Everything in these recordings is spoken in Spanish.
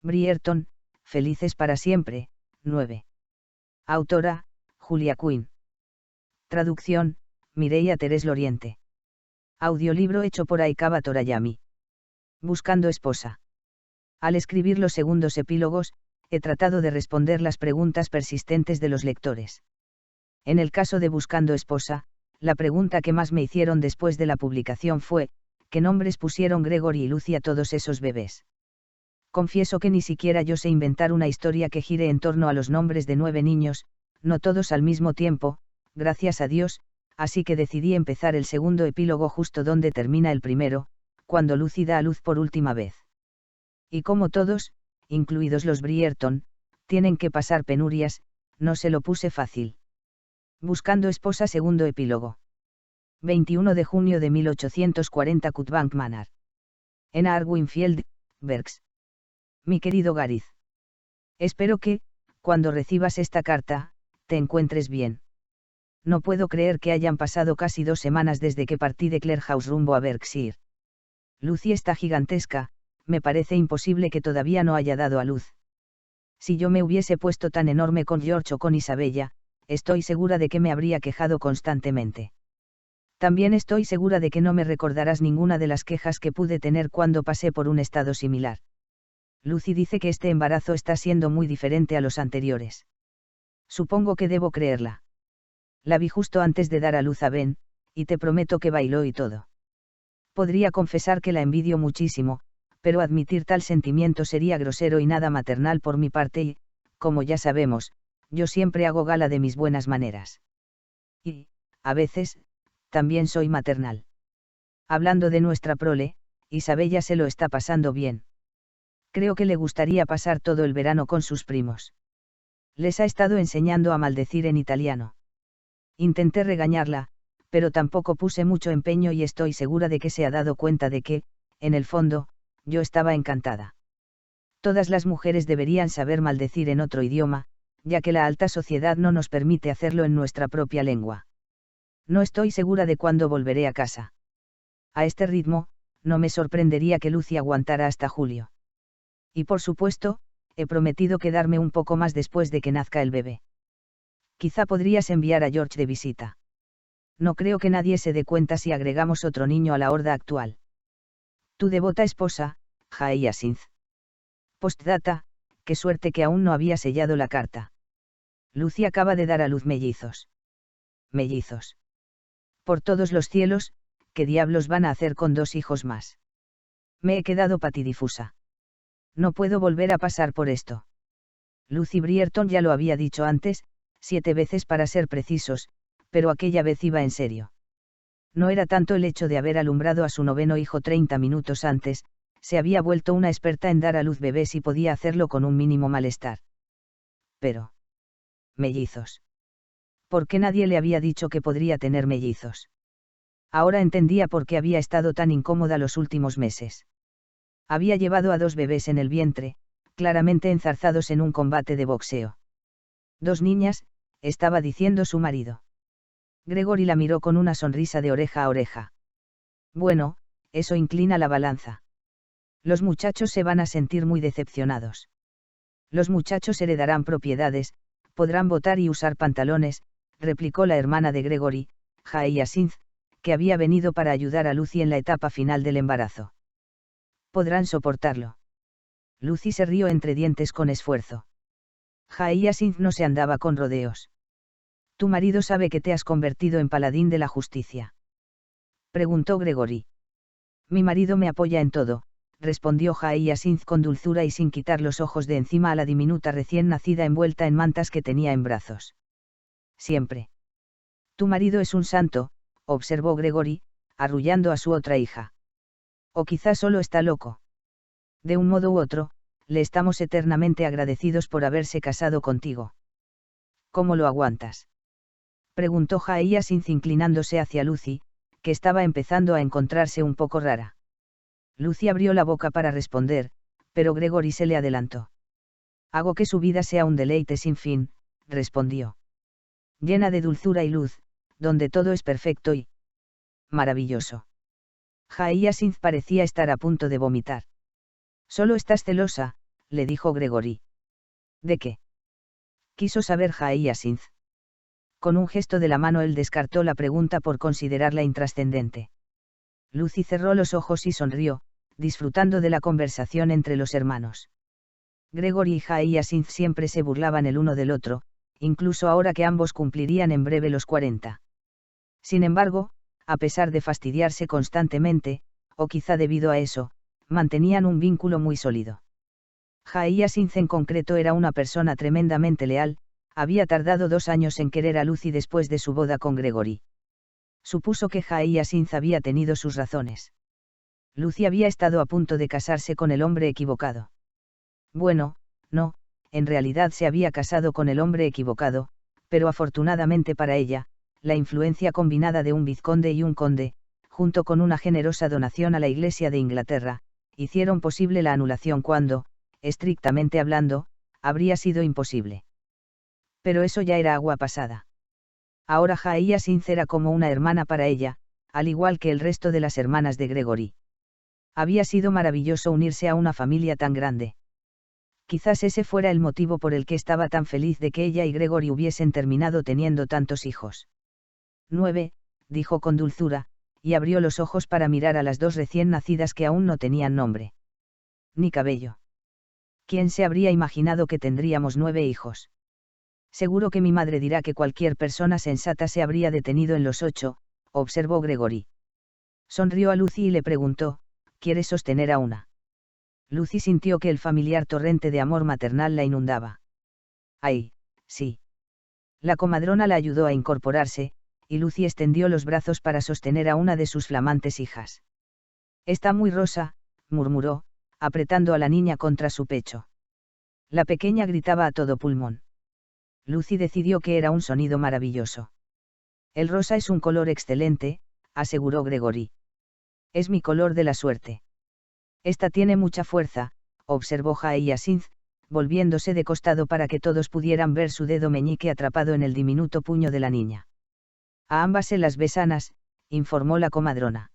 Brierton, Felices para siempre, 9. Autora, Julia Quinn. Traducción, Mireia Terés Loriente. Audiolibro hecho por Aikaba Torayami. Buscando esposa. Al escribir los segundos epílogos, he tratado de responder las preguntas persistentes de los lectores. En el caso de Buscando esposa, la pregunta que más me hicieron después de la publicación fue, ¿qué nombres pusieron Gregory y Lucy a todos esos bebés? Confieso que ni siquiera yo sé inventar una historia que gire en torno a los nombres de 9 niños, no todos al mismo tiempo, gracias a Dios, así que decidí empezar el segundo epílogo justo donde termina el primero, cuando Lucy da a luz por última vez. Y como todos, incluidos los Brierton, tienen que pasar penurias, no se lo puse fácil. Buscando esposa segundo epílogo. 21 de junio de 1840 Cutbank Manor. En Winfield, Berks. Mi querido Gareth. Espero que, cuando recibas esta carta, te encuentres bien. No puedo creer que hayan pasado casi 2 semanas desde que partí de Clare House rumbo a Berkshire. Lucy está gigantesca, me parece imposible que todavía no haya dado a luz. Si yo me hubiese puesto tan enorme con George o con Isabella, estoy segura de que me habría quejado constantemente. También estoy segura de que no me recordarás ninguna de las quejas que pude tener cuando pasé por un estado similar. Lucy dice que este embarazo está siendo muy diferente a los anteriores. Supongo que debo creerla. La vi justo antes de dar a luz a Ben, y te prometo que bailó y todo. Podría confesar que la envidio muchísimo, pero admitir tal sentimiento sería grosero y nada maternal por mi parte y, como ya sabemos, yo siempre hago gala de mis buenas maneras. Y, a veces, también soy maternal. Hablando de nuestra prole, Isabella se lo está pasando bien. Creo que le gustaría pasar todo el verano con sus primos. Les ha estado enseñando a maldecir en italiano. Intenté regañarla, pero tampoco puse mucho empeño y estoy segura de que se ha dado cuenta de que, en el fondo, yo estaba encantada. Todas las mujeres deberían saber maldecir en otro idioma, ya que la alta sociedad no nos permite hacerlo en nuestra propia lengua. No estoy segura de cuándo volveré a casa. A este ritmo, no me sorprendería que Lucy aguantara hasta julio. Y por supuesto, he prometido quedarme un poco más después de que nazca el bebé. Quizá podrías enviar a George de visita. No creo que nadie se dé cuenta si agregamos otro niño a la horda actual. Tu devota esposa, Hyacinth. Postdata, qué suerte que aún no había sellado la carta. Lucy acaba de dar a luz mellizos. Mellizos. Por todos los cielos, ¿qué diablos van a hacer con 2 hijos más? Me he quedado patidifusa. No puedo volver a pasar por esto. Lucy Brierton ya lo había dicho antes, 7 veces para ser precisos, pero aquella vez iba en serio. No era tanto el hecho de haber alumbrado a su 9º hijo 30 minutos antes, se había vuelto una experta en dar a luz bebés y podía hacerlo con un mínimo malestar. Pero... mellizos. ¿Por qué nadie le había dicho que podría tener mellizos? Ahora entendía por qué había estado tan incómoda los últimos meses. Había llevado a 2 bebés en el vientre, claramente enzarzados en un combate de boxeo. 2 niñas, estaba diciendo su marido. Gregory la miró con una sonrisa de oreja a oreja. Bueno, eso inclina la balanza. Los muchachos se van a sentir muy decepcionados. Los muchachos heredarán propiedades, podrán votar y usar pantalones, replicó la hermana de Gregory, Hyacinth, que había venido para ayudar a Lucy en la etapa final del embarazo. Podrán soportarlo. Lucy se rió entre dientes con esfuerzo. Hyacinth no se andaba con rodeos. ¿Tu marido sabe que te has convertido en paladín de la justicia?, preguntó Gregory. Mi marido me apoya en todo, respondió Hyacinth con dulzura y sin quitar los ojos de encima a la diminuta recién nacida envuelta en mantas que tenía en brazos. Siempre. Tu marido es un santo, observó Gregory, arrullando a su otra hija. O quizás solo está loco. De un modo u otro, le estamos eternamente agradecidos por haberse casado contigo. ¿Cómo lo aguantas?, preguntó Hyacinth inclinándose hacia Lucy, que estaba empezando a encontrarse un poco rara. Lucy abrió la boca para responder, pero Gregory se le adelantó. Hago que su vida sea un deleite sin fin, respondió. Llena de dulzura y luz, donde todo es perfecto y maravilloso. Hyacinth parecía estar a punto de vomitar. Solo estás celosa, le dijo Gregory. ¿De qué? Quiso saber Hyacinth. Con un gesto de la mano él descartó la pregunta por considerarla intrascendente. Lucy cerró los ojos y sonrió, disfrutando de la conversación entre los hermanos. Gregory y Hyacinth siempre se burlaban el uno del otro, incluso ahora que ambos cumplirían en breve los 40. Sin embargo, a pesar de fastidiarse constantemente, o quizá debido a eso, mantenían un vínculo muy sólido. Hyacinth en concreto era una persona tremendamente leal, había tardado 2 años en querer a Lucy después de su boda con Gregory. Supuso que Hyacinth había tenido sus razones. Lucy había estado a punto de casarse con el hombre equivocado. Bueno, no, en realidad se había casado con el hombre equivocado, pero afortunadamente para ella, la influencia combinada de un vizconde y un conde, junto con una generosa donación a la Iglesia de Inglaterra, hicieron posible la anulación cuando, estrictamente hablando, habría sido imposible. Pero eso ya era agua pasada. Ahora Hyacinth era como una hermana para ella, al igual que el resto de las hermanas de Gregory. Había sido maravilloso unirse a una familia tan grande. Quizás ese fuera el motivo por el que estaba tan feliz de que ella y Gregory hubiesen terminado teniendo tantos hijos. 9, dijo con dulzura, y abrió los ojos para mirar a las 2 recién nacidas que aún no tenían nombre. Ni cabello. ¿Quién se habría imaginado que tendríamos 9 hijos? Seguro que mi madre dirá que cualquier persona sensata se habría detenido en los 8, observó Gregory. Sonrió a Lucy y le preguntó, ¿quieres sostener a una? Lucy sintió que el familiar torrente de amor maternal la inundaba. ¡Ay, sí! La comadrona la ayudó a incorporarse, y Lucy extendió los brazos para sostener a una de sus flamantes hijas. Está muy rosa, murmuró, apretando a la niña contra su pecho. La pequeña gritaba a todo pulmón. Lucy decidió que era un sonido maravilloso. El rosa es un color excelente, aseguró Gregory. Es mi color de la suerte. Esta tiene mucha fuerza, observó Hyacinth, volviéndose de costado para que todos pudieran ver su dedo meñique atrapado en el diminuto puño de la niña. A ambas se las ve sanas, informó la comadrona.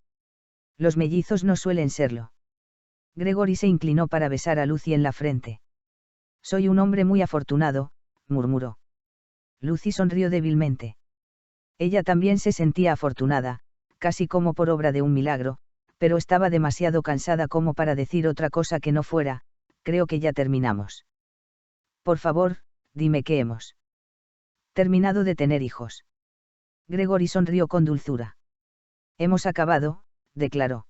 Los mellizos no suelen serlo. Gregory se inclinó para besar a Lucy en la frente. Soy un hombre muy afortunado, murmuró. Lucy sonrió débilmente. Ella también se sentía afortunada, casi como por obra de un milagro, pero estaba demasiado cansada como para decir otra cosa que no fuera, creo que ya terminamos. Por favor, dime que hemos terminado de tener hijos. Gregory sonrió con dulzura. Hemos acabado, declaró.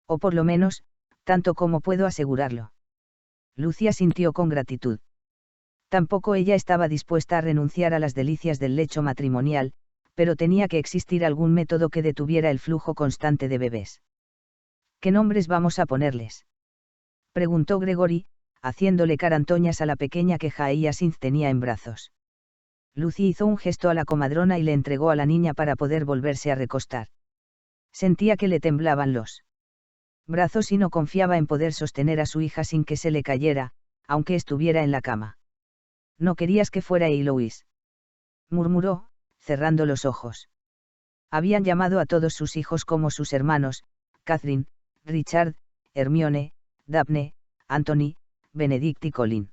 O por lo menos, tanto como puedo asegurarlo. Lucy asintió con gratitud. Tampoco ella estaba dispuesta a renunciar a las delicias del lecho matrimonial, pero tenía que existir algún método que detuviera el flujo constante de bebés. ¿Qué nombres vamos a ponerles?, preguntó Gregory, haciéndole carantoñas a la pequeña que Hyacinth tenía en brazos. Lucy hizo un gesto a la comadrona y le entregó a la niña para poder volverse a recostar. Sentía que le temblaban los brazos y no confiaba en poder sostener a su hija sin que se le cayera, aunque estuviera en la cama. ¿No querías que fuera Eloise?, murmuró, cerrando los ojos. Habían llamado a todos sus hijos como sus hermanos, Catherine, Richard, Hermione, Daphne, Anthony, Benedict y Colin.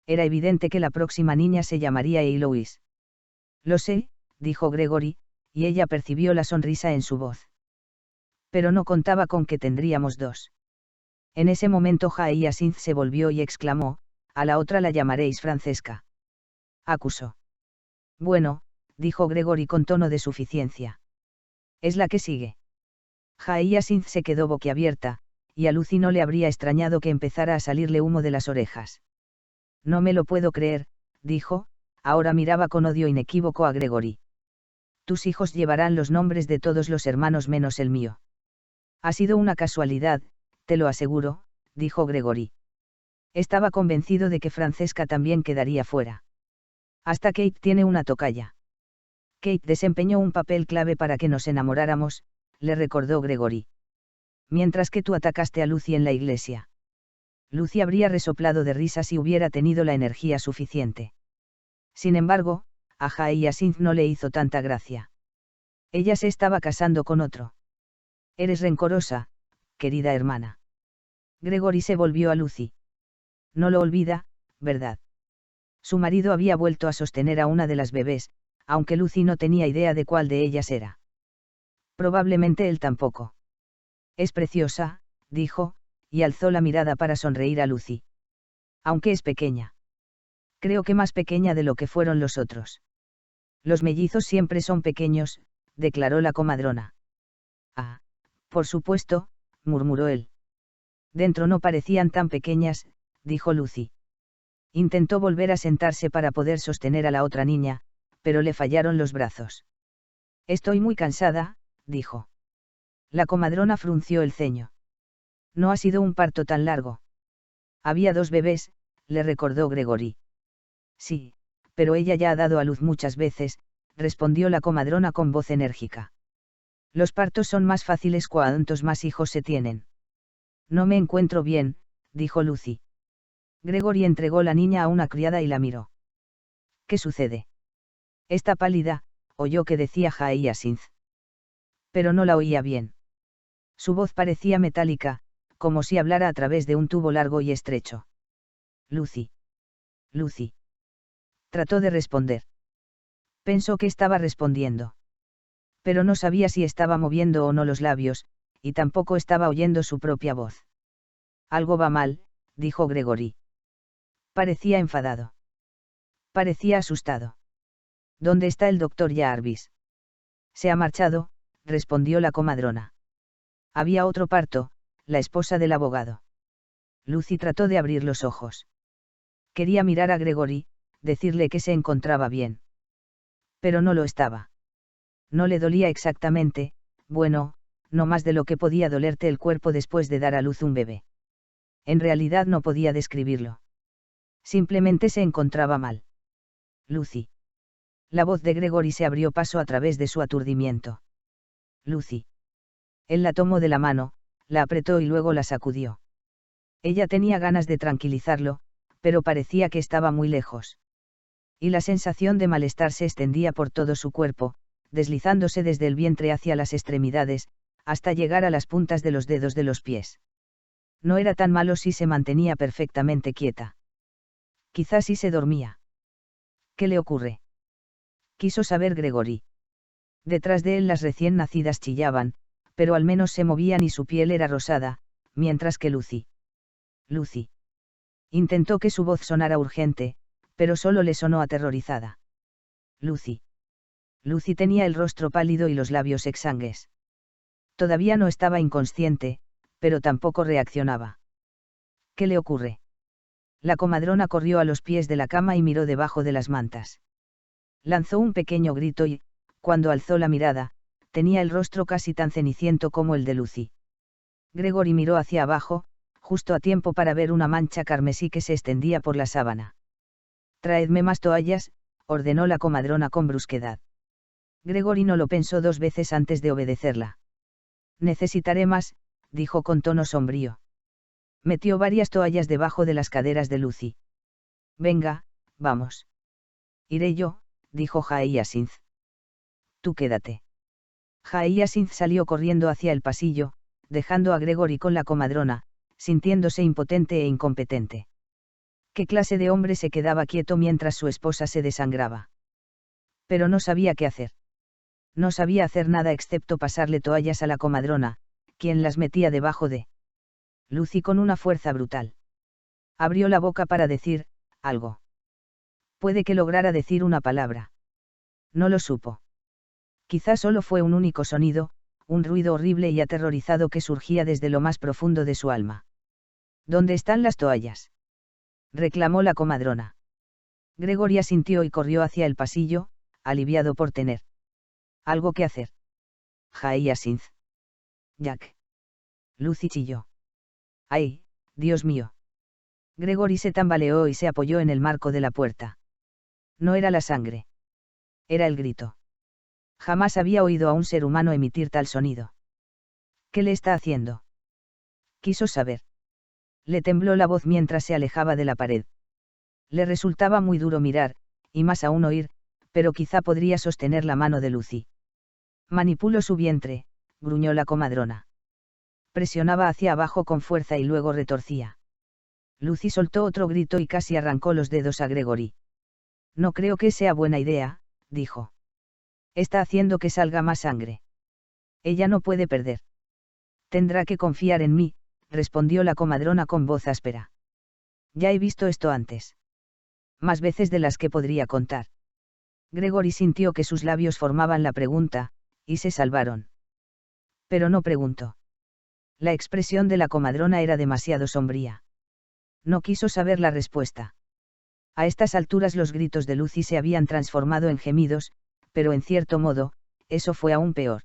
Era evidente que la próxima niña se llamaría Eloise. Lo sé, dijo Gregory, y ella percibió la sonrisa en su voz. Pero no contaba con que tendríamos 2. En ese momento Hyacinth se volvió y exclamó, a la otra la llamaréis Francesca. Acusó. Bueno, dijo Gregory con tono de suficiencia. Es la que sigue. Hyacinth se quedó boquiabierta, y a Lucy no le habría extrañado que empezara a salirle humo de las orejas. No me lo puedo creer, dijo, ahora miraba con odio inequívoco a Gregory. Tus hijos llevarán los nombres de todos los hermanos menos el mío. Ha sido una casualidad, te lo aseguro, dijo Gregory. Estaba convencido de que Francesca también quedaría fuera. Hasta Kate tiene una tocaya. Kate desempeñó un papel clave para que nos enamoráramos, le recordó Gregory. Mientras que tú atacaste a Lucy en la iglesia. Lucy habría resoplado de risa si hubiera tenido la energía suficiente. Sin embargo, a Hyacinth no le hizo tanta gracia. Ella se estaba casando con otro. Eres rencorosa, querida hermana. Gregory se volvió a Lucy. No lo olvida, ¿verdad? Su marido había vuelto a sostener a una de las bebés, aunque Lucy no tenía idea de cuál de ellas era. Probablemente él tampoco. Es preciosa, dijo, y alzó la mirada para sonreír a Lucy. Aunque es pequeña. Creo que más pequeña de lo que fueron los otros. Los mellizos siempre son pequeños, declaró la comadrona. Ah, por supuesto, murmuró él. Dentro no parecían tan pequeñas, dijo Lucy. Intentó volver a sentarse para poder sostener a la otra niña, pero le fallaron los brazos. Estoy muy cansada, dijo. La comadrona frunció el ceño. No ha sido un parto tan largo. Había 2 bebés, le recordó Gregory. Sí, pero ella ya ha dado a luz muchas veces, respondió la comadrona con voz enérgica. Los partos son más fáciles cuantos más hijos se tienen. No me encuentro bien, dijo Lucy. Gregory entregó la niña a una criada y la miró. ¿Qué sucede? Está pálida, oyó que decía Hyacinth. Pero no la oía bien. Su voz parecía metálica, como si hablara a través de un tubo largo y estrecho. Lucy. Lucy. Trató de responder. Pensó que estaba respondiendo. Pero no sabía si estaba moviendo o no los labios, y tampoco estaba oyendo su propia voz. Algo va mal, dijo Gregory. Parecía enfadado. Parecía asustado. ¿Dónde está el doctor Jarvis? Se ha marchado, respondió la comadrona. Había otro parto, la esposa del abogado. Lucy trató de abrir los ojos. Quería mirar a Gregory, decirle que se encontraba bien. Pero no lo estaba. No le dolía exactamente, bueno, no más de lo que podía dolerte el cuerpo después de dar a luz un bebé. En realidad no podía describirlo. Simplemente se encontraba mal. Lucy. La voz de Gregory se abrió paso a través de su aturdimiento. Lucy. Él la tomó de la mano, la apretó y luego la sacudió. Ella tenía ganas de tranquilizarlo, pero parecía que estaba muy lejos. Y la sensación de malestar se extendía por todo su cuerpo, deslizándose desde el vientre hacia las extremidades, hasta llegar a las puntas de los dedos de los pies. No era tan malo si se mantenía perfectamente quieta. Quizás si se dormía. ¿Qué le ocurre? Quiso saber Gregory. Detrás de él las recién nacidas chillaban, pero al menos se movían y su piel era rosada, mientras que Lucy. Lucy. Intentó que su voz sonara urgente, pero solo le sonó aterrorizada. Lucy. Lucy tenía el rostro pálido y los labios exangües. Todavía no estaba inconsciente, pero tampoco reaccionaba. ¿Qué le ocurre? La comadrona corrió a los pies de la cama y miró debajo de las mantas. Lanzó un pequeño grito y, cuando alzó la mirada, tenía el rostro casi tan ceniciento como el de Lucy. Gregory miró hacia abajo, justo a tiempo para ver una mancha carmesí que se extendía por la sábana. Traedme más toallas, ordenó la comadrona con brusquedad. Gregory no lo pensó 2 veces antes de obedecerla. Necesitaré más, dijo con tono sombrío. Metió varias toallas debajo de las caderas de Lucy. Venga, vamos. Iré yo, dijo Hyacinth. Tú quédate. Hyacinth salió corriendo hacia el pasillo, dejando a Gregory con la comadrona, sintiéndose impotente e incompetente. ¿Qué clase de hombre se quedaba quieto mientras su esposa se desangraba? Pero no sabía qué hacer. No sabía hacer nada excepto pasarle toallas a la comadrona, quien las metía debajo de Lucy con una fuerza brutal. Abrió la boca para decir algo. Puede que lograra decir una palabra. No lo supo. Quizás solo fue un único sonido, un ruido horrible y aterrorizado que surgía desde lo más profundo de su alma. ¿Dónde están las toallas?, reclamó la comadrona. Gregory asintió y corrió hacia el pasillo, aliviado por tener algo que hacer. Hyacinth. Jack. Lucy chilló. ¡Ay, Dios mío! Gregory se tambaleó y se apoyó en el marco de la puerta. No era la sangre. Era el grito. Jamás había oído a un ser humano emitir tal sonido. ¿Qué le está haciendo? Quiso saber. Le tembló la voz mientras se alejaba de la pared. Le resultaba muy duro mirar, y más aún oír, pero quizá podría sostener la mano de Lucy. Manipuló su vientre, gruñó la comadrona. Presionaba hacia abajo con fuerza y luego retorcía. Lucy soltó otro grito y casi arrancó los dedos a Gregory. No creo que sea buena idea, dijo. Está haciendo que salga más sangre. Ella no puede perder. Tendrá que confiar en mí, respondió la comadrona con voz áspera. Ya he visto esto antes. Más veces de las que podría contar. Gregory sintió que sus labios formaban la pregunta, y se salvaron. Pero no preguntó. La expresión de la comadrona era demasiado sombría. No quiso saber la respuesta. A estas alturas los gritos de Lucy se habían transformado en gemidos, pero en cierto modo, eso fue aún peor.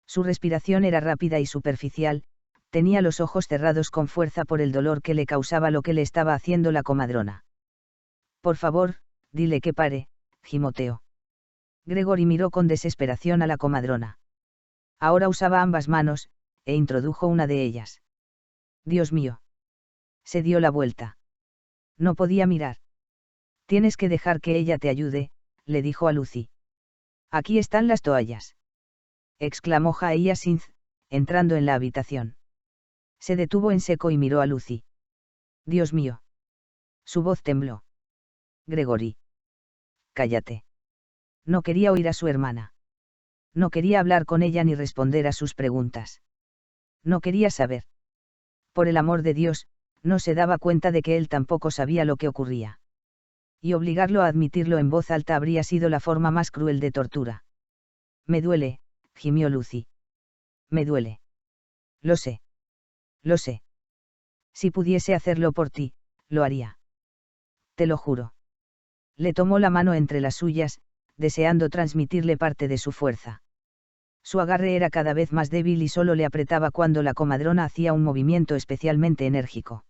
Su respiración era rápida y superficial, tenía los ojos cerrados con fuerza por el dolor que le causaba lo que le estaba haciendo la comadrona. Por favor, dile que pare, gimoteó. Gregory miró con desesperación a la comadrona. Ahora usaba ambas manos, e introdujo una de ellas. Dios mío. Se dio la vuelta. No podía mirar. Tienes que dejar que ella te ayude, le dijo a Lucy. Aquí están las toallas. Exclamó Hyacinth, entrando en la habitación. Se detuvo en seco y miró a Lucy. Dios mío. Su voz tembló. Gregory. Cállate. No quería oír a su hermana. No quería hablar con ella ni responder a sus preguntas. No quería saber. Por el amor de Dios, no se daba cuenta de que él tampoco sabía lo que ocurría. Y obligarlo a admitirlo en voz alta habría sido la forma más cruel de tortura. Me duele, gimió Lucy. Me duele. Lo sé. Lo sé. Si pudiese hacerlo por ti, lo haría. Te lo juro. Le tomó la mano entre las suyas, deseando transmitirle parte de su fuerza. Su agarre era cada vez más débil y solo le apretaba cuando la comadrona hacía un movimiento especialmente enérgico.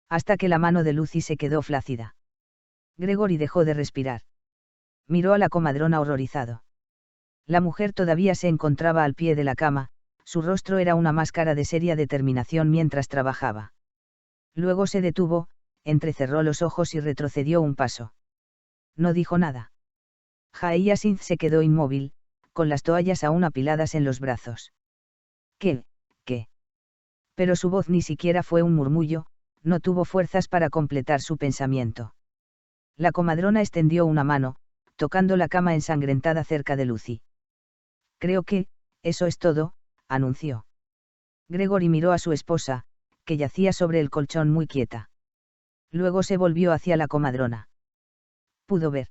Hasta que la mano de Lucy se quedó flácida. Gregory dejó de respirar. Miró a la comadrona horrorizado. La mujer todavía se encontraba al pie de la cama, su rostro era una máscara de seria determinación mientras trabajaba. Luego se detuvo, entrecerró los ojos y retrocedió un paso. No dijo nada. Hyacinth se quedó inmóvil, con las toallas aún apiladas en los brazos. ¿Qué? Pero su voz ni siquiera fue un murmullo, no tuvo fuerzas para completar su pensamiento. La comadrona extendió una mano, tocando la cama ensangrentada cerca de Lucy. Creo que, eso es todo, anunció. Gregory miró a su esposa, que yacía sobre el colchón muy quieta. Luego se volvió hacia la comadrona. Pudo ver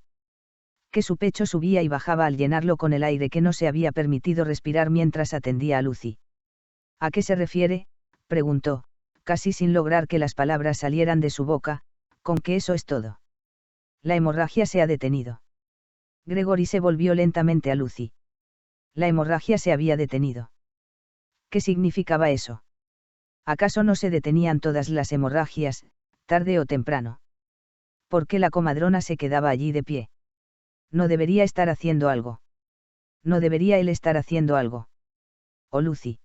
que su pecho subía y bajaba al llenarlo con el aire que no se había permitido respirar mientras atendía a Lucy. ¿A qué se refiere?, preguntó, casi sin lograr que las palabras salieran de su boca, con que eso es todo. La hemorragia se ha detenido. Gregory se volvió lentamente a Lucy. La hemorragia se había detenido. ¿Qué significaba eso? ¿Acaso no se detenían todas las hemorragias, tarde o temprano? ¿Por qué la comadrona se quedaba allí de pie? No debería estar haciendo algo. No debería él estar haciendo algo. ¿O Lucy?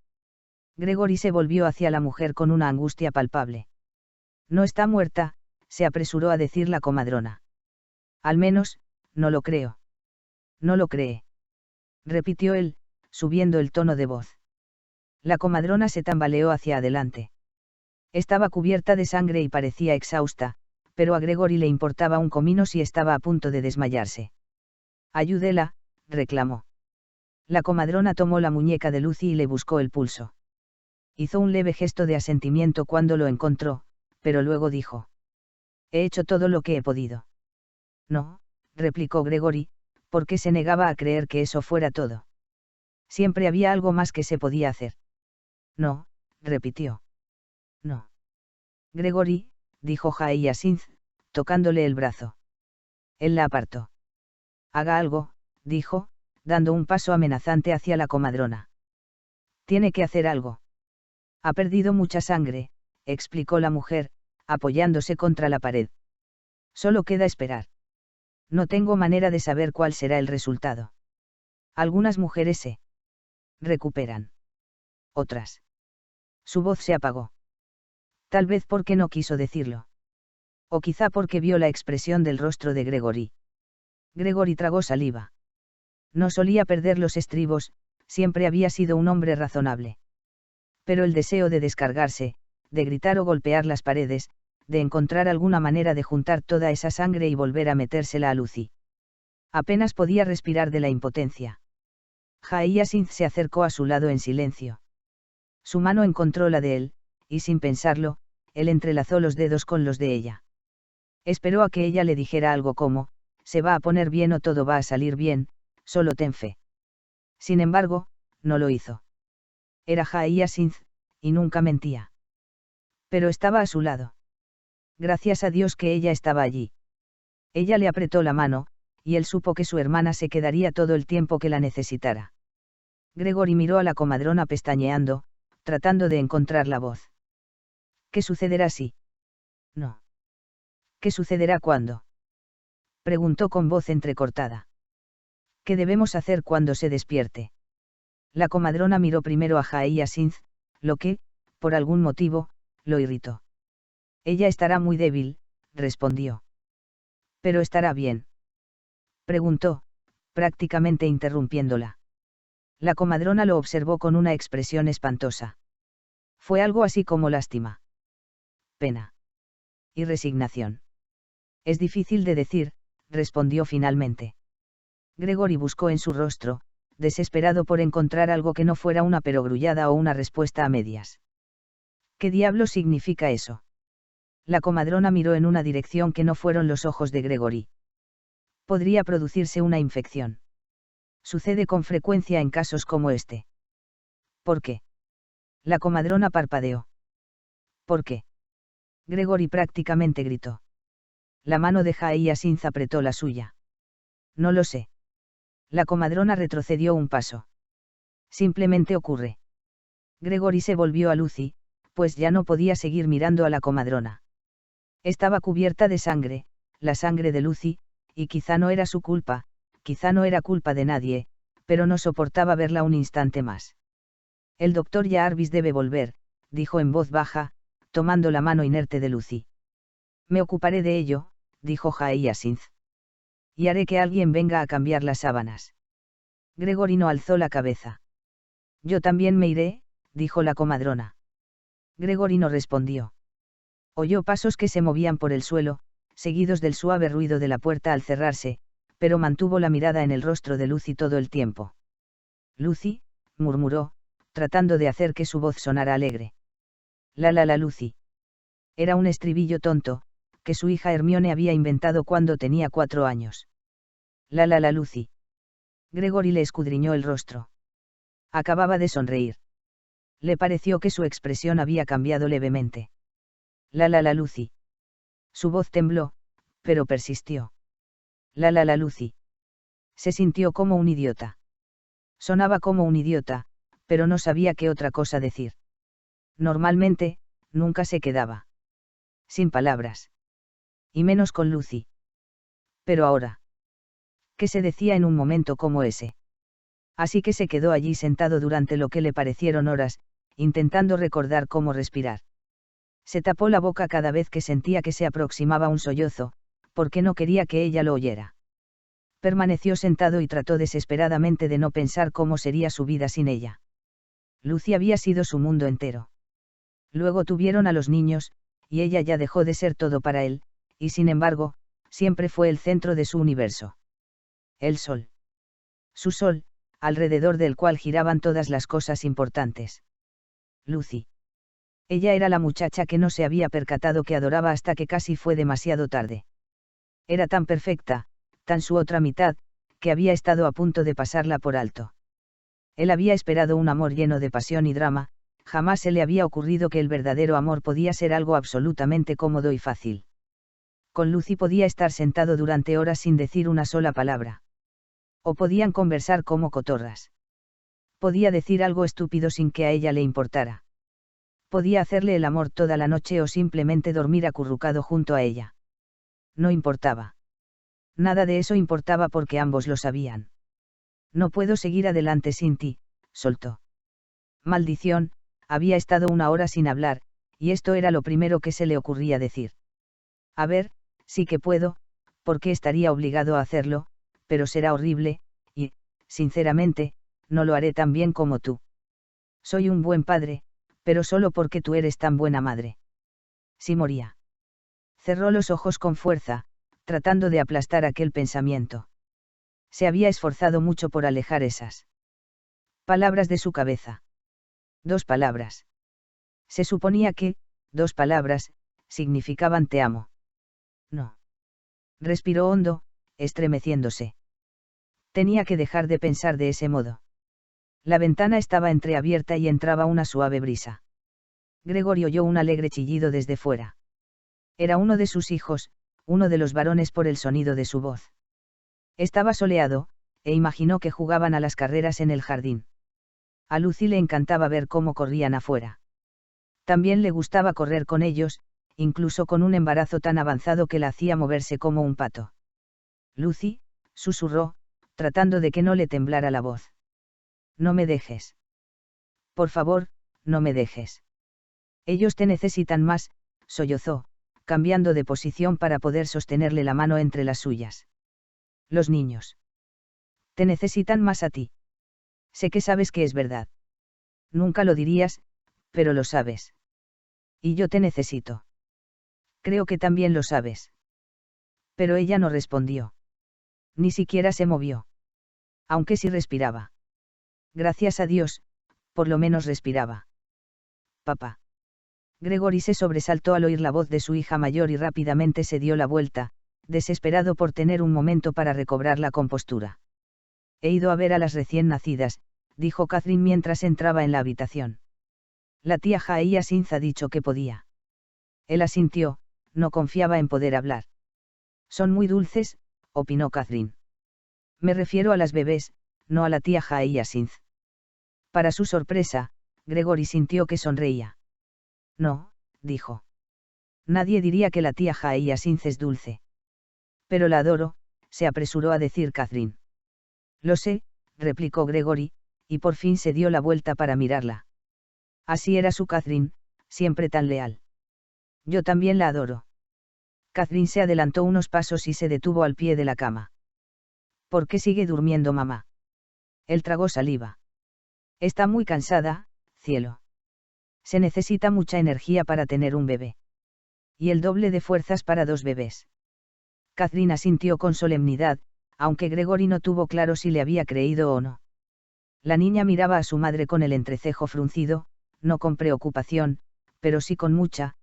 Gregory se volvió hacia la mujer con una angustia palpable. No está muerta, se apresuró a decir la comadrona. Al menos, no lo creo. No lo cree. Repitió él, subiendo el tono de voz. La comadrona se tambaleó hacia adelante. Estaba cubierta de sangre y parecía exhausta, pero a Gregory le importaba un comino si estaba a punto de desmayarse. Ayúdela, reclamó. La comadrona tomó la muñeca de Lucy y le buscó el pulso. Hizo un leve gesto de asentimiento cuando lo encontró, pero luego dijo. He hecho todo lo que he podido. No, replicó Gregory, porque se negaba a creer que eso fuera todo. Siempre había algo más que se podía hacer. No, repitió. No. Gregory, dijo Hyacinth, tocándole el brazo. Él la apartó. Haga algo, dijo, dando un paso amenazante hacia la comadrona. Tiene que hacer algo. Ha perdido mucha sangre, explicó la mujer, apoyándose contra la pared. Solo queda esperar. No tengo manera de saber cuál será el resultado. Algunas mujeres se recuperan. Otras. Su voz se apagó. Tal vez porque no quiso decirlo. O quizá porque vio la expresión del rostro de Gregory. Gregory tragó saliva. No solía perder los estribos, siempre había sido un hombre razonable. Pero el deseo de descargarse, de gritar o golpear las paredes, de encontrar alguna manera de juntar toda esa sangre y volver a metérsela a Lucy. Apenas podía respirar de la impotencia. Hyacinth se acercó a su lado en silencio. Su mano encontró la de él, y sin pensarlo, él entrelazó los dedos con los de ella. Esperó a que ella le dijera algo como, se va a poner bien o todo va a salir bien, solo ten fe. Sin embargo, no lo hizo. Era Hyacinth, y nunca mentía. Pero estaba a su lado. Gracias a Dios que ella estaba allí. Ella le apretó la mano, y él supo que su hermana se quedaría todo el tiempo que la necesitara. Gregory miró a la comadrona pestañeando, tratando de encontrar la voz. ¿Qué sucederá si? No. ¿Qué sucederá cuando? Preguntó con voz entrecortada. ¿Qué debemos hacer cuando se despierte? La comadrona miró primero a Hyacinth, lo que, por algún motivo, lo irritó. Ella estará muy débil, respondió. ¿Pero estará bien? Preguntó, prácticamente interrumpiéndola. La comadrona lo observó con una expresión espantosa. Fue algo así como lástima. Pena. Y resignación. Es difícil de decir, respondió finalmente. Gregory buscó en su rostro, desesperado por encontrar algo que no fuera una perogrullada o una respuesta a medias. ¿Qué diablo significa eso? La comadrona miró en una dirección que no fueron los ojos de Gregory. Podría producirse una infección. Sucede con frecuencia en casos como este. ¿Por qué? La comadrona parpadeó. ¿Por qué? Gregory prácticamente gritó. La mano de Hyacinth apretó la suya. No lo sé. La comadrona retrocedió un paso. Simplemente ocurre. Gregory se volvió a Lucy, pues ya no podía seguir mirando a la comadrona. Estaba cubierta de sangre, la sangre de Lucy, y quizá no era su culpa, quizá no era culpa de nadie, pero no soportaba verla un instante más. El doctor Jarvis debe volver, dijo en voz baja, tomando la mano inerte de Lucy. Me ocuparé de ello, dijo Hyacinth. Y haré que alguien venga a cambiar las sábanas. Gregory no alzó la cabeza. Yo también me iré, dijo la comadrona. Gregory no respondió. Oyó pasos que se movían por el suelo, seguidos del suave ruido de la puerta al cerrarse, pero mantuvo la mirada en el rostro de Lucy todo el tiempo. Lucy, murmuró, tratando de hacer que su voz sonara alegre. La Lucy. Era un estribillo tonto, que su hija Hermione había inventado cuando tenía 4 años. La Lucy. Gregory le escudriñó el rostro. Acababa de sonreír. Le pareció que su expresión había cambiado levemente. La Lucy. Su voz tembló, pero persistió. La Lucy. Se sintió como un idiota. Sonaba como un idiota, pero no sabía qué otra cosa decir. Normalmente, nunca se quedaba sin palabras. Y menos con Lucy. Pero ahora. ¿Qué se decía en un momento como ese? Así que se quedó allí sentado durante lo que le parecieron horas, intentando recordar cómo respirar. Se tapó la boca cada vez que sentía que se aproximaba un sollozo, porque no quería que ella lo oyera. Permaneció sentado y trató desesperadamente de no pensar cómo sería su vida sin ella. Lucy había sido su mundo entero. Luego tuvieron a los niños, y ella ya dejó de ser todo para él, y sin embargo, siempre fue el centro de su universo. El sol. Su sol, alrededor del cual giraban todas las cosas importantes. Lucy. Ella era la muchacha que no se había percatado que adoraba hasta que casi fue demasiado tarde. Era tan perfecta, tan su otra mitad, que había estado a punto de pasarla por alto. Él había esperado un amor lleno de pasión y drama, jamás se le había ocurrido que el verdadero amor podía ser algo absolutamente cómodo y fácil. Con Lucy podía estar sentado durante horas sin decir una sola palabra. O podían conversar como cotorras. Podía decir algo estúpido sin que a ella le importara. Podía hacerle el amor toda la noche o simplemente dormir acurrucado junto a ella. No importaba. Nada de eso importaba porque ambos lo sabían. No puedo seguir adelante sin ti, soltó. Maldición, había estado 1 hora sin hablar, y esto era lo primero que se le ocurría decir. A ver, sí que puedo, porque estaría obligado a hacerlo, pero será horrible, y, sinceramente, no lo haré tan bien como tú. Soy un buen padre, pero solo porque tú eres tan buena madre. Si moría. Cerró los ojos con fuerza, tratando de aplastar aquel pensamiento. Se había esforzado mucho por alejar esas palabras de su cabeza. 2 palabras. Se suponía que, 2 palabras, significaban te amo. No. Respiró hondo, estremeciéndose. Tenía que dejar de pensar de ese modo. La ventana estaba entreabierta y entraba una suave brisa. Gregory oyó un alegre chillido desde fuera. Era uno de sus hijos, uno de los varones por el sonido de su voz. Estaba soleado, e imaginó que jugaban a las carreras en el jardín. A Lucy le encantaba ver cómo corrían afuera. También le gustaba correr con ellos, incluso con un embarazo tan avanzado que la hacía moverse como un pato. Lucy, susurró, tratando de que no le temblara la voz. No me dejes. Por favor, no me dejes. Ellos te necesitan más, sollozó, cambiando de posición para poder sostenerle la mano entre las suyas. Los niños. Te necesitan más a ti. Sé que sabes que es verdad. Nunca lo dirías, pero lo sabes. Y yo te necesito. Creo que también lo sabes. Pero ella no respondió. Ni siquiera se movió. Aunque sí respiraba. Gracias a Dios, por lo menos respiraba. Papá. Gregory se sobresaltó al oír la voz de su hija mayor y rápidamente se dio la vuelta, desesperado por tener un momento para recobrar la compostura. He ido a ver a las recién nacidas, dijo Catherine mientras entraba en la habitación. La tía Jaia Sinz ha dicho que podía. Él asintió, no confiaba en poder hablar. Son muy dulces, opinó Catherine. Me refiero a las bebés, no a la tía Jaia Sinz. Para su sorpresa, Gregory sintió que sonreía. No, dijo. Nadie diría que la tía Jaia Sinz es dulce. Pero la adoro, se apresuró a decir Catherine. Lo sé, replicó Gregory, y por fin se dio la vuelta para mirarla. Así era su Catherine, siempre tan leal. Yo también la adoro. Catherine se adelantó unos pasos y se detuvo al pie de la cama. ¿Por qué sigue durmiendo mamá? Él tragó saliva. Está muy cansada, cielo. Se necesita mucha energía para tener un bebé. Y el doble de fuerzas para 2 bebés. Catherine asintió con solemnidad, aunque Gregory no tuvo claro si le había creído o no. La niña miraba a su madre con el entrecejo fruncido, no con preocupación, pero sí con mucha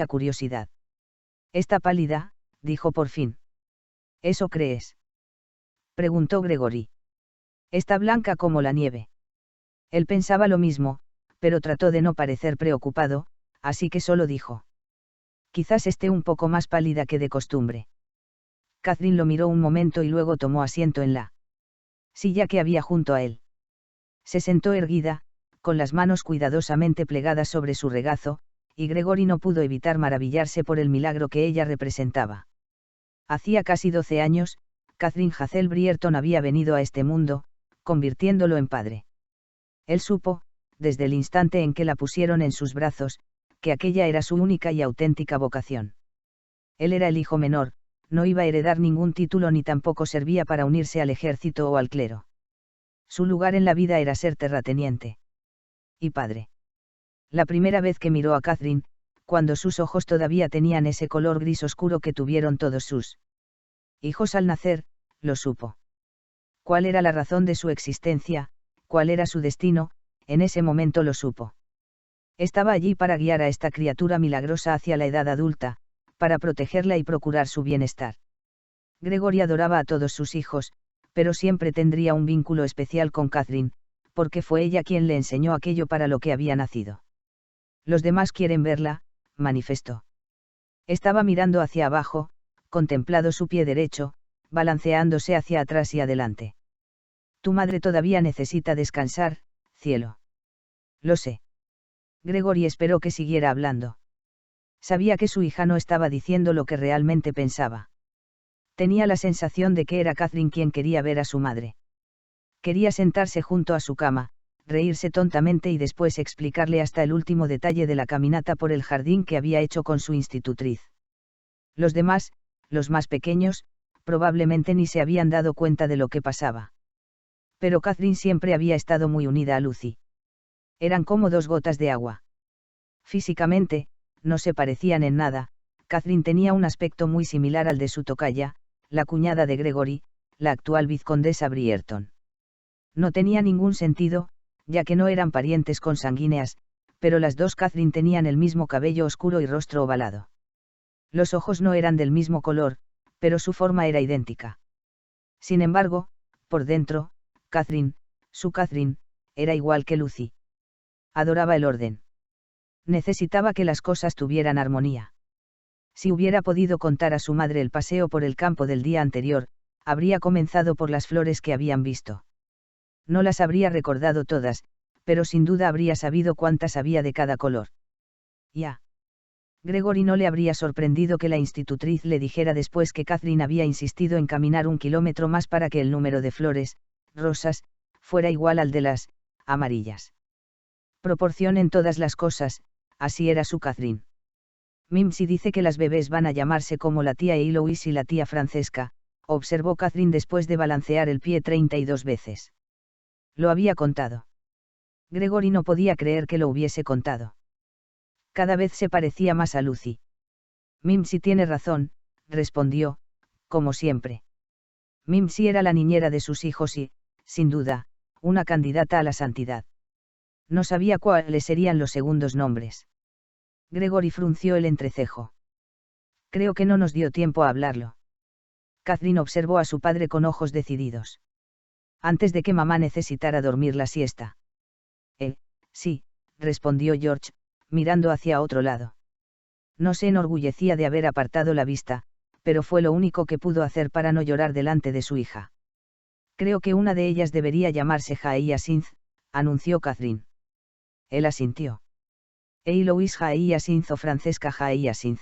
curiosidad. Está pálida, dijo por fin. ¿Eso crees? Preguntó Gregory. Está blanca como la nieve. Él pensaba lo mismo, pero trató de no parecer preocupado, así que solo dijo. Quizás esté un poco más pálida que de costumbre. Catherine lo miró un momento y luego tomó asiento en la silla que había junto a él. Se sentó erguida, con las manos cuidadosamente plegadas sobre su regazo, y Gregory no pudo evitar maravillarse por el milagro que ella representaba. Hacía casi 12 años, Catherine Hazel Brierton había venido a este mundo, convirtiéndolo en padre. Él supo, desde el instante en que la pusieron en sus brazos, que aquella era su única y auténtica vocación. Él era el hijo menor, no iba a heredar ningún título ni tampoco servía para unirse al ejército o al clero. Su lugar en la vida era ser terrateniente. Y padre. La primera vez que miró a Catherine, cuando sus ojos todavía tenían ese color gris oscuro que tuvieron todos sus hijos al nacer, lo supo. ¿Cuál era la razón de su existencia, cuál era su destino? En ese momento lo supo. Estaba allí para guiar a esta criatura milagrosa hacia la edad adulta, para protegerla y procurar su bienestar. Gregory adoraba a todos sus hijos, pero siempre tendría un vínculo especial con Catherine, porque fue ella quien le enseñó aquello para lo que había nacido. Los demás quieren verla, manifestó. Estaba mirando hacia abajo, contemplado su pie derecho, balanceándose hacia atrás y adelante. Tu madre todavía necesita descansar, cielo. Lo sé. Gregory esperó que siguiera hablando. Sabía que su hija no estaba diciendo lo que realmente pensaba. Tenía la sensación de que era Catherine quien quería ver a su madre. Quería sentarse junto a su cama, reírse tontamente y después explicarle hasta el último detalle de la caminata por el jardín que había hecho con su institutriz. Los demás, los más pequeños, probablemente ni se habían dado cuenta de lo que pasaba. Pero Catherine siempre había estado muy unida a Lucy. Eran como 2 gotas de agua. Físicamente, no se parecían en nada, Catherine tenía un aspecto muy similar al de su tocaya, la cuñada de Gregory, la actual vizcondesa Brierton. No tenía ningún sentido, ya que no eran parientes consanguíneas, pero las dos Catherine tenían el mismo cabello oscuro y rostro ovalado. Los ojos no eran del mismo color, pero su forma era idéntica. Sin embargo, por dentro, Catherine, su Catherine, era igual que Lucy. Adoraba el orden. Necesitaba que las cosas tuvieran armonía. Si hubiera podido contar a su madre el paseo por el campo del día anterior, habría comenzado por las flores que habían visto. No las habría recordado todas, pero sin duda habría sabido cuántas había de cada color. Ya. Gregory no le habría sorprendido que la institutriz le dijera después que Catherine había insistido en caminar 1 kilómetro más para que el número de flores, rosas, fuera igual al de las amarillas. Proporción en todas las cosas, así era su Catherine. Mimsy dice que las bebés van a llamarse como la tía Eloise y la tía Francesca, observó Catherine después de balancear el pie 32 veces. Lo había contado. Gregory no podía creer que lo hubiese contado. Cada vez se parecía más a Lucy. Mimsy tiene razón, respondió, como siempre. Mimsy era la niñera de sus hijos y, sin duda, una candidata a la santidad. No sabía cuáles serían los segundos nombres. Gregory frunció el entrecejo. Creo que no nos dio tiempo a hablarlo. Catherine observó a su padre con ojos decididos. Antes de que mamá necesitara dormir la siesta. Sí, respondió George, mirando hacia otro lado. No se enorgullecía de haber apartado la vista, pero fue lo único que pudo hacer para no llorar delante de su hija. Creo que una de ellas debería llamarse Hyacinth, anunció Catherine. Él asintió. Eloise Hyacinth o Francesca Hyacinth.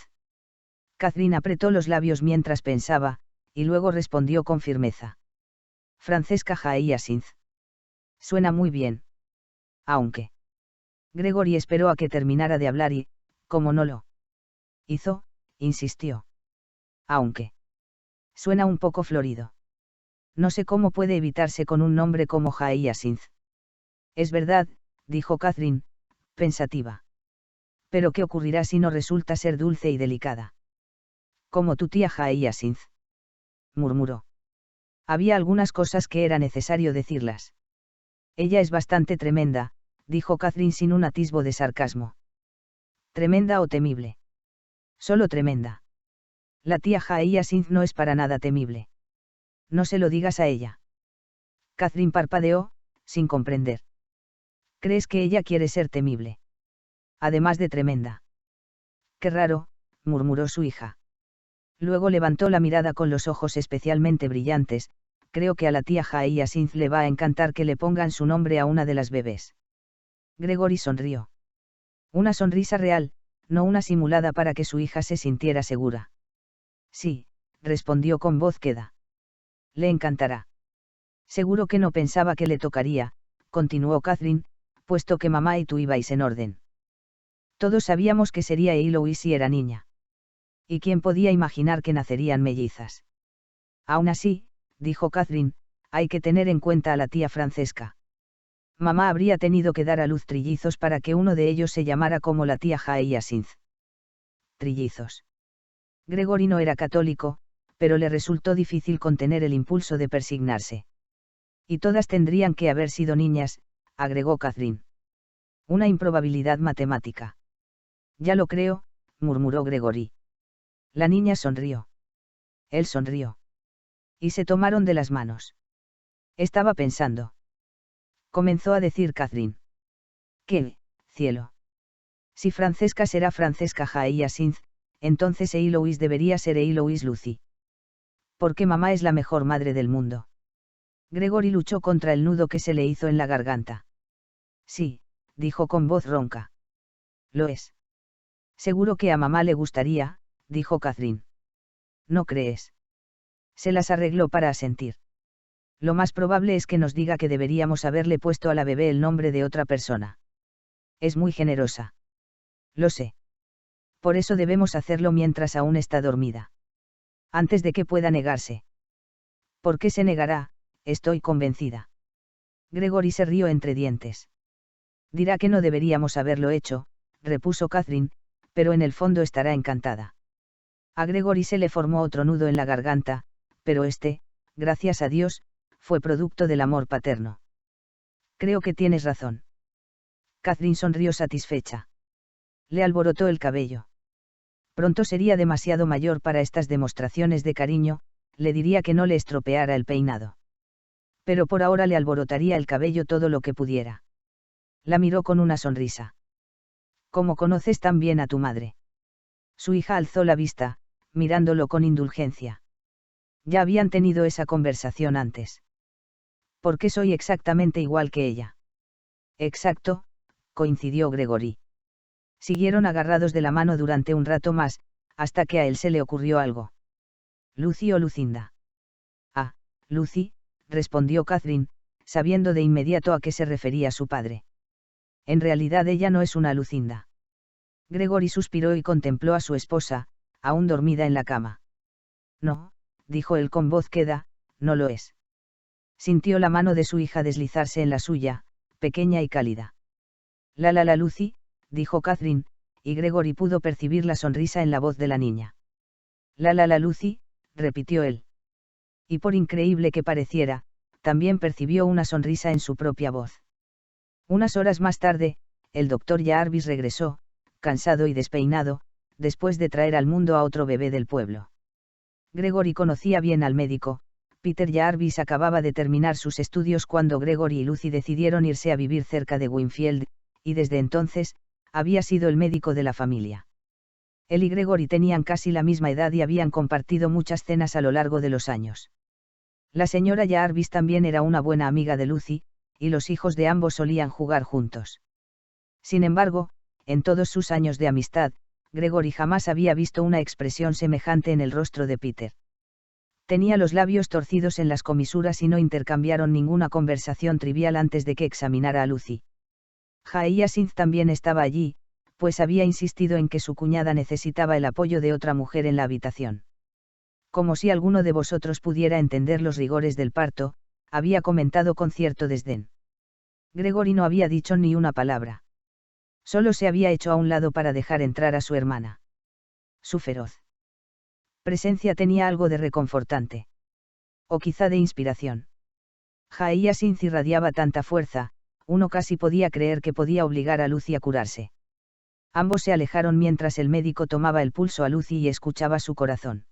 Catherine apretó los labios mientras pensaba, y luego respondió con firmeza. Francesca Hyacinth. Suena muy bien. Aunque. Gregory esperó a que terminara de hablar y, como no lo hizo, insistió. Aunque. Suena un poco florido. No sé cómo puede evitarse con un nombre como Hyacinth. Es verdad, dijo Catherine, pensativa. Pero ¿qué ocurrirá si no resulta ser dulce y delicada? Como tu tía Hyacinth. Murmuró. Había algunas cosas que era necesario decirlas. Ella es bastante tremenda, dijo Catherine sin un atisbo de sarcasmo. ¿Tremenda o temible? Solo tremenda. La tía Hyacinth no es para nada temible. No se lo digas a ella. Catherine parpadeó, sin comprender. ¿Crees que ella quiere ser temible? Además de tremenda. Qué raro, murmuró su hija. Luego levantó la mirada con los ojos especialmente brillantes. Creo que a la tía Hyacinth le va a encantar que le pongan su nombre a una de las bebés. Gregory sonrió. Una sonrisa real, no una simulada para que su hija se sintiera segura. Sí, respondió con voz queda. Le encantará. Seguro que no pensaba que le tocaría, continuó Catherine, puesto que mamá y tú ibais en orden. Todos sabíamos que sería Eloise si era niña. ¿Y quién podía imaginar que nacerían mellizas? Aún así, dijo Catherine, hay que tener en cuenta a la tía Francesca. Mamá habría tenido que dar a luz trillizos para que uno de ellos se llamara como la tía Hyacinth. Trillizos. Gregory no era católico, pero le resultó difícil contener el impulso de persignarse. Y todas tendrían que haber sido niñas, agregó Catherine. Una improbabilidad matemática. Ya lo creo, murmuró Gregory. La niña sonrió. Él sonrió. Y se tomaron de las manos. Estaba pensando. Comenzó a decir Catherine. ¿Qué, cielo? Si Francesca será Francesca Hyacinth, entonces Eloise debería ser Eloise Lucy. Porque mamá es la mejor madre del mundo. Gregory luchó contra el nudo que se le hizo en la garganta. Sí, dijo con voz ronca. Lo es. Seguro que a mamá le gustaría, dijo Catherine. ¿No crees? Se las arregló para asentir. Lo más probable es que nos diga que deberíamos haberle puesto a la bebé el nombre de otra persona. Es muy generosa. Lo sé. Por eso debemos hacerlo mientras aún está dormida. Antes de que pueda negarse. ¿Por qué se negará? Estoy convencida. Gregory se rió entre dientes. Dirá que no deberíamos haberlo hecho, repuso Catherine, pero en el fondo estará encantada. A Gregory se le formó otro nudo en la garganta, pero este, gracias a Dios, fue producto del amor paterno. Creo que tienes razón. Catherine sonrió satisfecha. Le alborotó el cabello. Pronto sería demasiado mayor para estas demostraciones de cariño, le diría que no le estropeara el peinado. Pero por ahora le alborotaría el cabello todo lo que pudiera. La miró con una sonrisa. ¿Cómo conoces tan bien a tu madre? Su hija alzó la vista, mirándolo con indulgencia. Ya habían tenido esa conversación antes. ¿Por qué soy exactamente igual que ella? Exacto, coincidió Gregory. Siguieron agarrados de la mano durante un rato más, hasta que a él se le ocurrió algo. ¿Lucy o Lucinda? Ah, Lucy, respondió Catherine, sabiendo de inmediato a qué se refería su padre. En realidad ella no es una Lucinda. Gregory suspiró y contempló a su esposa, aún dormida en la cama. No, dijo él con voz queda, no lo es. Sintió la mano de su hija deslizarse en la suya, pequeña y cálida. La Lucy, dijo Catherine, y Gregory pudo percibir la sonrisa en la voz de la niña. La Lucy, repitió él. Y por increíble que pareciera, también percibió una sonrisa en su propia voz. Unas horas más tarde, el doctor Jarvis regresó, cansado y despeinado, después de traer al mundo a otro bebé del pueblo. Gregory conocía bien al médico. Peter Jarvis acababa de terminar sus estudios cuando Gregory y Lucy decidieron irse a vivir cerca de Winfield, y desde entonces, había sido el médico de la familia. Él y Gregory tenían casi la misma edad y habían compartido muchas cenas a lo largo de los años. La señora Jarvis también era una buena amiga de Lucy, y los hijos de ambos solían jugar juntos. Sin embargo, en todos sus años de amistad, Gregory jamás había visto una expresión semejante en el rostro de Peter. Tenía los labios torcidos en las comisuras y no intercambiaron ninguna conversación trivial antes de que examinara a Lucy. Hyacinth también estaba allí, pues había insistido en que su cuñada necesitaba el apoyo de otra mujer en la habitación. Como si alguno de vosotros pudiera entender los rigores del parto, había comentado con cierto desdén. Gregory no había dicho ni una palabra. Solo se había hecho a un lado para dejar entrar a su hermana. Su feroz presencia tenía algo de reconfortante. O quizá de inspiración. Hyacinth irradiaba tanta fuerza, uno casi podía creer que podía obligar a Lucy a curarse. Ambos se alejaron mientras el médico tomaba el pulso a Lucy y escuchaba su corazón.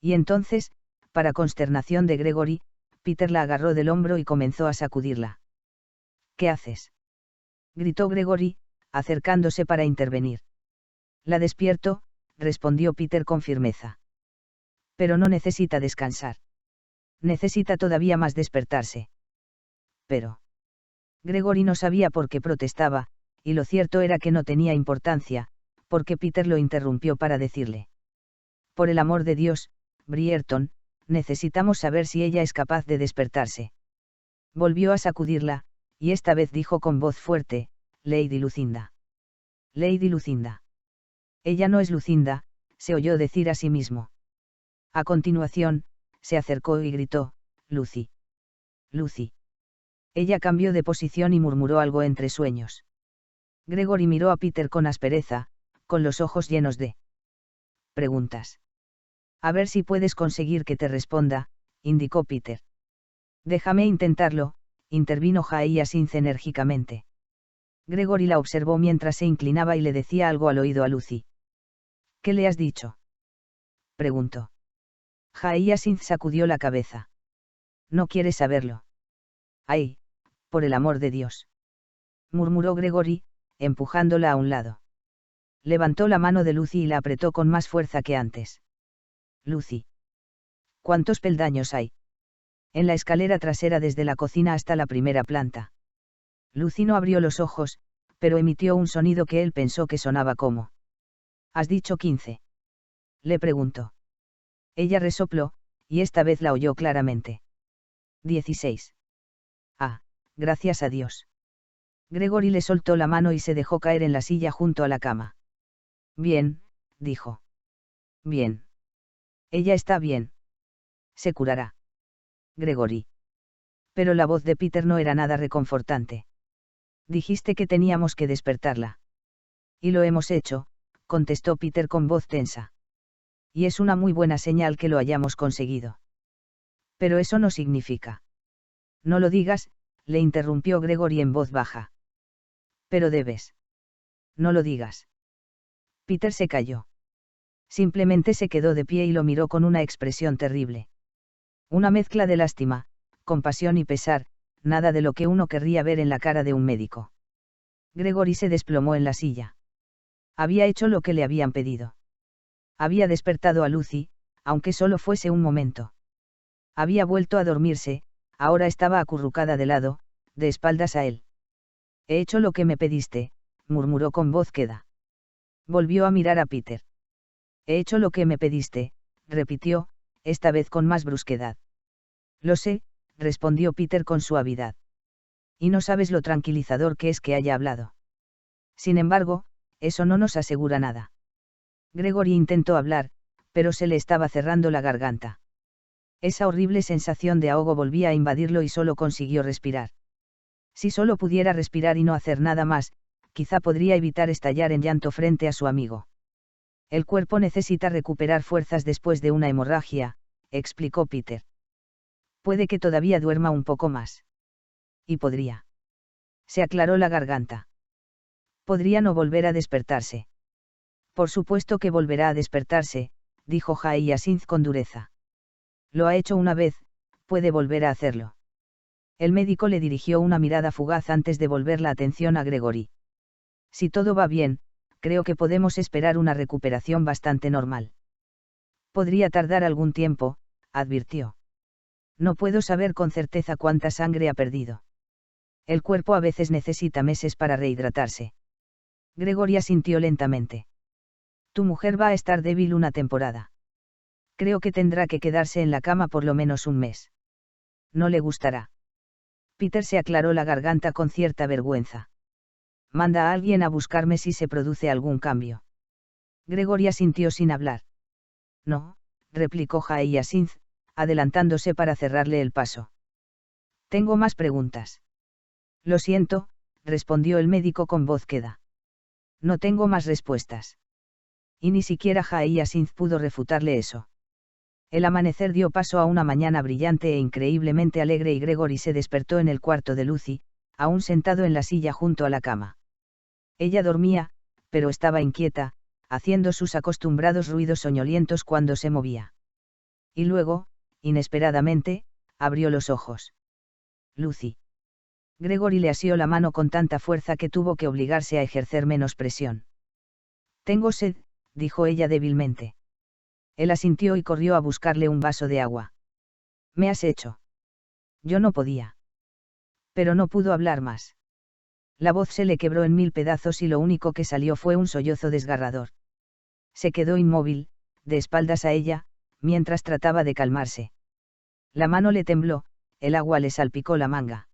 Y entonces, para consternación de Gregory, Peter la agarró del hombro y comenzó a sacudirla. ¿Qué haces?, gritó Gregory, acercándose para intervenir. La despierto, respondió Peter con firmeza. Pero no necesita descansar. Necesita todavía más despertarse. Pero Gregory no sabía por qué protestaba, y lo cierto era que no tenía importancia, porque Peter lo interrumpió para decirle. Por el amor de Dios, Brierton, necesitamos saber si ella es capaz de despertarse. Volvió a sacudirla, y esta vez dijo con voz fuerte, Lady Lucinda. Lady Lucinda. Ella no es Lucinda, se oyó decir a sí mismo. A continuación, se acercó y gritó, Lucy. Lucy. Ella cambió de posición y murmuró algo entre sueños. Gregory miró a Peter con aspereza, con los ojos llenos de preguntas. A ver si puedes conseguir que te responda, indicó Peter. Déjame intentarlo, intervino Hyacinth enérgicamente. Gregory la observó mientras se inclinaba y le decía algo al oído a Lucy. ¿Qué le has dicho?, preguntó. Hyacinth sacudió la cabeza. No quieres saberlo. Ay, por el amor de Dios, murmuró Gregory, empujándola a un lado. Levantó la mano de Lucy y la apretó con más fuerza que antes. Lucy. ¿Cuántos peldaños hay? En la escalera trasera desde la cocina hasta la primera planta. Lucy no abrió los ojos, pero emitió un sonido que él pensó que sonaba como. ¿Has dicho 15? Le preguntó. Ella resopló, y esta vez la oyó claramente. 16. Ah, gracias a Dios. Gregory le soltó la mano y se dejó caer en la silla junto a la cama. Bien, dijo. Bien. Ella está bien. Se curará. Gregory. Pero la voz de Peter no era nada reconfortante. Dijiste que teníamos que despertarla. Y lo hemos hecho, contestó Peter con voz tensa. Y es una muy buena señal que lo hayamos conseguido. Pero eso no significa. No lo digas, le interrumpió Gregory en voz baja. Pero debes. No lo digas. Peter se calló. Simplemente se quedó de pie y lo miró con una expresión terrible. Una mezcla de lástima, compasión y pesar, nada de lo que uno querría ver en la cara de un médico. Gregory se desplomó en la silla. Había hecho lo que le habían pedido. Había despertado a Lucy, aunque solo fuese un momento. Había vuelto a dormirse, ahora estaba acurrucada de lado, de espaldas a él. He hecho lo que me pediste, murmuró con voz queda. Volvió a mirar a Peter. He hecho lo que me pediste, repitió, esta vez con más brusquedad. Lo sé, respondió Peter con suavidad. Y no sabes lo tranquilizador que es que haya hablado. Sin embargo, eso no nos asegura nada. Gregory intentó hablar, pero se le estaba cerrando la garganta. Esa horrible sensación de ahogo volvía a invadirlo y solo consiguió respirar. Si solo pudiera respirar y no hacer nada más, quizá podría evitar estallar en llanto frente a su amigo. El cuerpo necesita recuperar fuerzas después de una hemorragia, explicó Peter. Puede que todavía duerma un poco más. Y podría. Se aclaró la garganta. Podría no volver a despertarse. Por supuesto que volverá a despertarse, dijo Hyacinth con dureza. Lo ha hecho una vez, puede volver a hacerlo. El médico le dirigió una mirada fugaz antes de volver la atención a Gregory. Si todo va bien, creo que podemos esperar una recuperación bastante normal. Podría tardar algún tiempo, advirtió. No puedo saber con certeza cuánta sangre ha perdido. El cuerpo a veces necesita meses para rehidratarse. Gregory asintió lentamente. Tu mujer va a estar débil una temporada. Creo que tendrá que quedarse en la cama por lo menos un mes. No le gustará. Peter se aclaró la garganta con cierta vergüenza. Manda a alguien a buscarme si se produce algún cambio. Gregory asintió sin hablar. No, replicó Hyacinth, adelantándose para cerrarle el paso. Tengo más preguntas. Lo siento, respondió el médico con voz queda. No tengo más respuestas. Y ni siquiera Hyacinth pudo refutarle eso. El amanecer dio paso a una mañana brillante e increíblemente alegre y Gregory se despertó en el cuarto de Lucy, aún sentado en la silla junto a la cama. Ella dormía, pero estaba inquieta, haciendo sus acostumbrados ruidos soñolientos cuando se movía. Y luego, inesperadamente, abrió los ojos. Lucy. Gregory le asió la mano con tanta fuerza que tuvo que obligarse a ejercer menos presión. Tengo sed, dijo ella débilmente. Él asintió y corrió a buscarle un vaso de agua. ¿Me has hecho? Yo no podía. Pero no pudo hablar más. La voz se le quebró en mil pedazos y lo único que salió fue un sollozo desgarrador. Se quedó inmóvil, de espaldas a ella, mientras trataba de calmarse. La mano le tembló, el agua le salpicó la manga.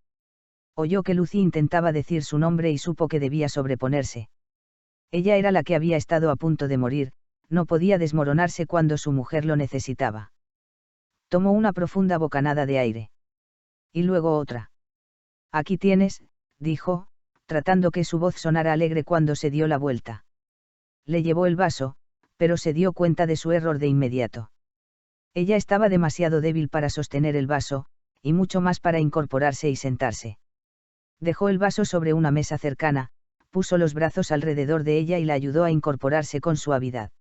Oyó que Lucy intentaba decir su nombre y supo que debía sobreponerse. Ella era la que había estado a punto de morir, no podía desmoronarse cuando su mujer lo necesitaba. Tomó una profunda bocanada de aire. Y luego otra. Aquí tienes, dijo, tratando que su voz sonara alegre cuando se dio la vuelta. Le llevó el vaso, pero se dio cuenta de su error de inmediato. Ella estaba demasiado débil para sostener el vaso, y mucho más para incorporarse y sentarse. Dejó el vaso sobre una mesa cercana, puso los brazos alrededor de ella y la ayudó a incorporarse con suavidad.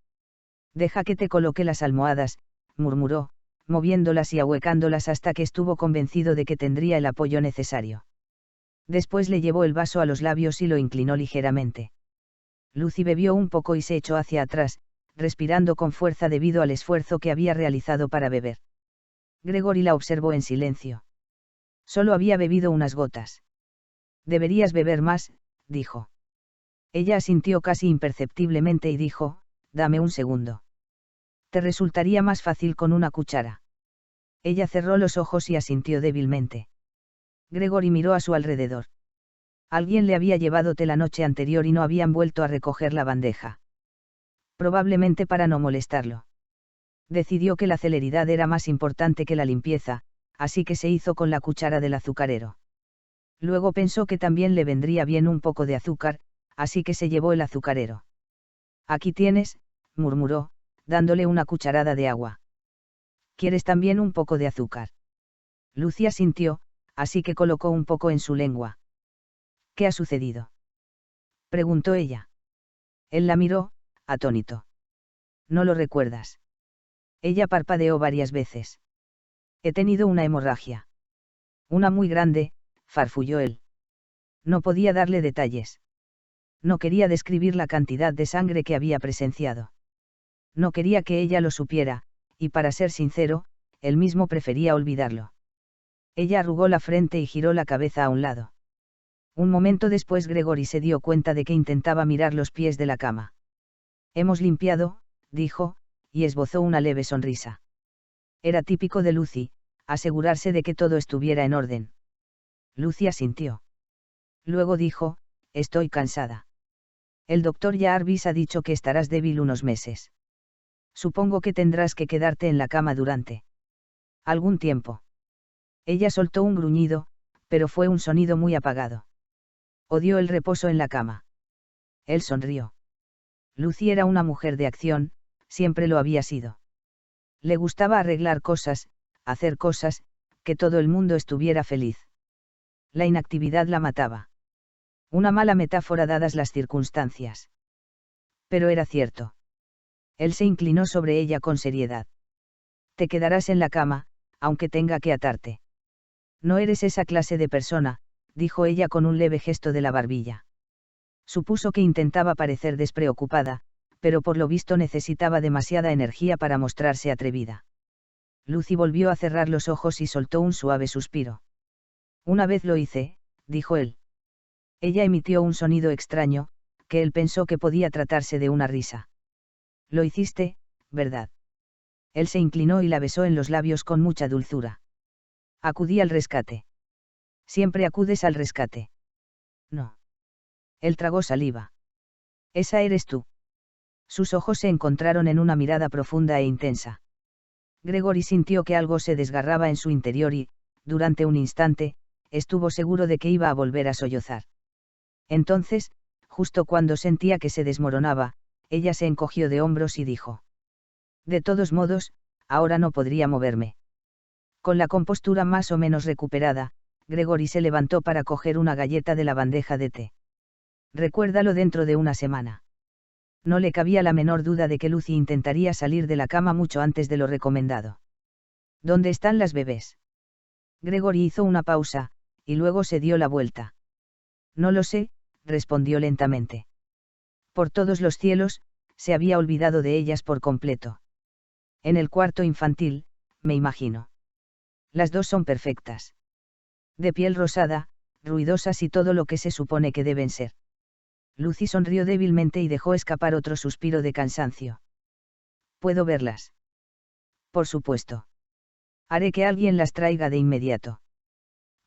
Deja que te coloque las almohadas, murmuró, moviéndolas y ahuecándolas hasta que estuvo convencido de que tendría el apoyo necesario. Después le llevó el vaso a los labios y lo inclinó ligeramente. Lucy bebió un poco y se echó hacia atrás, respirando con fuerza debido al esfuerzo que había realizado para beber. Gregory la observó en silencio. Solo había bebido unas gotas. Deberías beber más, dijo. Ella asintió casi imperceptiblemente y dijo, dame un segundo. Te resultaría más fácil con una cuchara. Ella cerró los ojos y asintió débilmente. Gregory miró a su alrededor. Alguien le había llevado té la noche anterior y no habían vuelto a recoger la bandeja. Probablemente para no molestarlo. Decidió que la celeridad era más importante que la limpieza, así que se hizo con la cuchara del azucarero. Luego pensó que también le vendría bien un poco de azúcar, así que se llevó el azucarero. Aquí tienes, murmuró, dándole una cucharada de agua. ¿Quieres también un poco de azúcar? Lucy asintió, así que colocó un poco en su lengua. ¿Qué ha sucedido?, preguntó ella. Él la miró, atónito. ¿No lo recuerdas? Ella parpadeó varias veces. He tenido una hemorragia. Una muy grande, farfulló él. No podía darle detalles. No quería describir la cantidad de sangre que había presenciado. No quería que ella lo supiera, y para ser sincero, él mismo prefería olvidarlo. Ella arrugó la frente y giró la cabeza a un lado. Un momento después Gregory se dio cuenta de que intentaba mirar los pies de la cama. Hemos limpiado, dijo, y esbozó una leve sonrisa. Era típico de Lucy, asegurarse de que todo estuviera en orden. Lucy asintió. Luego dijo, estoy cansada. El doctor Jarvis ha dicho que estarás débil unos meses. Supongo que tendrás que quedarte en la cama durante algún tiempo. Ella soltó un gruñido, pero fue un sonido muy apagado. Odió el reposo en la cama. Él sonrió. Lucy era una mujer de acción, siempre lo había sido. Le gustaba arreglar cosas, hacer cosas, que todo el mundo estuviera feliz. La inactividad la mataba. Una mala metáfora dadas las circunstancias. Pero era cierto. Él se inclinó sobre ella con seriedad. Te quedarás en la cama, aunque tenga que atarte. No eres esa clase de persona, dijo ella con un leve gesto de la barbilla. Supuso que intentaba parecer despreocupada, pero por lo visto necesitaba demasiada energía para mostrarse atrevida. Lucy volvió a cerrar los ojos y soltó un suave suspiro. Una vez lo hice, dijo él. Ella emitió un sonido extraño, que él pensó que podía tratarse de una risa. Lo hiciste, ¿verdad? Él se inclinó y la besó en los labios con mucha dulzura. Acudí al rescate. Siempre acudes al rescate. No. Él tragó saliva. Esa eres tú. Sus ojos se encontraron en una mirada profunda e intensa. Gregory sintió que algo se desgarraba en su interior y, durante un instante, estuvo seguro de que iba a volver a sollozar. Entonces, justo cuando sentía que se desmoronaba, ella se encogió de hombros y dijo: de todos modos, ahora no podría moverme. Con la compostura más o menos recuperada, Gregory se levantó para coger una galleta de la bandeja de té. Recuérdalo dentro de una semana. No le cabía la menor duda de que Lucy intentaría salir de la cama mucho antes de lo recomendado. ¿Dónde están las bebés? Gregory hizo una pausa, y luego se dio la vuelta. No lo sé, respondió lentamente. Por todos los cielos, se había olvidado de ellas por completo. En el cuarto infantil, me imagino. Las dos son perfectas. De piel rosada, ruidosas y todo lo que se supone que deben ser. Lucy sonrió débilmente y dejó escapar otro suspiro de cansancio. ¿Puedo verlas? Por supuesto. Haré que alguien las traiga de inmediato.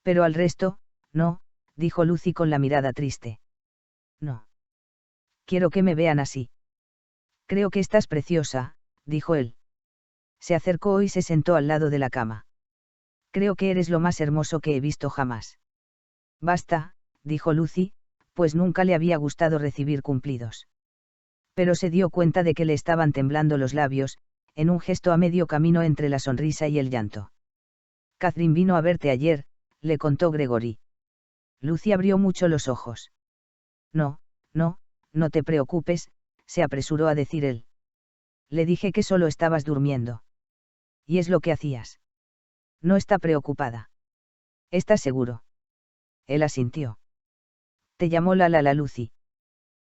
Pero al resto, no, dijo Lucy con la mirada triste. No. Quiero que me vean así. Creo que estás preciosa, dijo él. Se acercó y se sentó al lado de la cama. Creo que eres lo más hermoso que he visto jamás. Basta, dijo Lucy, pues nunca le había gustado recibir cumplidos. Pero se dio cuenta de que le estaban temblando los labios, en un gesto a medio camino entre la sonrisa y el llanto. Catherine vino a verte ayer, le contó Gregory. Lucy abrió mucho los ojos. No, no, no te preocupes, se apresuró a decir él. Le dije que solo estabas durmiendo. ¿Y es lo que hacías? No está preocupada. ¿Estás seguro? Él asintió. Te llamó la Lucy.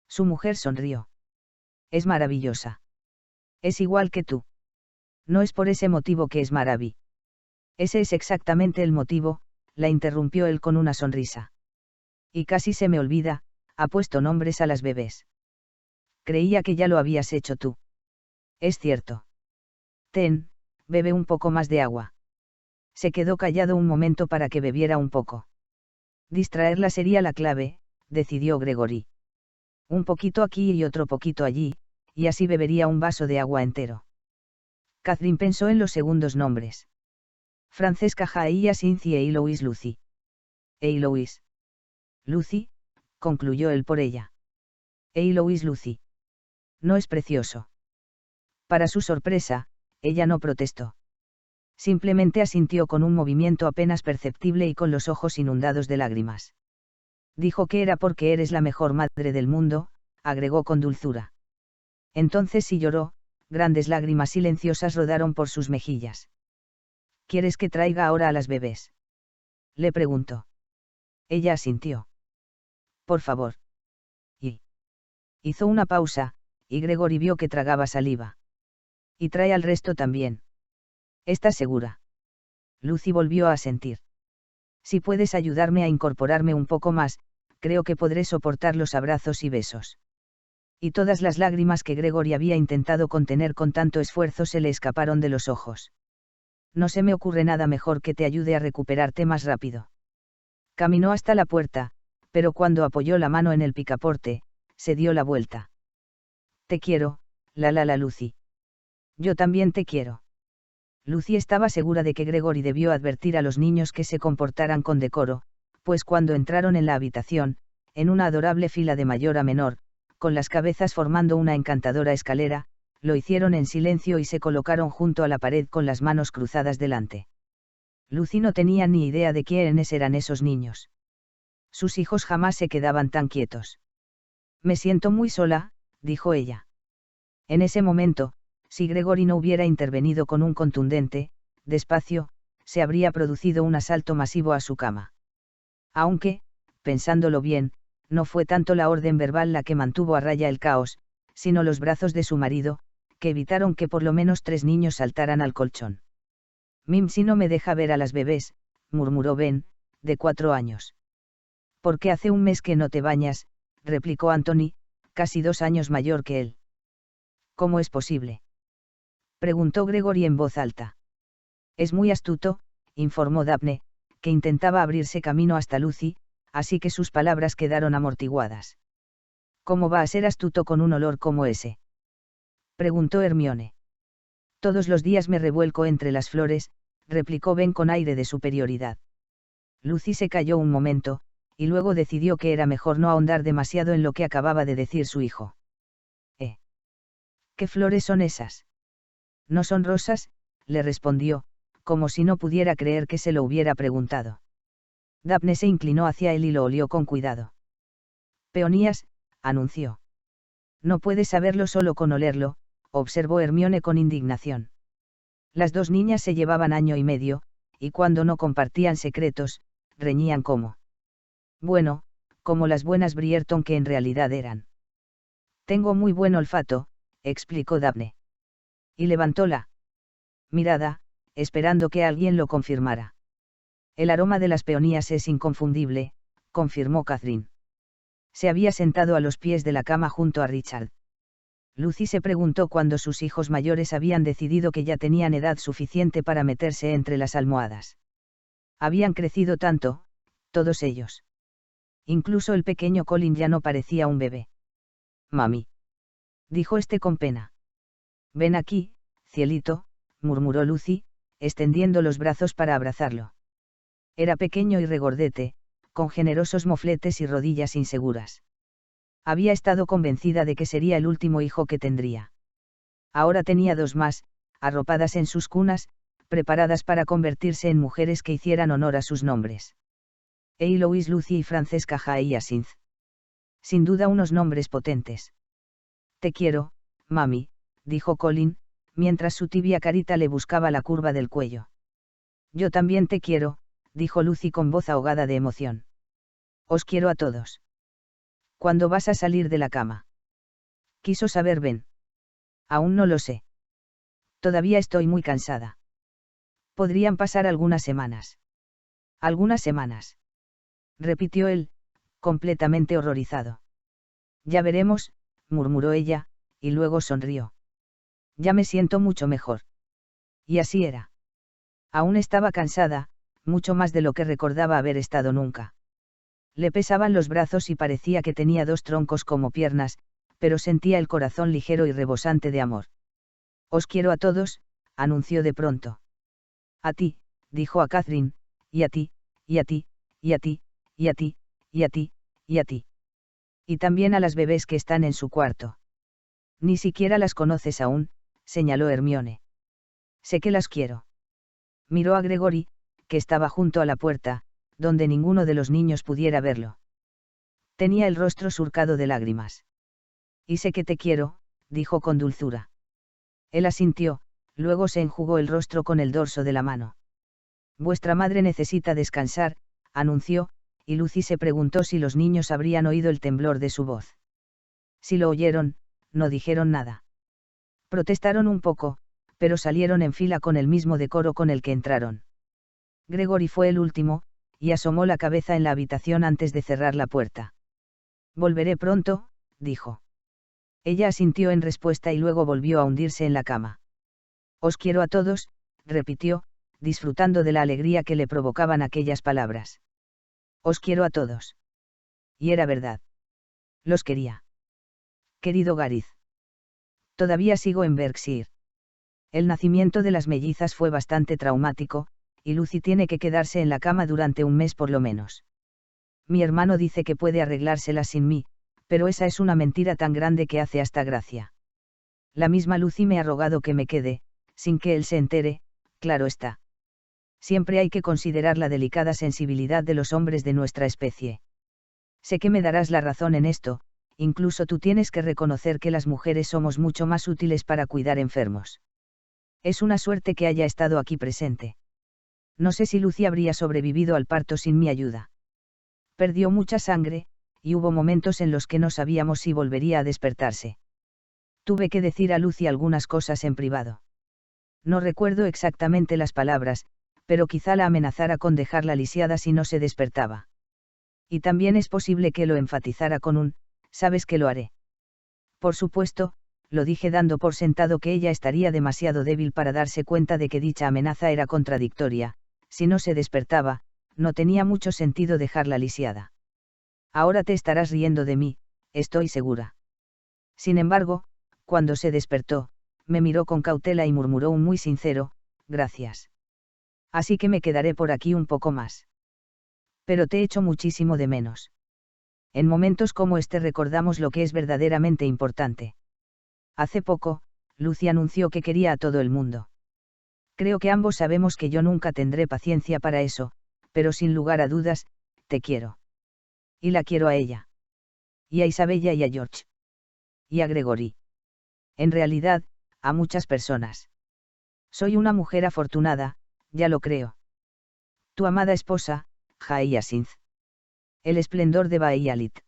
Su mujer sonrió. Es maravillosa. Es igual que tú. No es por ese motivo que es maraví. Ese es exactamente el motivo, la interrumpió él con una sonrisa. Y casi se me olvida, ha puesto nombres a las bebés. Creía que ya lo habías hecho tú. Es cierto. Ten, bebe un poco más de agua. Se quedó callado un momento para que bebiera un poco. Distraerla sería la clave, decidió Gregory. Un poquito aquí y otro poquito allí, y así bebería un vaso de agua entero. Catherine pensó en los segundos nombres. Francesca Jaía Cynthia e Louise Lucy. Louise. Lucy, concluyó él por ella. Louise Lucy. ¿No es precioso? Para su sorpresa, ella no protestó. Simplemente asintió con un movimiento apenas perceptible y con los ojos inundados de lágrimas. Dijo que era porque eres la mejor madre del mundo, agregó con dulzura. Entonces sí lloró, grandes lágrimas silenciosas rodaron por sus mejillas. ¿Quieres que traiga ahora a las bebés? Le preguntó. Ella asintió. Por favor. Y hizo una pausa, y Gregory vio que tragaba saliva. Y trae al resto también. ¿Estás segura? Lucy volvió a asentir. Si puedes ayudarme a incorporarme un poco más, creo que podré soportar los abrazos y besos. Y todas las lágrimas que Gregory había intentado contener con tanto esfuerzo se le escaparon de los ojos. No se me ocurre nada mejor que te ayude a recuperarte más rápido. Caminó hasta la puerta, pero cuando apoyó la mano en el picaporte, se dio la vuelta. Te quiero, la Lucy. Yo también te quiero. Lucy estaba segura de que Gregory debió advertir a los niños que se comportaran con decoro, pues cuando entraron en la habitación, en una adorable fila de mayor a menor, con las cabezas formando una encantadora escalera, lo hicieron en silencio y se colocaron junto a la pared con las manos cruzadas delante. Lucy no tenía ni idea de quiénes eran esos niños. Sus hijos jamás se quedaban tan quietos. Me siento muy sola, dijo ella. En ese momento, si Gregory no hubiera intervenido con un contundente, despacio, se habría producido un asalto masivo a su cama. Aunque, pensándolo bien, no fue tanto la orden verbal la que mantuvo a raya el caos, sino los brazos de su marido, que evitaron que por lo menos 3 niños saltaran al colchón. Mimsy no me deja ver a las bebés, murmuró Ben, de 4 años. Porque hace un mes que no te bañas, replicó Anthony, casi 2 años mayor que él. ¿Cómo es posible? Preguntó Gregory en voz alta. Es muy astuto, informó Daphne, que intentaba abrirse camino hasta Lucy, así que sus palabras quedaron amortiguadas. ¿Cómo va a ser astuto con un olor como ese? Preguntó Hermione. Todos los días me revuelco entre las flores, replicó Ben con aire de superioridad. Lucy se calló un momento, y luego decidió que era mejor no ahondar demasiado en lo que acababa de decir su hijo. ¿Qué flores son esas? No son rosas, le respondió, como si no pudiera creer que se lo hubiera preguntado. Daphne se inclinó hacia él y lo olió con cuidado. Peonías, anunció. No puedes saberlo solo con olerlo, observó Hermione con indignación. Las 2 niñas se llevaban año y medio, y cuando no compartían secretos, reñían como. Bueno, como las buenas Brierton que en realidad eran. Tengo muy buen olfato, explicó Daphne. Y levantó la mirada, esperando que alguien lo confirmara. El aroma de las peonías es inconfundible, confirmó Catherine. Se había sentado a los pies de la cama junto a Richard. Lucy se preguntó cuándo sus hijos mayores habían decidido que ya tenían edad suficiente para meterse entre las almohadas. Habían crecido tanto, todos ellos. Incluso el pequeño Colin ya no parecía un bebé. Mami. Dijo este con pena. Ven aquí, cielito, murmuró Lucy, extendiendo los brazos para abrazarlo. Era pequeño y regordete, con generosos mofletes y rodillas inseguras. Había estado convencida de que sería el último hijo que tendría. Ahora tenía 2 más, arropadas en sus cunas, preparadas para convertirse en mujeres que hicieran honor a sus nombres. Eloise, Lucy y Francesca Hyacinth. Sin duda unos nombres potentes. Te quiero, mami, dijo Colin, mientras su tibia carita le buscaba la curva del cuello. Yo también te quiero, dijo Lucy con voz ahogada de emoción. Os quiero a todos. ¿Cuándo vas a salir de la cama? Quiso saber Ben. Aún no lo sé. Todavía estoy muy cansada. Podrían pasar algunas semanas. Algunas semanas. Repitió él, completamente horrorizado. Ya veremos, murmuró ella, y luego sonrió. Ya me siento mucho mejor. Y así era. Aún estaba cansada, mucho más de lo que recordaba haber estado nunca. Le pesaban los brazos y parecía que tenía 2 troncos como piernas, pero sentía el corazón ligero y rebosante de amor. Os quiero a todos, anunció de pronto. A ti, dijo a Catherine, y a ti, y a ti, y a ti, y a ti, y a ti, y a ti. Y también a las bebés que están en su cuarto. Ni siquiera las conoces aún, señaló Hermione. Sé que las quiero. Miró a Gregory, que estaba junto a la puerta, donde ninguno de los niños pudiera verlo. Tenía el rostro surcado de lágrimas. Y sé que te quiero, dijo con dulzura. Él asintió, luego se enjugó el rostro con el dorso de la mano. Vuestra madre necesita descansar, anunció, y Lucy se preguntó si los niños habrían oído el temblor de su voz. Si lo oyeron, no dijeron nada. Protestaron un poco, pero salieron en fila con el mismo decoro con el que entraron. Gregory fue el último, y asomó la cabeza en la habitación antes de cerrar la puerta. Volveré pronto, dijo. Ella asintió en respuesta y luego volvió a hundirse en la cama. Os quiero a todos, repitió, disfrutando de la alegría que le provocaban aquellas palabras. Os quiero a todos. Y era verdad. Los quería. Querido Gareth. Todavía sigo en Berkshire. El nacimiento de las mellizas fue bastante traumático, y Lucy tiene que quedarse en la cama durante un mes por lo menos. Mi hermano dice que puede arreglárselas sin mí, pero esa es una mentira tan grande que hace hasta gracia. La misma Lucy me ha rogado que me quede, sin que él se entere, claro está. Siempre hay que considerar la delicada sensibilidad de los hombres de nuestra especie. Sé que me darás la razón en esto, incluso tú tienes que reconocer que las mujeres somos mucho más útiles para cuidar enfermos. Es una suerte que haya estado aquí presente. No sé si Lucy habría sobrevivido al parto sin mi ayuda. Perdió mucha sangre, y hubo momentos en los que no sabíamos si volvería a despertarse. Tuve que decir a Lucy algunas cosas en privado. No recuerdo exactamente las palabras, pero quizá la amenazara con dejarla lisiada si no se despertaba. Y también es posible que lo enfatizara con un, sabes que lo haré. Por supuesto, lo dije dando por sentado que ella estaría demasiado débil para darse cuenta de que dicha amenaza era contradictoria. Si no se despertaba, no tenía mucho sentido dejarla lisiada. Ahora te estarás riendo de mí, estoy segura. Sin embargo, cuando se despertó, me miró con cautela y murmuró un muy sincero, gracias. Así que me quedaré por aquí un poco más. Pero te echo muchísimo de menos. En momentos como este recordamos lo que es verdaderamente importante. Hace poco, Lucy anunció que quería a todo el mundo. Creo que ambos sabemos que yo nunca tendré paciencia para eso, pero sin lugar a dudas, te quiero. Y la quiero a ella. Y a Isabella y a George. Y a Gregory. En realidad, a muchas personas. Soy una mujer afortunada, ya lo creo. Tu amada esposa, Hyacinth. El esplendor de Bahialit.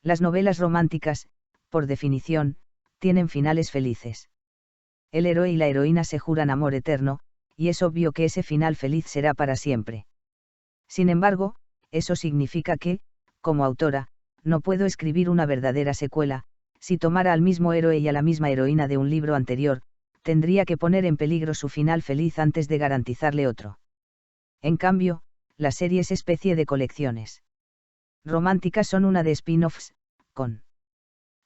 Las novelas románticas, por definición, tienen finales felices. El héroe y la heroína se juran amor eterno, y es obvio que ese final feliz será para siempre. Sin embargo, eso significa que, como autora, no puedo escribir una verdadera secuela. Si tomara al mismo héroe y a la misma heroína de un libro anterior, tendría que poner en peligro su final feliz antes de garantizarle otro. En cambio, las series especie de colecciones románticas son una de spin-offs, con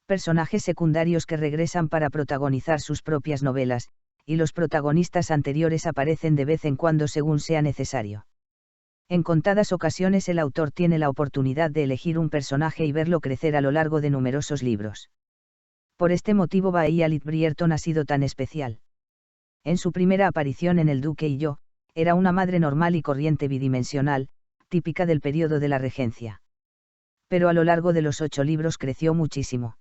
personajes secundarios que regresan para protagonizar sus propias novelas, y los protagonistas anteriores aparecen de vez en cuando según sea necesario. En contadas ocasiones el autor tiene la oportunidad de elegir un personaje y verlo crecer a lo largo de numerosos libros. Por este motivo Bahialit Brierton ha sido tan especial. En su primera aparición en El Duque y yo, era una madre normal y corriente bidimensional, típica del periodo de la regencia. Pero a lo largo de los 8 libros creció muchísimo.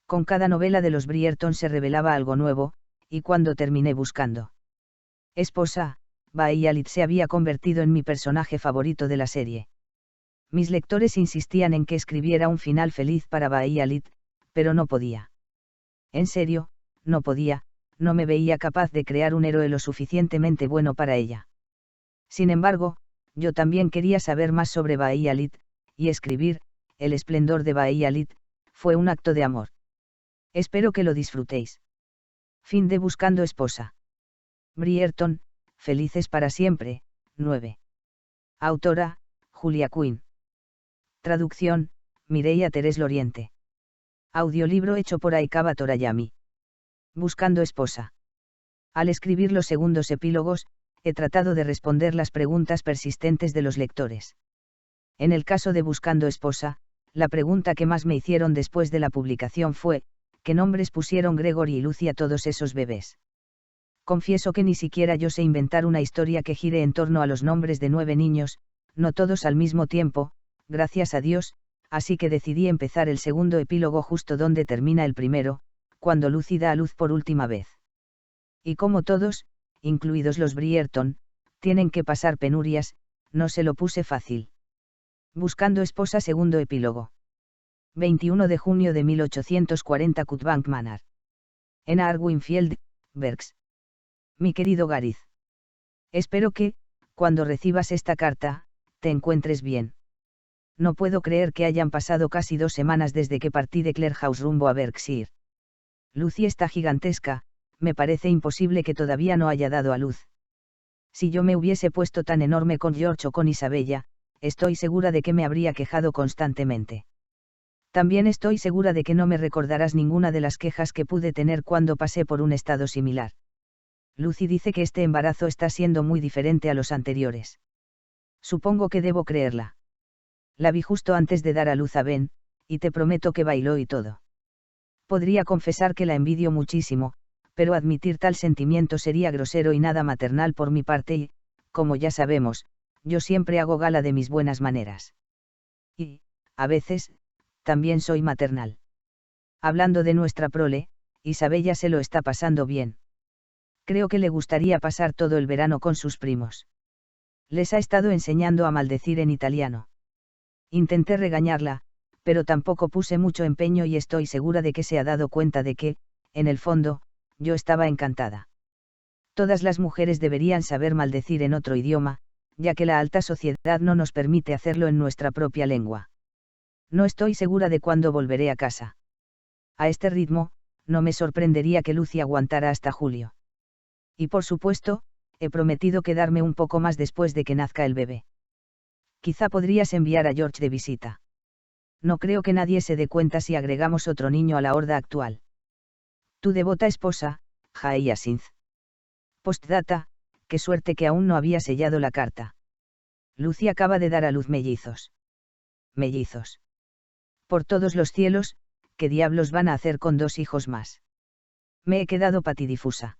Con cada novela de los Brierton se revelaba algo nuevo, y cuando terminé buscando esposa, Bahialit se había convertido en mi personaje favorito de la serie. Mis lectores insistían en que escribiera un final feliz para Bahialit, pero no podía. En serio, no podía, no me veía capaz de crear un héroe lo suficientemente bueno para ella. Sin embargo, yo también quería saber más sobre Bahialit, y escribir, El esplendor de Bahialit, fue un acto de amor. Espero que lo disfrutéis. Fin de Buscando esposa. Brierton, Felices para siempre, 9. Autora, Julia Quinn. Traducción, Mireia Terés Loriente. Audiolibro hecho por Aikaba Torayami. Buscando esposa. Al escribir los segundos epílogos, he tratado de responder las preguntas persistentes de los lectores. En el caso de Buscando esposa, la pregunta que más me hicieron después de la publicación fue, ¿qué nombres pusieron Gregory y Lucy a todos esos bebés? Confieso que ni siquiera yo sé inventar una historia que gire en torno a los nombres de 9 niños, no todos al mismo tiempo, gracias a Dios, así que decidí empezar el segundo epílogo justo donde termina el primero, cuando Lucy da a luz por última vez. Y como todos, incluidos los Brierton, tienen que pasar penurias, no se lo puse fácil. Buscando esposa, segundo epílogo. 21 de junio de 1840, Cutbank Manor. En Winfield, Berks. Mi querido Gareth. Espero que, cuando recibas esta carta, te encuentres bien. No puedo creer que hayan pasado casi 2 semanas desde que partí de Clare House rumbo a Berkshire. Lucy está gigantesca, me parece imposible que todavía no haya dado a luz. Si yo me hubiese puesto tan enorme con George o con Isabella, estoy segura de que me habría quejado constantemente. También estoy segura de que no me recordarás ninguna de las quejas que pude tener cuando pasé por un estado similar. Lucy dice que este embarazo está siendo muy diferente a los anteriores. Supongo que debo creerla. La vi justo antes de dar a luz a Ben, y te prometo que bailó y todo. Podría confesar que la envidio muchísimo, pero admitir tal sentimiento sería grosero y nada maternal por mi parte y, como ya sabemos, yo siempre hago gala de mis buenas maneras. Y, a veces, también soy maternal. Hablando de nuestra prole, Isabella se lo está pasando bien. Creo que le gustaría pasar todo el verano con sus primos. Les ha estado enseñando a maldecir en italiano. Intenté regañarla, pero tampoco puse mucho empeño y estoy segura de que se ha dado cuenta de que, en el fondo, yo estaba encantada. Todas las mujeres deberían saber maldecir en otro idioma, ya que la alta sociedad no nos permite hacerlo en nuestra propia lengua. No estoy segura de cuándo volveré a casa. A este ritmo, no me sorprendería que Lucy aguantara hasta julio. Y por supuesto, he prometido quedarme un poco más después de que nazca el bebé. Quizá podrías enviar a George de visita. No creo que nadie se dé cuenta si agregamos otro niño a la horda actual. Tu devota esposa, Hyacinth. Postdata, qué suerte que aún no había sellado la carta. Lucy acaba de dar a luz mellizos. Mellizos. Por todos los cielos, ¿qué diablos van a hacer con 2 hijos más? Me he quedado patidifusa.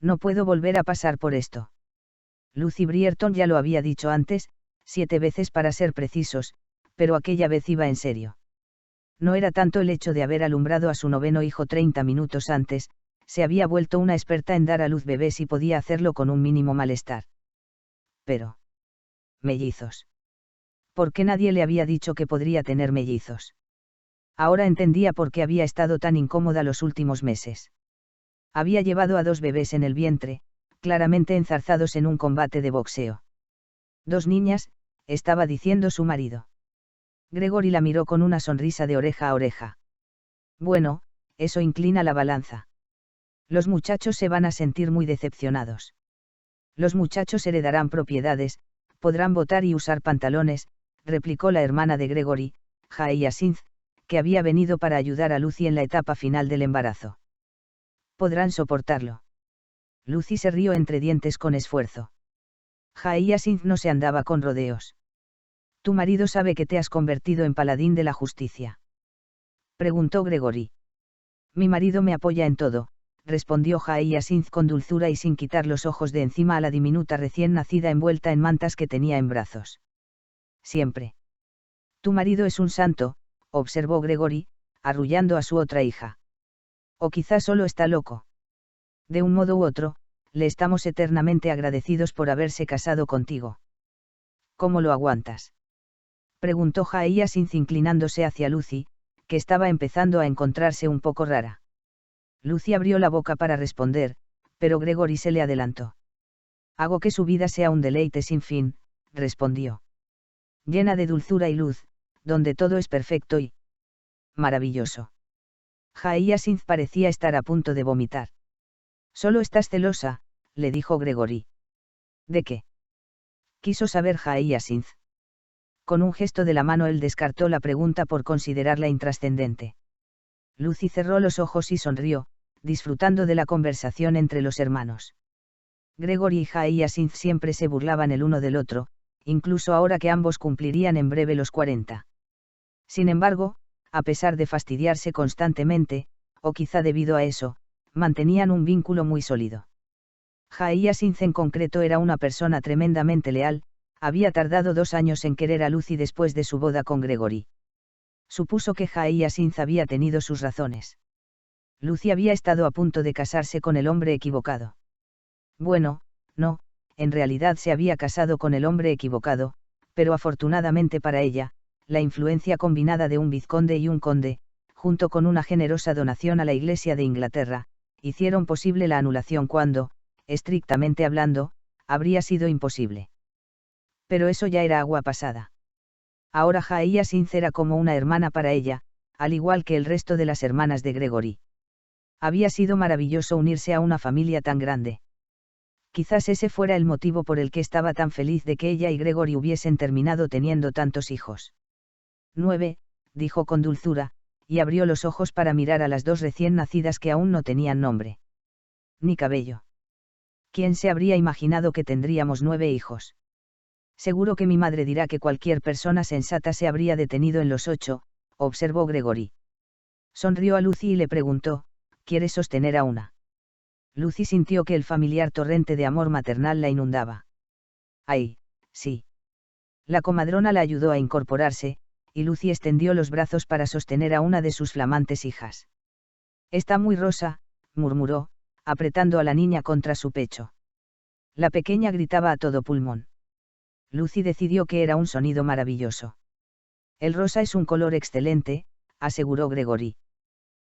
No puedo volver a pasar por esto. Lucy Brierton ya lo había dicho antes, 7 veces para ser precisos, pero aquella vez iba en serio. No era tanto el hecho de haber alumbrado a su 9º hijo 30 minutos antes, se había vuelto una experta en dar a luz bebés y podía hacerlo con un mínimo malestar. Pero... mellizos. ¿Por qué nadie le había dicho que podría tener mellizos? Ahora entendía por qué había estado tan incómoda los últimos meses. Había llevado a 2 bebés en el vientre, claramente enzarzados en un combate de boxeo. 2 niñas, estaba diciendo su marido. Gregory la miró con una sonrisa de oreja a oreja. Bueno, eso inclina la balanza. Los muchachos se van a sentir muy decepcionados. Los muchachos heredarán propiedades, podrán votar y usar pantalones, replicó la hermana de Gregory, Hyacinth, que había venido para ayudar a Lucy en la etapa final del embarazo. Podrán soportarlo. Lucy se rió entre dientes con esfuerzo. Hyacinth no se andaba con rodeos. ¿Tu marido sabe que te has convertido en paladín de la justicia?, preguntó Gregory. Mi marido me apoya en todo, respondió Hyacinth con dulzura y sin quitar los ojos de encima a la diminuta recién nacida envuelta en mantas que tenía en brazos. Siempre. Tu marido es un santo, observó Gregory, arrullando a su otra hija. O quizás solo está loco. De un modo u otro, le estamos eternamente agradecidos por haberse casado contigo. ¿Cómo lo aguantas?, preguntó Hyacinth inclinándose hacia Lucy, que estaba empezando a encontrarse un poco rara. Lucy abrió la boca para responder, pero Gregory se le adelantó. Hago que su vida sea un deleite sin fin, respondió. Llena de dulzura y luz, donde todo es perfecto y maravilloso. Hyacinth parecía estar a punto de vomitar. Solo estás celosa, le dijo Gregory. ¿De qué?, quiso saber Hyacinth. Con un gesto de la mano él descartó la pregunta por considerarla intrascendente. Lucy cerró los ojos y sonrió, disfrutando de la conversación entre los hermanos. Gregory y Hyacinth siempre se burlaban el uno del otro, incluso ahora que ambos cumplirían en breve los 40. Sin embargo, a pesar de fastidiarse constantemente, o quizá debido a eso, mantenían un vínculo muy sólido. Hyacinth en concreto era una persona tremendamente leal, había tardado 2 años en querer a Lucy después de su boda con Gregory. Supuso que Hyacinth había tenido sus razones. Lucy había estado a punto de casarse con el hombre equivocado. Bueno, no, en realidad se había casado con el hombre equivocado, pero afortunadamente para ella, la influencia combinada de un vizconde y un conde, junto con una generosa donación a la Iglesia de Inglaterra, hicieron posible la anulación cuando, estrictamente hablando, habría sido imposible. Pero eso ya era agua pasada. Ahora Hyacinth era como una hermana para ella, al igual que el resto de las hermanas de Gregory. Había sido maravilloso unirse a una familia tan grande. Quizás ese fuera el motivo por el que estaba tan feliz de que ella y Gregory hubiesen terminado teniendo tantos hijos. 9, dijo con dulzura, y abrió los ojos para mirar a las 2 recién nacidas que aún no tenían nombre. Ni cabello. ¿Quién se habría imaginado que tendríamos 9 hijos? Seguro que mi madre dirá que cualquier persona sensata se habría detenido en los 8, observó Gregory. Sonrió a Lucy y le preguntó, ¿quieres sostener a una? Lucy sintió que el familiar torrente de amor maternal la inundaba. ¡Ay, sí! La comadrona la ayudó a incorporarse, y Lucy extendió los brazos para sostener a una de sus flamantes hijas. Está muy rosa, murmuró, apretando a la niña contra su pecho. La pequeña gritaba a todo pulmón. Lucy decidió que era un sonido maravilloso. El rosa es un color excelente, aseguró Gregory.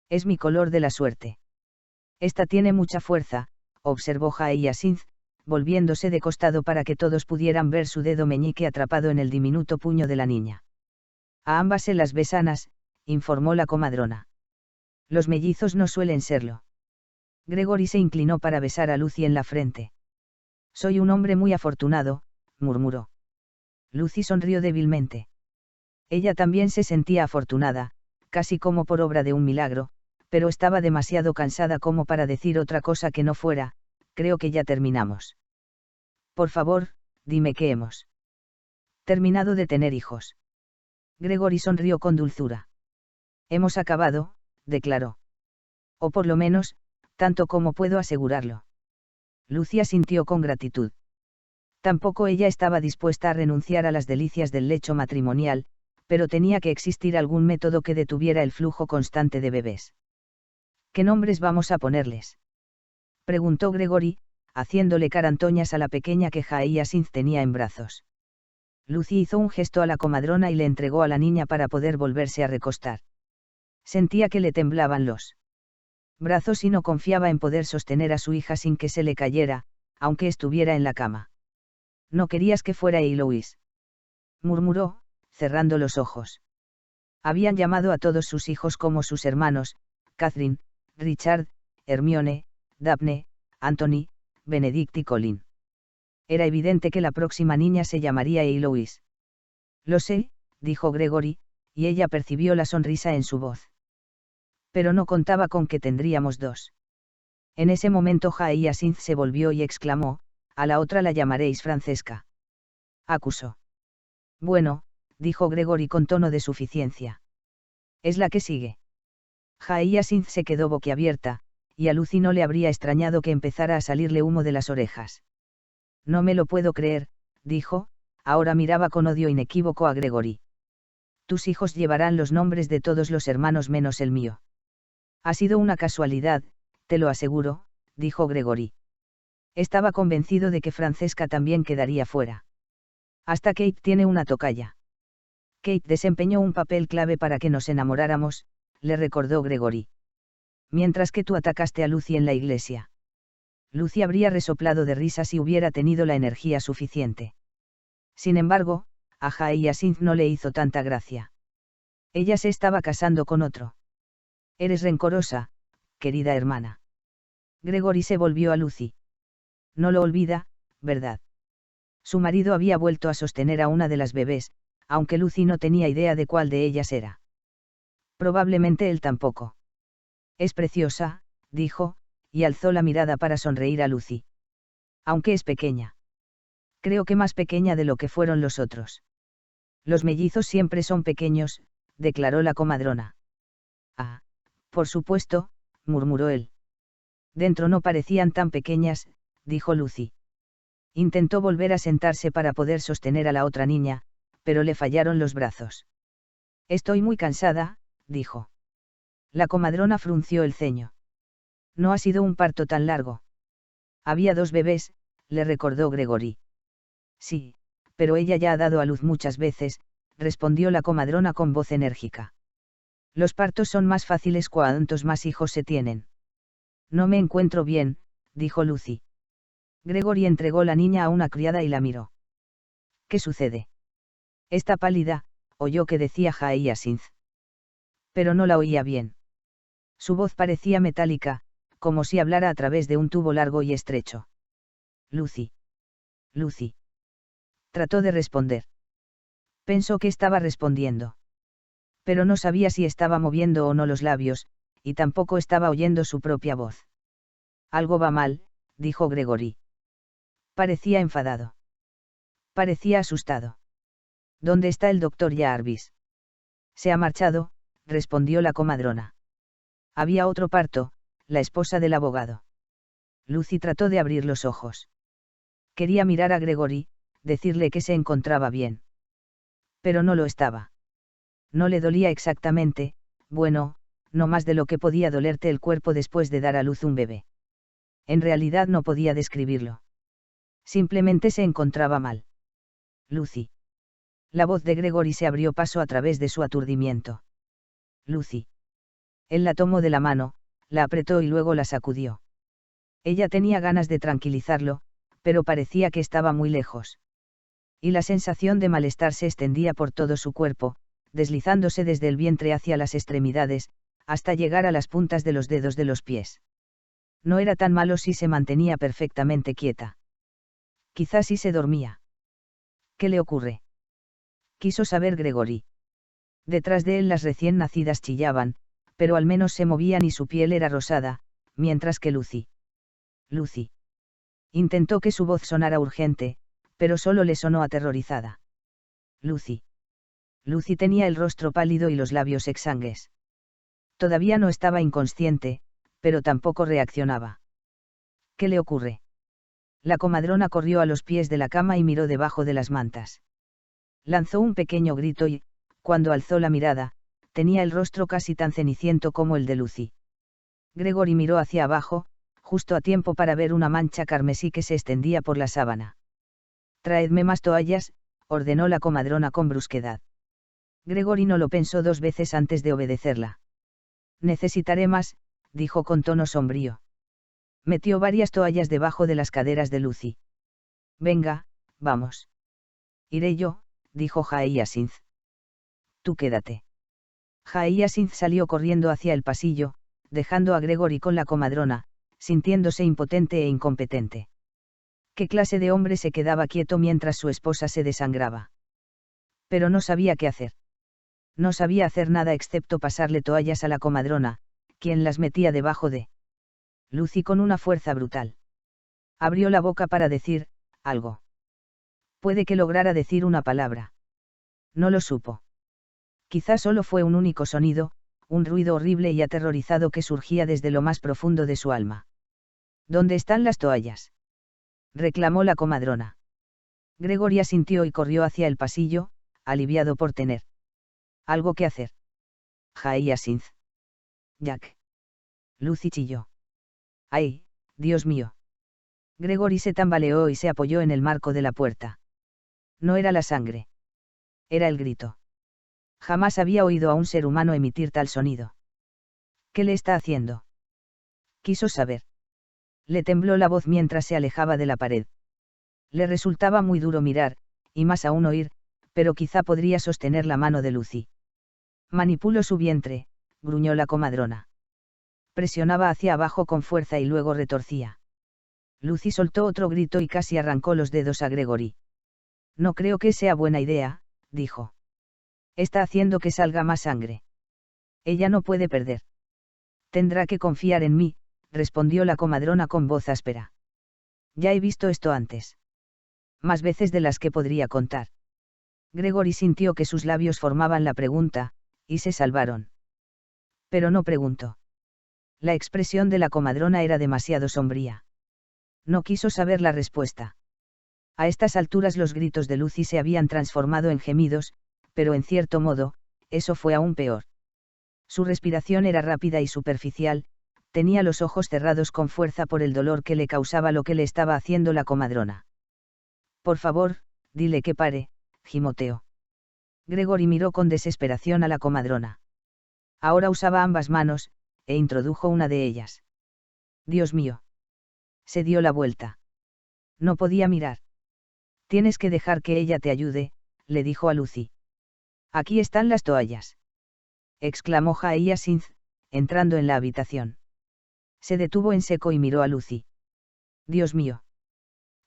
Es mi color de la suerte. Esta tiene mucha fuerza, observó Hyacinth, volviéndose de costado para que todos pudieran ver su dedo meñique atrapado en el diminuto puño de la niña. A ambas se las ve sanas, informó la comadrona. Los mellizos no suelen serlo. Gregory se inclinó para besar a Lucy en la frente. Soy un hombre muy afortunado, murmuró. Lucy sonrió débilmente. Ella también se sentía afortunada, casi como por obra de un milagro, pero estaba demasiado cansada como para decir otra cosa que no fuera, creo que ya terminamos. Por favor, dime que hemos terminado de tener hijos. Gregory sonrió con dulzura. Hemos acabado, declaró. O por lo menos, tanto como puedo asegurarlo. Lucy asintió con gratitud. Tampoco ella estaba dispuesta a renunciar a las delicias del lecho matrimonial, pero tenía que existir algún método que detuviera el flujo constante de bebés. ¿Qué nombres vamos a ponerles?, preguntó Gregory, haciéndole carantoñas a la pequeña que Hyacinth tenía en brazos. Lucy hizo un gesto a la comadrona y le entregó a la niña para poder volverse a recostar. Sentía que le temblaban los brazos y no confiaba en poder sostener a su hija sin que se le cayera, aunque estuviera en la cama. ¿No querías que fuera Eloise?, murmuró, cerrando los ojos. Habían llamado a todos sus hijos como sus hermanos, Catherine, Richard, Hermione, Daphne, Anthony, Benedict y Colin. Era evidente que la próxima niña se llamaría Eloise. Lo sé, dijo Gregory, y ella percibió la sonrisa en su voz. Pero no contaba con que tendríamos 2. En ese momento Hyacinth se volvió y exclamó, a la otra la llamaréis Francesca. Acusó. Bueno, dijo Gregory con tono de suficiencia. Es la que sigue. Hyacinth se quedó boquiabierta, y a Lucy no le habría extrañado que empezara a salirle humo de las orejas. No me lo puedo creer, dijo, ahora miraba con odio inequívoco a Gregory. Tus hijos llevarán los nombres de todos los hermanos menos el mío. Ha sido una casualidad, te lo aseguro, dijo Gregory. Estaba convencido de que Francesca también quedaría fuera. Hasta Kate tiene una tocaya. Kate desempeñó un papel clave para que nos enamoráramos, le recordó Gregory. Mientras que tú atacaste a Lucy en la iglesia. Lucy habría resoplado de risa si hubiera tenido la energía suficiente. Sin embargo, a Hyacinth no le hizo tanta gracia. Ella se estaba casando con otro. Eres rencorosa, querida hermana. Gregory se volvió a Lucy. No lo olvida, ¿verdad? Su marido había vuelto a sostener a una de las bebés, aunque Lucy no tenía idea de cuál de ellas era. Probablemente él tampoco. Es preciosa, dijo, y alzó la mirada para sonreír a Lucy. Aunque es pequeña. Creo que más pequeña de lo que fueron los otros. Los mellizos siempre son pequeños, declaró la comadrona. Ah, por supuesto, murmuró él. Dentro no parecían tan pequeñas, dijo Lucy. Intentó volver a sentarse para poder sostener a la otra niña, pero le fallaron los brazos. Estoy muy cansada, dijo. La comadrona frunció el ceño. No ha sido un parto tan largo. Había 2 bebés, le recordó Gregory. Sí, pero ella ya ha dado a luz muchas veces, respondió la comadrona con voz enérgica. Los partos son más fáciles cuantos más hijos se tienen. No me encuentro bien, dijo Lucy. Gregory entregó la niña a una criada y la miró. ¿Qué sucede? Está pálida, oyó que decía Hyacinth. Pero no la oía bien. Su voz parecía metálica, como si hablara a través de un tubo largo y estrecho. Lucy. Lucy. Trató de responder. Pensó que estaba respondiendo. Pero no sabía si estaba moviendo o no los labios, y tampoco estaba oyendo su propia voz. Algo va mal, dijo Gregory. Parecía enfadado. Parecía asustado. ¿Dónde está el doctor Jarvis? Se ha marchado, respondió la comadrona. Había otro parto, la esposa del abogado. Lucy trató de abrir los ojos. Quería mirar a Gregory, decirle que se encontraba bien. Pero no lo estaba. No le dolía exactamente, bueno, no más de lo que podía dolerte el cuerpo después de dar a luz un bebé. En realidad no podía describirlo. Simplemente se encontraba mal. Lucy. La voz de Gregory se abrió paso a través de su aturdimiento. Lucy. Él la tomó de la mano, la apretó y luego la sacudió. Ella tenía ganas de tranquilizarlo, pero parecía que estaba muy lejos. Y la sensación de malestar se extendía por todo su cuerpo, deslizándose desde el vientre hacia las extremidades, hasta llegar a las puntas de los dedos de los pies. No era tan malo si se mantenía perfectamente quieta. Quizás si se dormía. ¿Qué le ocurre? Quiso saber Gregory. Detrás de él las recién nacidas chillaban, pero al menos se movían y su piel era rosada, mientras que Lucy. Lucy. Intentó que su voz sonara urgente, pero solo le sonó aterrorizada. Lucy. Lucy tenía el rostro pálido y los labios exangües. Todavía no estaba inconsciente, pero tampoco reaccionaba. ¿Qué le ocurre? La comadrona corrió a los pies de la cama y miró debajo de las mantas. Lanzó un pequeño grito y, cuando alzó la mirada, tenía el rostro casi tan ceniciento como el de Lucy. Gregory miró hacia abajo, justo a tiempo para ver una mancha carmesí que se extendía por la sábana. Traedme más toallas, ordenó la comadrona con brusquedad. Gregory no lo pensó 2 veces antes de obedecerla. Necesitaré más, dijo con tono sombrío. Metió varias toallas debajo de las caderas de Lucy. Venga, vamos. Iré yo, dijo Hyacinth. Tú quédate. Hyacinth salió corriendo hacia el pasillo, dejando a Gregory con la comadrona, sintiéndose impotente e incompetente. ¿Qué clase de hombre se quedaba quieto mientras su esposa se desangraba? Pero no sabía qué hacer. No sabía hacer nada excepto pasarle toallas a la comadrona, quien las metía debajo de Lucy con una fuerza brutal. Abrió la boca para decir algo. Puede que lograra decir una palabra. No lo supo. Quizá solo fue un único sonido, un ruido horrible y aterrorizado que surgía desde lo más profundo de su alma. ¿Dónde están las toallas?, reclamó la comadrona. Gregory asintió y corrió hacia el pasillo, aliviado por tener algo que hacer. Hyacinth. Jack. Lucy chilló. ¡Ay, Dios mío! Gregory se tambaleó y se apoyó en el marco de la puerta. No era la sangre. Era el grito. Jamás había oído a un ser humano emitir tal sonido. ¿Qué le está haciendo?, quiso saber. Le tembló la voz mientras se alejaba de la pared. Le resultaba muy duro mirar, y más aún oír, pero quizá podría sostener la mano de Lucy. Manipuló su vientre, gruñó la comadrona. Presionaba hacia abajo con fuerza y luego retorcía. Lucy soltó otro grito y casi arrancó los dedos a Gregory. No creo que sea buena idea, dijo. Está haciendo que salga más sangre. Ella no puede perder. Tendrá que confiar en mí, respondió la comadrona con voz áspera. Ya he visto esto antes. Más veces de las que podría contar. Gregory sintió que sus labios formaban la pregunta, y se salvaron. Pero no preguntó. La expresión de la comadrona era demasiado sombría. No quiso saber la respuesta. A estas alturas los gritos de Lucy se habían transformado en gemidos, pero en cierto modo, eso fue aún peor. Su respiración era rápida y superficial, tenía los ojos cerrados con fuerza por el dolor que le causaba lo que le estaba haciendo la comadrona. Por favor, dile que pare, gimoteó. Gregory miró con desesperación a la comadrona. Ahora usaba ambas manos, e introdujo una de ellas. Dios mío. Se dio la vuelta. No podía mirar. Tienes que dejar que ella te ayude, le dijo a Lucy. Aquí están las toallas. Exclamó Hyacinth, entrando en la habitación. Se detuvo en seco y miró a Lucy. Dios mío.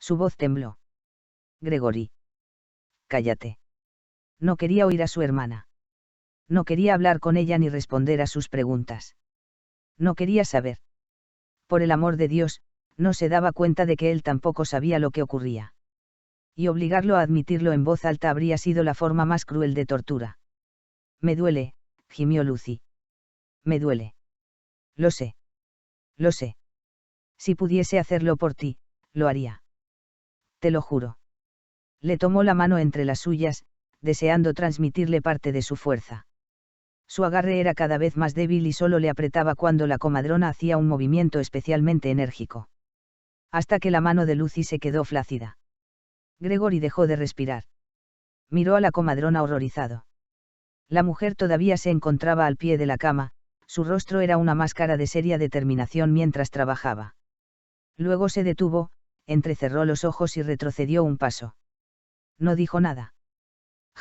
Su voz tembló. Gregory. Cállate. No quería oír a su hermana. No quería hablar con ella ni responder a sus preguntas. No quería saber. Por el amor de Dios, no se daba cuenta de que él tampoco sabía lo que ocurría. Y obligarlo a admitirlo en voz alta habría sido la forma más cruel de tortura. Me duele, gimió Lucy. Me duele. Lo sé. Lo sé. Si pudiese hacerlo por ti, lo haría. Te lo juro. Le tomó la mano entre las suyas, deseando transmitirle parte de su fuerza. Su agarre era cada vez más débil y solo le apretaba cuando la comadrona hacía un movimiento especialmente enérgico. Hasta que la mano de Lucy se quedó flácida. Gregory dejó de respirar. Miró a la comadrona horrorizado. La mujer todavía se encontraba al pie de la cama, su rostro era una máscara de seria determinación mientras trabajaba. Luego se detuvo, entrecerró los ojos y retrocedió un paso. No dijo nada.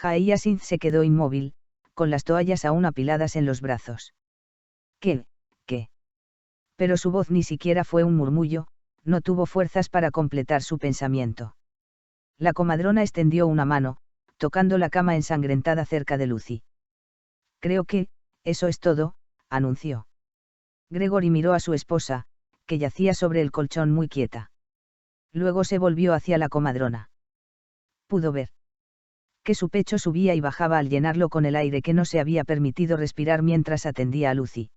Hyacinth se quedó inmóvil, con las toallas aún apiladas en los brazos. ¿Qué? Pero su voz ni siquiera fue un murmullo, no tuvo fuerzas para completar su pensamiento. La comadrona extendió una mano, tocando la cama ensangrentada cerca de Lucy. Creo que, eso es todo, anunció. Gregory miró a su esposa, que yacía sobre el colchón muy quieta. Luego se volvió hacia la comadrona. Pudo ver que su pecho subía y bajaba al llenarlo con el aire que no se había permitido respirar mientras atendía a Lucy.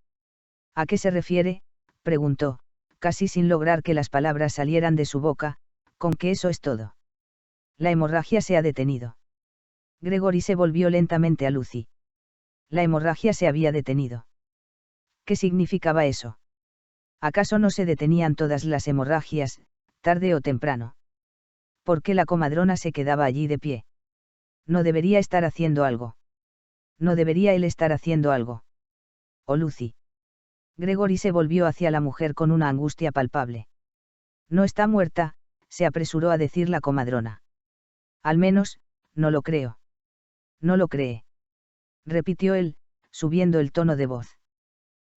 ¿A qué se refiere?, preguntó, casi sin lograr que las palabras salieran de su boca, con que eso es todo. La hemorragia se ha detenido. Gregory se volvió lentamente a Lucy. La hemorragia se había detenido. ¿Qué significaba eso? ¿Acaso no se detenían todas las hemorragias, tarde o temprano? ¿Por qué la comadrona se quedaba allí de pie? No debería estar haciendo algo. No debería él estar haciendo algo. ¿O Lucy? Gregory se volvió hacia la mujer con una angustia palpable. No está muerta, se apresuró a decir la comadrona. Al menos, no lo creo. No lo cree. Repitió él, subiendo el tono de voz.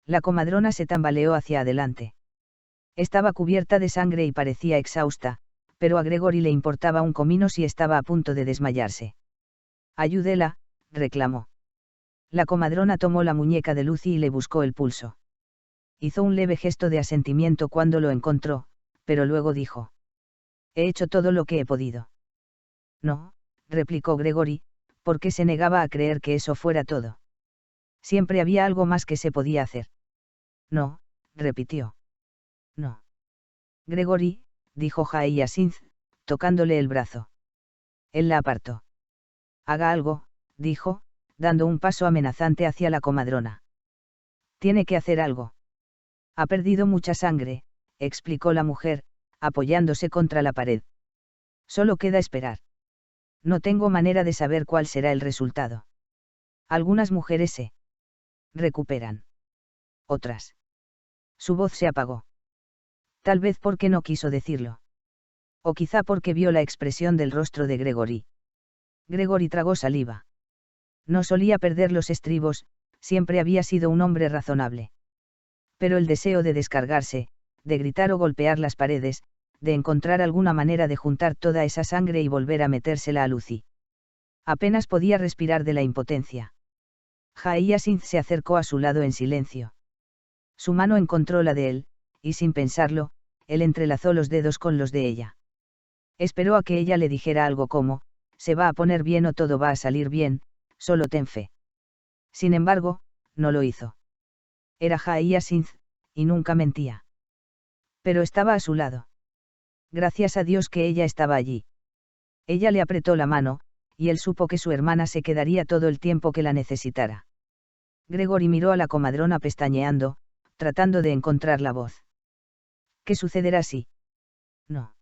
La comadrona se tambaleó hacia adelante. Estaba cubierta de sangre y parecía exhausta, pero a Gregory le importaba un comino si estaba a punto de desmayarse. Ayúdela, reclamó. La comadrona tomó la muñeca de Lucy y le buscó el pulso. Hizo un leve gesto de asentimiento cuando lo encontró, pero luego dijo. He hecho todo lo que he podido. No, replicó Gregory, porque se negaba a creer que eso fuera todo. Siempre había algo más que se podía hacer. No, repitió. No. Gregory, dijo Hyacinth, tocándole el brazo. Él la apartó. Haga algo, dijo, dando un paso amenazante hacia la comadrona. Tiene que hacer algo. Ha perdido mucha sangre, explicó la mujer, apoyándose contra la pared. Solo queda esperar. No tengo manera de saber cuál será el resultado. Algunas mujeres se recuperan. Otras. Su voz se apagó. Tal vez porque no quiso decirlo. O quizá porque vio la expresión del rostro de Gregory. Gregory tragó saliva. No solía perder los estribos, siempre había sido un hombre razonable. Pero el deseo de descargarse, de gritar o golpear las paredes, de encontrar alguna manera de juntar toda esa sangre y volver a metérsela a Lucy. Apenas podía respirar de la impotencia. Hyacinth se acercó a su lado en silencio. Su mano encontró la de él, y sin pensarlo, él entrelazó los dedos con los de ella. Esperó a que ella le dijera algo como, se va a poner bien o todo va a salir bien, solo ten fe. Sin embargo, no lo hizo. Era Hyacinth, Y nunca mentía. Pero estaba a su lado. Gracias a Dios que ella estaba allí. Ella le apretó la mano, y él supo que su hermana se quedaría todo el tiempo que la necesitara. Gregory miró a la comadrona pestañeando, tratando de encontrar la voz. ¿Qué sucederá si? No.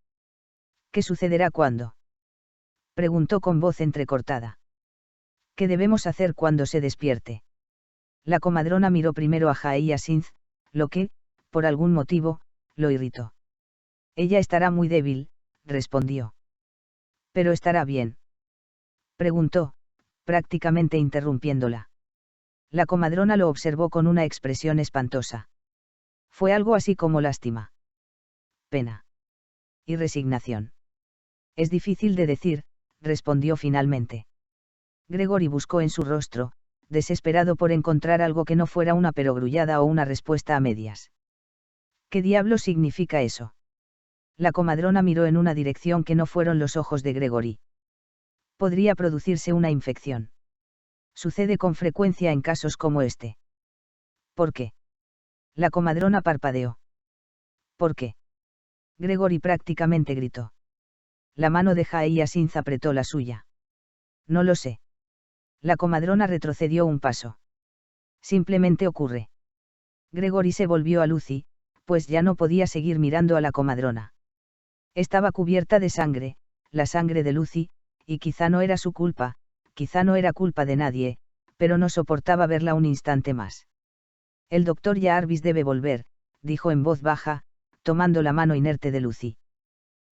¿Qué sucederá cuando? Preguntó con voz entrecortada. ¿Qué debemos hacer cuando se despierte? La comadrona miró primero a Hyacinth, lo que, por algún motivo, lo irritó. Ella estará muy débil, respondió. ¿Pero estará bien? Preguntó, prácticamente interrumpiéndola. La comadrona lo observó con una expresión espantosa. Fue algo así como lástima. Pena. Y resignación. Es difícil de decir, respondió finalmente. Gregory buscó en su rostro, desesperado por encontrar algo que no fuera una perogrullada o una respuesta a medias. ¿Qué diablo significa eso? La comadrona miró en una dirección que no fueron los ojos de Gregory. Podría producirse una infección. Sucede con frecuencia en casos como este. ¿Por qué? La comadrona parpadeó. ¿Por qué? Gregory prácticamente gritó. La mano de Hyacinth apretó la suya. No lo sé. La comadrona retrocedió un paso. Simplemente ocurre. Gregory se volvió a Lucy, pues ya no podía seguir mirando a la comadrona. Estaba cubierta de sangre, la sangre de Lucy, y quizá no era su culpa, quizá no era culpa de nadie, pero no soportaba verla un instante más. El doctor Jarvis debe volver, dijo en voz baja, tomando la mano inerte de Lucy.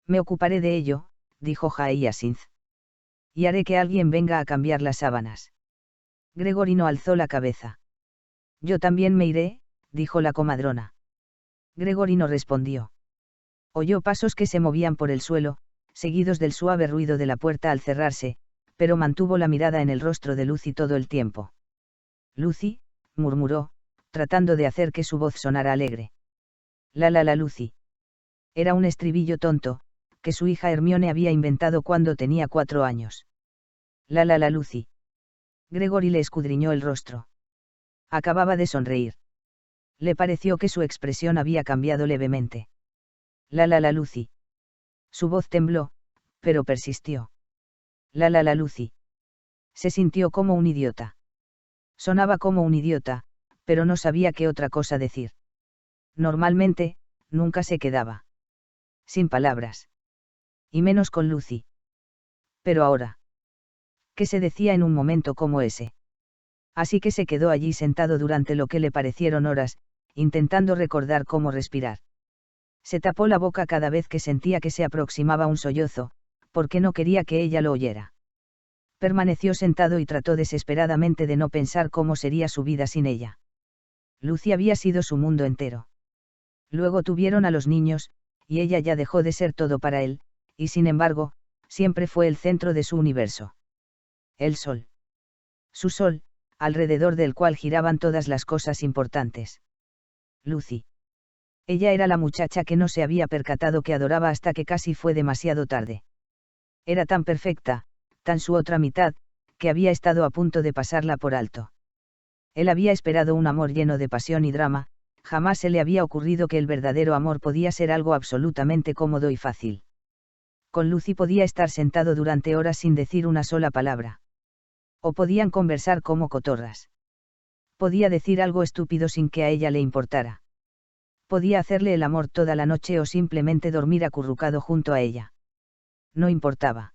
Me ocuparé de ello, dijo Hyacinth. Y haré que alguien venga a cambiar las sábanas. Gregory no alzó la cabeza. Yo también me iré, dijo la comadrona. Gregory no respondió. Oyó pasos que se movían por el suelo, seguidos del suave ruido de la puerta al cerrarse, pero mantuvo la mirada en el rostro de Lucy todo el tiempo. Lucy, murmuró, tratando de hacer que su voz sonara alegre. La Lucy. Era un estribillo tonto, que su hija Hermione había inventado cuando tenía 4 años. La Lucy. Gregory le escudriñó el rostro. Acababa de sonreír. Le pareció que su expresión había cambiado levemente. La Lucy. Su voz tembló, pero persistió. La Lucy. Se sintió como un idiota. Sonaba como un idiota, pero no sabía qué otra cosa decir. Normalmente, nunca se quedaba sin palabras. Y menos con Lucy. Pero ahora. ¿Qué se decía en un momento como ese? Así que se quedó allí sentado durante lo que le parecieron horas, intentando recordar cómo respirar. Se tapó la boca cada vez que sentía que se aproximaba un sollozo, porque no quería que ella lo oyera. Permaneció sentado y trató desesperadamente de no pensar cómo sería su vida sin ella. Lucy había sido su mundo entero. Luego tuvieron a los niños, y ella ya dejó de ser todo para él, y sin embargo, siempre fue el centro de su universo. El sol. Su sol, alrededor del cual giraban todas las cosas importantes. Lucy. Ella era la muchacha que no se había percatado que adoraba hasta que casi fue demasiado tarde. Era tan perfecta, tan su otra mitad, que había estado a punto de pasarla por alto. Él había esperado un amor lleno de pasión y drama, jamás se le había ocurrido que el verdadero amor podía ser algo absolutamente cómodo y fácil. Con Lucy podía estar sentado durante horas sin decir una sola palabra. O podían conversar como cotorras. Podía decir algo estúpido sin que a ella le importara. Podía hacerle el amor toda la noche o simplemente dormir acurrucado junto a ella. No importaba.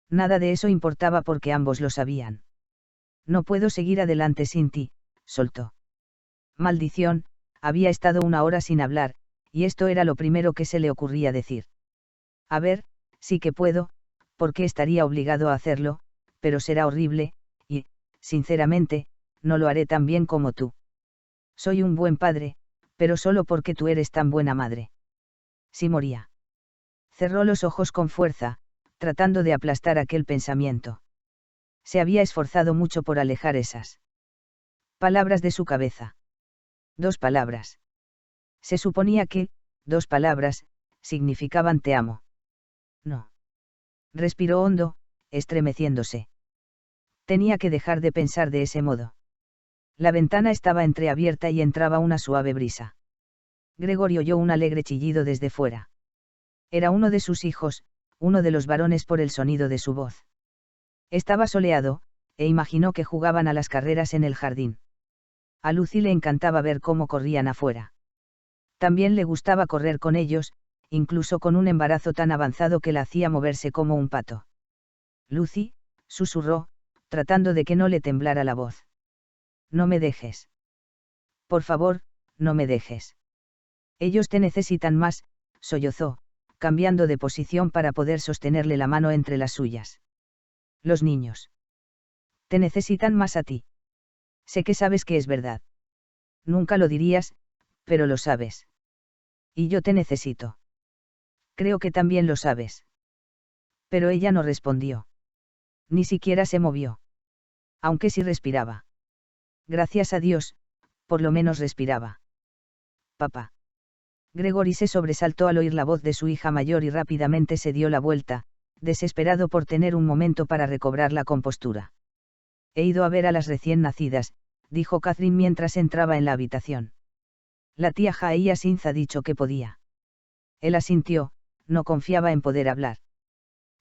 Nada de eso importaba porque ambos lo sabían. No puedo seguir adelante sin ti, soltó. Maldición, había estado 1 hora sin hablar, y esto era lo primero que se le ocurría decir. A ver, sí que puedo, porque estaría obligado a hacerlo, pero será horrible, y, sinceramente, no lo haré tan bien como tú. Soy un buen padre, pero solo porque tú eres tan buena madre. Si moría. Cerró los ojos con fuerza, tratando de aplastar aquel pensamiento. Se había esforzado mucho por alejar esas palabras de su cabeza. 2 palabras. Se suponía que, 2 palabras, significaban te amo. No. Respiró hondo, estremeciéndose. Tenía que dejar de pensar de ese modo. La ventana estaba entreabierta y entraba una suave brisa. Gregory oyó un alegre chillido desde fuera. Era uno de sus hijos, uno de los varones por el sonido de su voz. Estaba soleado, e imaginó que jugaban a las carreras en el jardín. A Lucy le encantaba ver cómo corrían afuera. También le gustaba correr con ellos, incluso con un embarazo tan avanzado que la hacía moverse como un pato. Lucy, susurró, tratando de que no le temblara la voz. No me dejes. Por favor, no me dejes. Ellos te necesitan más, sollozó, cambiando de posición para poder sostenerle la mano entre las suyas. Los niños. Te necesitan más a ti. Sé que sabes que es verdad. Nunca lo dirías, pero lo sabes. Y yo te necesito. Creo que también lo sabes. Pero ella no respondió. Ni siquiera se movió. Aunque sí respiraba. Gracias a Dios, por lo menos respiraba. Papá. Gregory se sobresaltó al oír la voz de su hija mayor y rápidamente se dio la vuelta, desesperado por tener un momento para recobrar la compostura. He ido a ver a las recién nacidas, dijo Catherine mientras entraba en la habitación. La tía Jaia Sinz ha dicho que podía. Él asintió, no confiaba en poder hablar.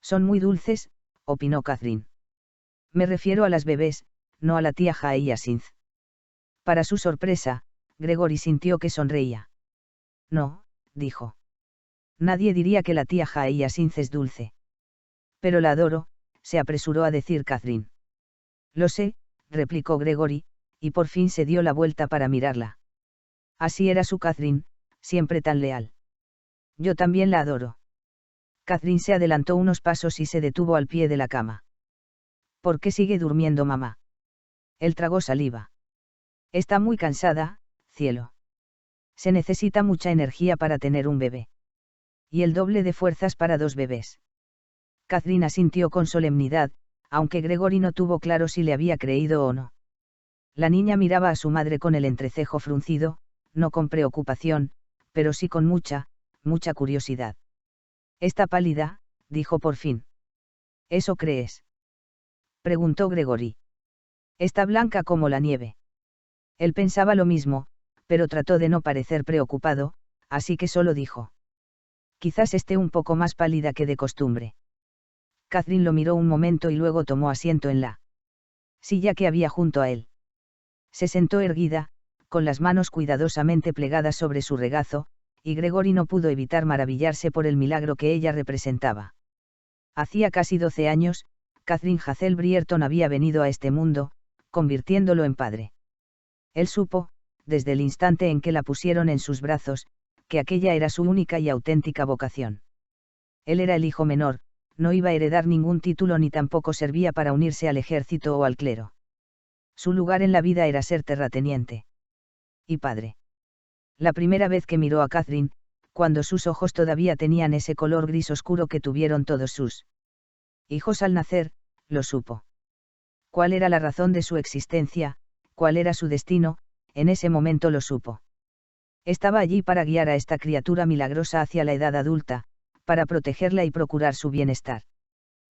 Son muy dulces, opinó Catherine. Me refiero a las bebés, no a la tía Jaia Sinz. Para su sorpresa, Gregory sintió que sonreía. No, dijo. Nadie diría que la tía Jaia Sinz es dulce. Pero la adoro, se apresuró a decir Catherine. Lo sé, replicó Gregory, y por fin se dio la vuelta para mirarla. Así era su Catherine, siempre tan leal. Yo también la adoro. Catherine se adelantó unos pasos y se detuvo al pie de la cama. ¿Por qué sigue durmiendo mamá? Él tragó saliva. Está muy cansada, cielo. Se necesita mucha energía para tener un bebé. Y el doble de fuerzas para dos bebés. Catherine asintió con solemnidad, aunque Gregory no tuvo claro si le había creído o no. La niña miraba a su madre con el entrecejo fruncido, no con preocupación, pero sí con mucha curiosidad. Está pálida, dijo por fin. ¿Eso crees? Preguntó Gregory. Está blanca como la nieve. Él pensaba lo mismo, pero trató de no parecer preocupado, así que solo dijo. Quizás esté un poco más pálida que de costumbre. Catherine lo miró un momento y luego tomó asiento en la silla que había junto a él. Se sentó erguida, con las manos cuidadosamente plegadas sobre su regazo, y Gregory no pudo evitar maravillarse por el milagro que ella representaba. Hacía casi 12 años, Catherine Hazel Brierton había venido a este mundo, convirtiéndolo en padre. Él supo, desde el instante en que la pusieron en sus brazos, que aquella era su única y auténtica vocación. Él era el hijo menor, no iba a heredar ningún título ni tampoco servía para unirse al ejército o al clero. Su lugar en la vida era ser terrateniente. Y padre. La primera vez que miró a Catherine, cuando sus ojos todavía tenían ese color gris oscuro que tuvieron todos sus hijos al nacer, lo supo. ¿Cuál era la razón de su existencia, cuál era su destino? En ese momento lo supo. Estaba allí para guiar a esta criatura milagrosa hacia la edad adulta, para protegerla y procurar su bienestar.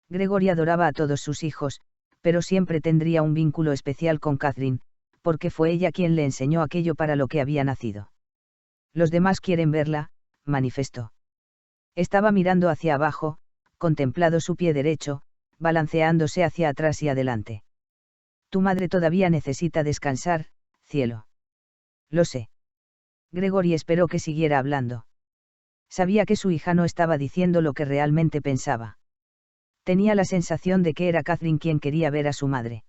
Gregory adoraba a todos sus hijos, pero siempre tendría un vínculo especial con Catherine, porque fue ella quien le enseñó aquello para lo que había nacido. Los demás quieren verla, manifestó. Estaba mirando hacia abajo, contemplado su pie derecho, balanceándose hacia atrás y adelante. Tu madre todavía necesita descansar, cielo. Lo sé. Gregory esperó que siguiera hablando. Sabía que su hija no estaba diciendo lo que realmente pensaba. Tenía la sensación de que era Catherine quien quería ver a su madre.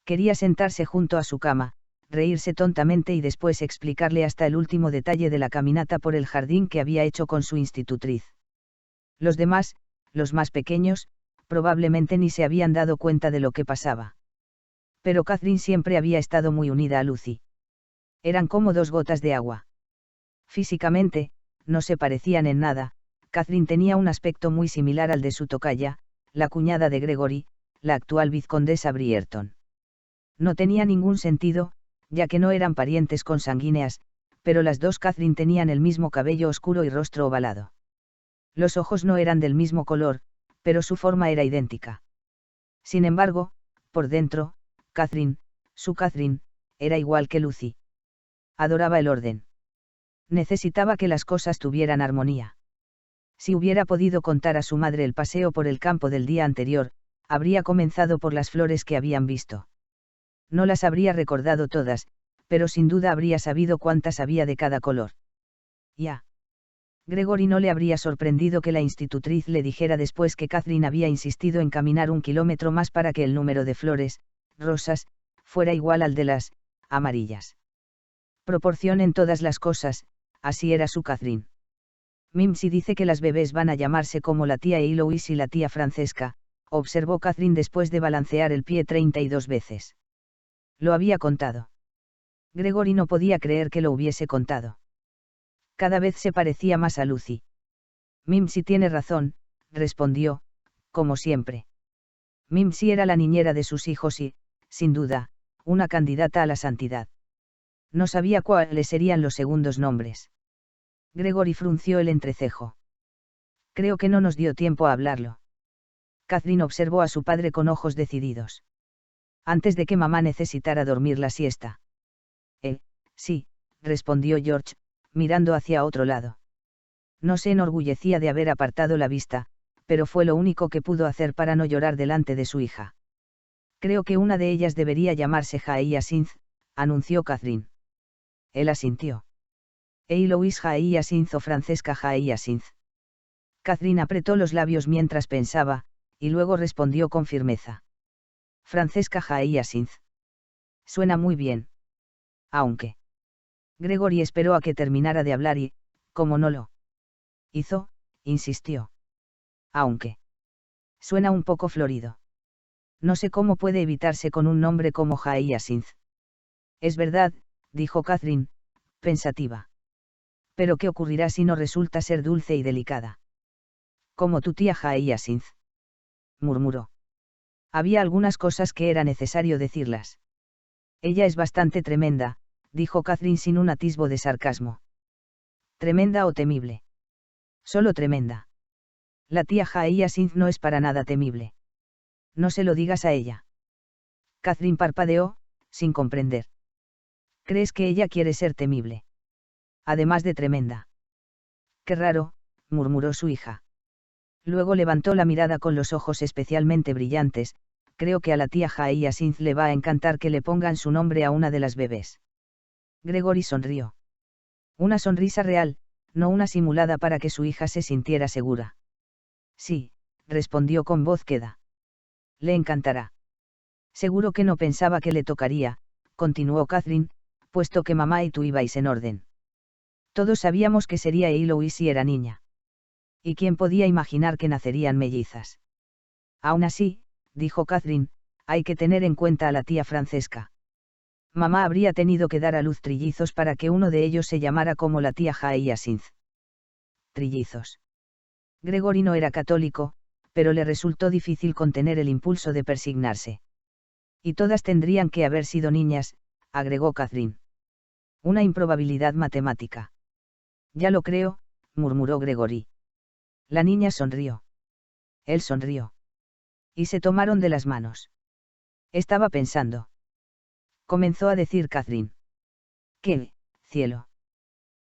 Quería sentarse junto a su cama, reírse tontamente y después explicarle hasta el último detalle de la caminata por el jardín que había hecho con su institutriz. Los demás, los más pequeños, probablemente ni se habían dado cuenta de lo que pasaba. Pero Catherine siempre había estado muy unida a Lucy. Eran como dos gotas de agua. Físicamente, no se parecían en nada. Catherine tenía un aspecto muy similar al de su tocaya, la cuñada de Gregory, la actual vizcondesa Brierton. No tenía ningún sentido, ya que no eran parientes consanguíneas, pero las dos Catherine tenían el mismo cabello oscuro y rostro ovalado. Los ojos no eran del mismo color, pero su forma era idéntica. Sin embargo, por dentro, Catherine, su Catherine, era igual que Lucy. Adoraba el orden. Necesitaba que las cosas tuvieran armonía. Si hubiera podido contar a su madre el paseo por el campo del día anterior, habría comenzado por las flores que habían visto. No las habría recordado todas, pero sin duda habría sabido cuántas había de cada color. Ya. Gregory no le habría sorprendido que la institutriz le dijera después que Catherine había insistido en caminar 1 kilómetro más para que el número de flores, rosas, fuera igual al de las amarillas. Proporción en todas las cosas, así era su Catherine. Mimsy dice que las bebés van a llamarse como la tía Eloise y la tía Francesca, observó Catherine después de balancear el pie 32 veces. Lo había contado. Gregory no podía creer que lo hubiese contado. Cada vez se parecía más a Lucy. Mimsy tiene razón, respondió, como siempre. Mimsy era la niñera de sus hijos y, sin duda, una candidata a la santidad. No sabía cuáles serían los segundos nombres. Gregory frunció el entrecejo. Creo que no nos dio tiempo a hablarlo. Catherine observó a su padre con ojos decididos. Antes de que mamá necesitara dormir la siesta. Sí, respondió George, mirando hacia otro lado. No se enorgullecía de haber apartado la vista, pero fue lo único que pudo hacer para no llorar delante de su hija. Creo que una de ellas debería llamarse Hyacinth, anunció Catherine. Él asintió. Eloise Hyacinth o Francesca Hyacinth. Catherine apretó los labios mientras pensaba, y luego respondió con firmeza. Francesca Hyacinth. Suena muy bien. Aunque. Gregory esperó a que terminara de hablar y, como no lo hizo, insistió. Aunque. Suena un poco florido. No sé cómo puede evitarse con un nombre como Hyacinth. Es verdad, dijo Catherine, pensativa. Pero ¿qué ocurrirá si no resulta ser dulce y delicada? Como tu tía Hyacinth. Murmuró. Había algunas cosas que era necesario decirlas. Ella es bastante tremenda, dijo Catherine sin un atisbo de sarcasmo. ¿Tremenda o temible? Solo tremenda. La tía Hyacinth no es para nada temible. No se lo digas a ella. Catherine parpadeó, sin comprender. ¿Crees que ella quiere ser temible? Además de tremenda. Qué raro, murmuró su hija. Luego levantó la mirada con los ojos especialmente brillantes. Creo que a la tía Hyacinth le va a encantar que le pongan su nombre a una de las bebés. Gregory sonrió. Una sonrisa real, no una simulada para que su hija se sintiera segura. Sí, respondió con voz queda. Le encantará. Seguro que no pensaba que le tocaría, continuó Catherine, puesto que mamá y tú ibais en orden. Todos sabíamos que sería Eloise si era niña. ¿Y quién podía imaginar que nacerían mellizas? Aún así, dijo Catherine, hay que tener en cuenta a la tía Francesca. Mamá habría tenido que dar a luz trillizos para que uno de ellos se llamara como la tía Hyacinth. Trillizos. Gregory no era católico, pero le resultó difícil contener el impulso de persignarse. Y todas tendrían que haber sido niñas, agregó Catherine. Una improbabilidad matemática. Ya lo creo, murmuró Gregory. La niña sonrió. Él sonrió. Y se tomaron de las manos. Estaba pensando. Comenzó a decir Catherine. ¿Qué, cielo?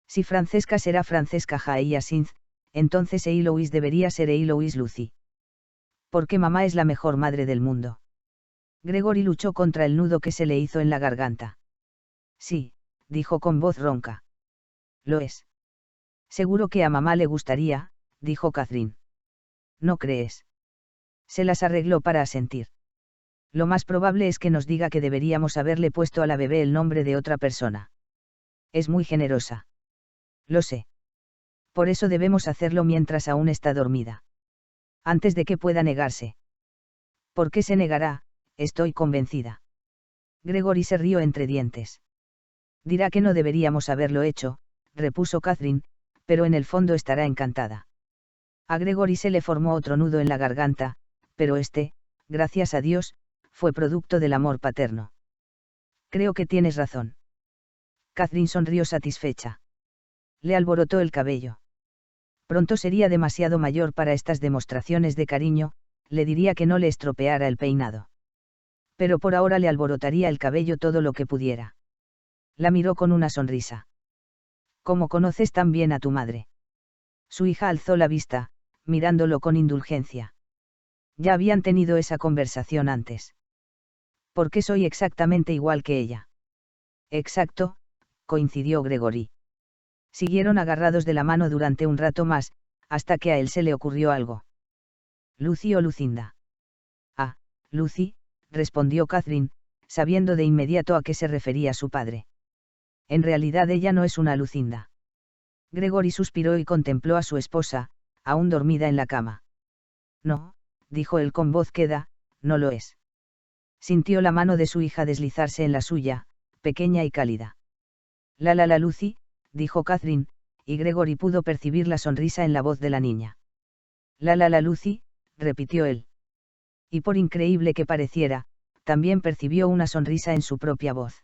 Si Francesca será Francesca Hyacinth, entonces Eloise debería ser Eloise Lucy. Porque mamá es la mejor madre del mundo. Gregory luchó contra el nudo que se le hizo en la garganta. Sí, dijo con voz ronca. Lo es. Seguro que a mamá le gustaría, dijo Catherine. ¿No crees? Se las arregló para asentir. Lo más probable es que nos diga que deberíamos haberle puesto a la bebé el nombre de otra persona. Es muy generosa. Lo sé. Por eso debemos hacerlo mientras aún está dormida. Antes de que pueda negarse. ¿Por qué se negará? Estoy convencida. Gregory se rió entre dientes. Dirá que no deberíamos haberlo hecho, repuso Catherine, pero en el fondo estará encantada. A Gregory se le formó otro nudo en la garganta, pero gracias a Dios, fue producto del amor paterno. Creo que tienes razón. Catherine sonrió satisfecha. Le alborotó el cabello. Pronto sería demasiado mayor para estas demostraciones de cariño, le diría que no le estropeara el peinado. Pero por ahora le alborotaría el cabello todo lo que pudiera. La miró con una sonrisa. ¿Cómo conoces tan bien a tu madre? Su hija alzó la vista, mirándolo con indulgencia. Ya habían tenido esa conversación antes. ¿Por qué soy exactamente igual que ella? Exacto, coincidió Gregory. Siguieron agarrados de la mano durante un rato más, hasta que a él se le ocurrió algo. ¿Lucy o Lucinda? Ah, Lucy, respondió Catherine, sabiendo de inmediato a qué se refería su padre. En realidad ella no es una Lucinda. Gregory suspiró y contempló a su esposa, aún dormida en la cama. No, dijo él con voz queda, no lo es. Sintió la mano de su hija deslizarse en la suya, pequeña y cálida. La Lucy, dijo Catherine, y Gregory pudo percibir la sonrisa en la voz de la niña. La Lucy, repitió él. Y por increíble que pareciera, también percibió una sonrisa en su propia voz.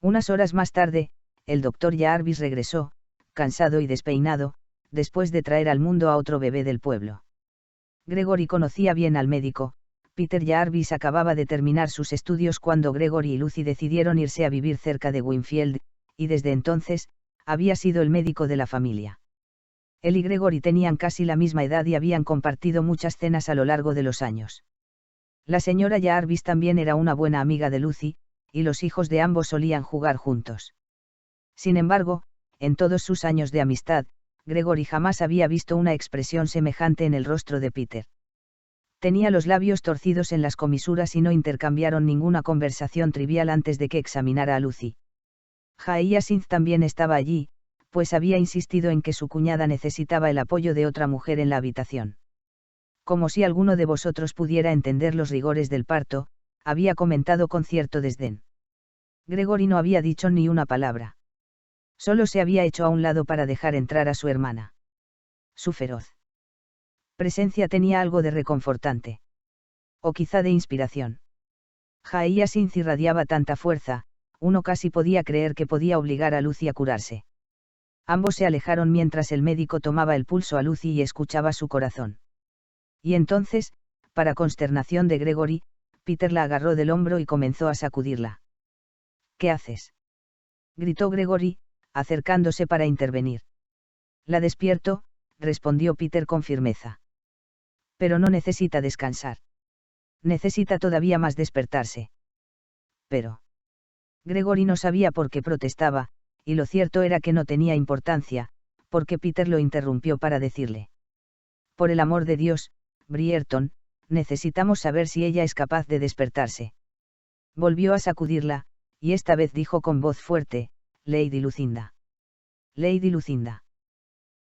Unas horas más tarde, el doctor Jarvis regresó, cansado y despeinado, después de traer al mundo a otro bebé del pueblo. Gregory conocía bien al médico. Peter Jarvis acababa de terminar sus estudios cuando Gregory y Lucy decidieron irse a vivir cerca de Winfield, y desde entonces, había sido el médico de la familia. Él y Gregory tenían casi la misma edad y habían compartido muchas cenas a lo largo de los años. La señora Jarvis también era una buena amiga de Lucy, y los hijos de ambos solían jugar juntos. Sin embargo, en todos sus años de amistad, Gregory jamás había visto una expresión semejante en el rostro de Peter. Tenía los labios torcidos en las comisuras y no intercambiaron ninguna conversación trivial antes de que examinara a Lucy. Hyacinth también estaba allí, pues había insistido en que su cuñada necesitaba el apoyo de otra mujer en la habitación. Como si alguno de vosotros pudiera entender los rigores del parto, había comentado con cierto desdén. Gregory no había dicho ni una palabra. Solo se había hecho a un lado para dejar entrar a su hermana. Su feroz presencia tenía algo de reconfortante. O quizá de inspiración. Hyacinth irradiaba tanta fuerza, uno casi podía creer que podía obligar a Lucy a curarse. Ambos se alejaron mientras el médico tomaba el pulso a Lucy y escuchaba su corazón. Y entonces, para consternación de Gregory, Peter la agarró del hombro y comenzó a sacudirla. ¿Qué haces?, gritó Gregory, acercándose para intervenir. La despierto, respondió Peter con firmeza. Pero no necesita descansar. Necesita todavía más despertarse. Pero Gregory no sabía por qué protestaba, y lo cierto era que no tenía importancia, porque Peter lo interrumpió para decirle. Por el amor de Dios, Brierton, necesitamos saber si ella es capaz de despertarse. Volvió a sacudirla, y esta vez dijo con voz fuerte, Lady Lucinda. Lady Lucinda.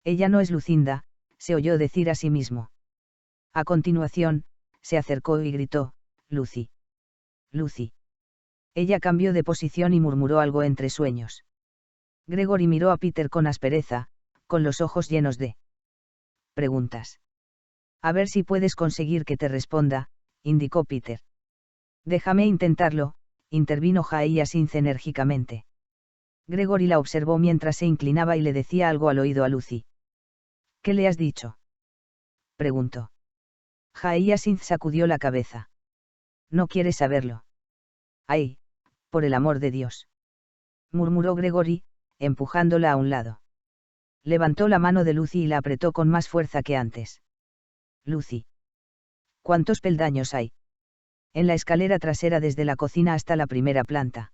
Ella no es Lucinda, se oyó decir a sí mismo. A continuación, se acercó y gritó, Lucy. Lucy. Ella cambió de posición y murmuró algo entre sueños. Gregory miró a Peter con aspereza, con los ojos llenos de preguntas. A ver si puedes conseguir que te responda, indicó Peter. Déjame intentarlo, intervino Hyacinth enérgicamente. Gregory la observó mientras se inclinaba y le decía algo al oído a Lucy. ¿Qué le has dicho?, preguntó. Hyacinth sacudió la cabeza. No quiere saberlo. ¡Ay, por el amor de Dios!, murmuró Gregory, empujándola a un lado. Levantó la mano de Lucy y la apretó con más fuerza que antes. Lucy. ¿Cuántos peldaños hay? En la escalera trasera desde la cocina hasta la primera planta.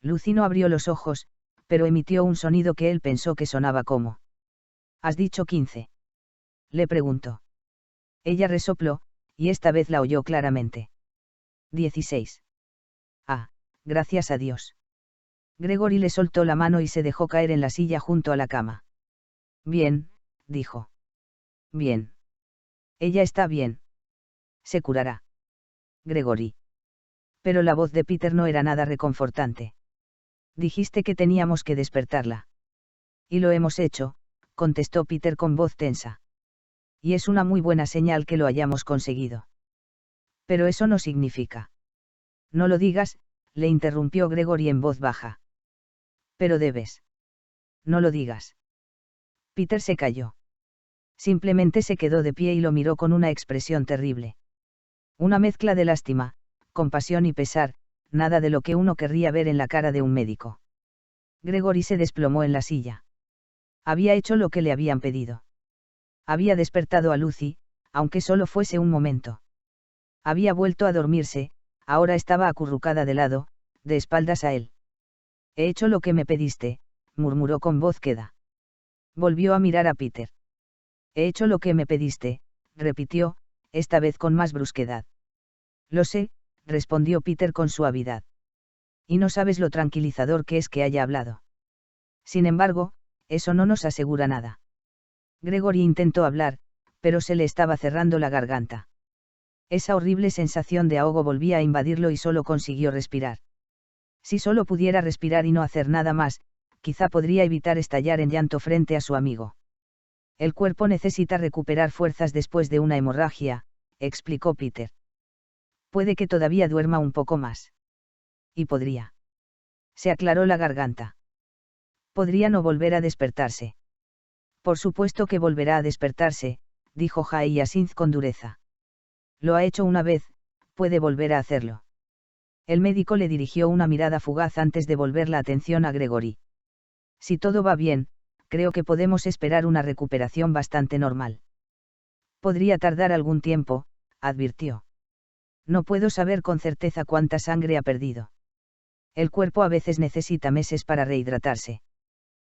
Lucy no abrió los ojos, pero emitió un sonido que él pensó que sonaba como. ¿Has dicho 15? Le preguntó. Ella resopló, y esta vez la oyó claramente. 16. Ah, gracias a Dios. Gregory le soltó la mano y se dejó caer en la silla junto a la cama. Bien, dijo. Bien. Ella está bien. Se curará. Gregory. Pero la voz de Peter no era nada reconfortante. Dijiste que teníamos que despertarla. Y lo hemos hecho, contestó Peter con voz tensa. Y es una muy buena señal que lo hayamos conseguido. Pero eso no significa. No lo digas, le interrumpió Gregory en voz baja. Pero debes. No lo digas. Peter se calló. Simplemente se quedó de pie y lo miró con una expresión terrible. Una mezcla de lástima, compasión y pesar, nada de lo que uno querría ver en la cara de un médico. Gregory se desplomó en la silla. Había hecho lo que le habían pedido. Había despertado a Lucy, aunque solo fuese un momento. Había vuelto a dormirse, ahora estaba acurrucada de lado, de espaldas a él. He hecho lo que me pediste, murmuró con voz queda. Volvió a mirar a Peter. He hecho lo que me pediste, repitió, esta vez con más brusquedad. Lo sé, respondió Peter con suavidad. Y no sabes lo tranquilizador que es que haya hablado. Sin embargo, eso no nos asegura nada. Gregory intentó hablar, pero se le estaba cerrando la garganta. Esa horrible sensación de ahogo volvía a invadirlo y solo consiguió respirar. Si solo pudiera respirar y no hacer nada más, quizá podría evitar estallar en llanto frente a su amigo. El cuerpo necesita recuperar fuerzas después de una hemorragia, explicó Peter. Puede que todavía duerma un poco más. Y podría. Se aclaró la garganta. Podría no volver a despertarse. Por supuesto que volverá a despertarse, dijo Hyacinth con dureza. Lo ha hecho una vez, puede volver a hacerlo. El médico le dirigió una mirada fugaz antes de volver la atención a Gregory. Si todo va bien, creo que podemos esperar una recuperación bastante normal. Podría tardar algún tiempo, advirtió. No puedo saber con certeza cuánta sangre ha perdido. El cuerpo a veces necesita meses para rehidratarse.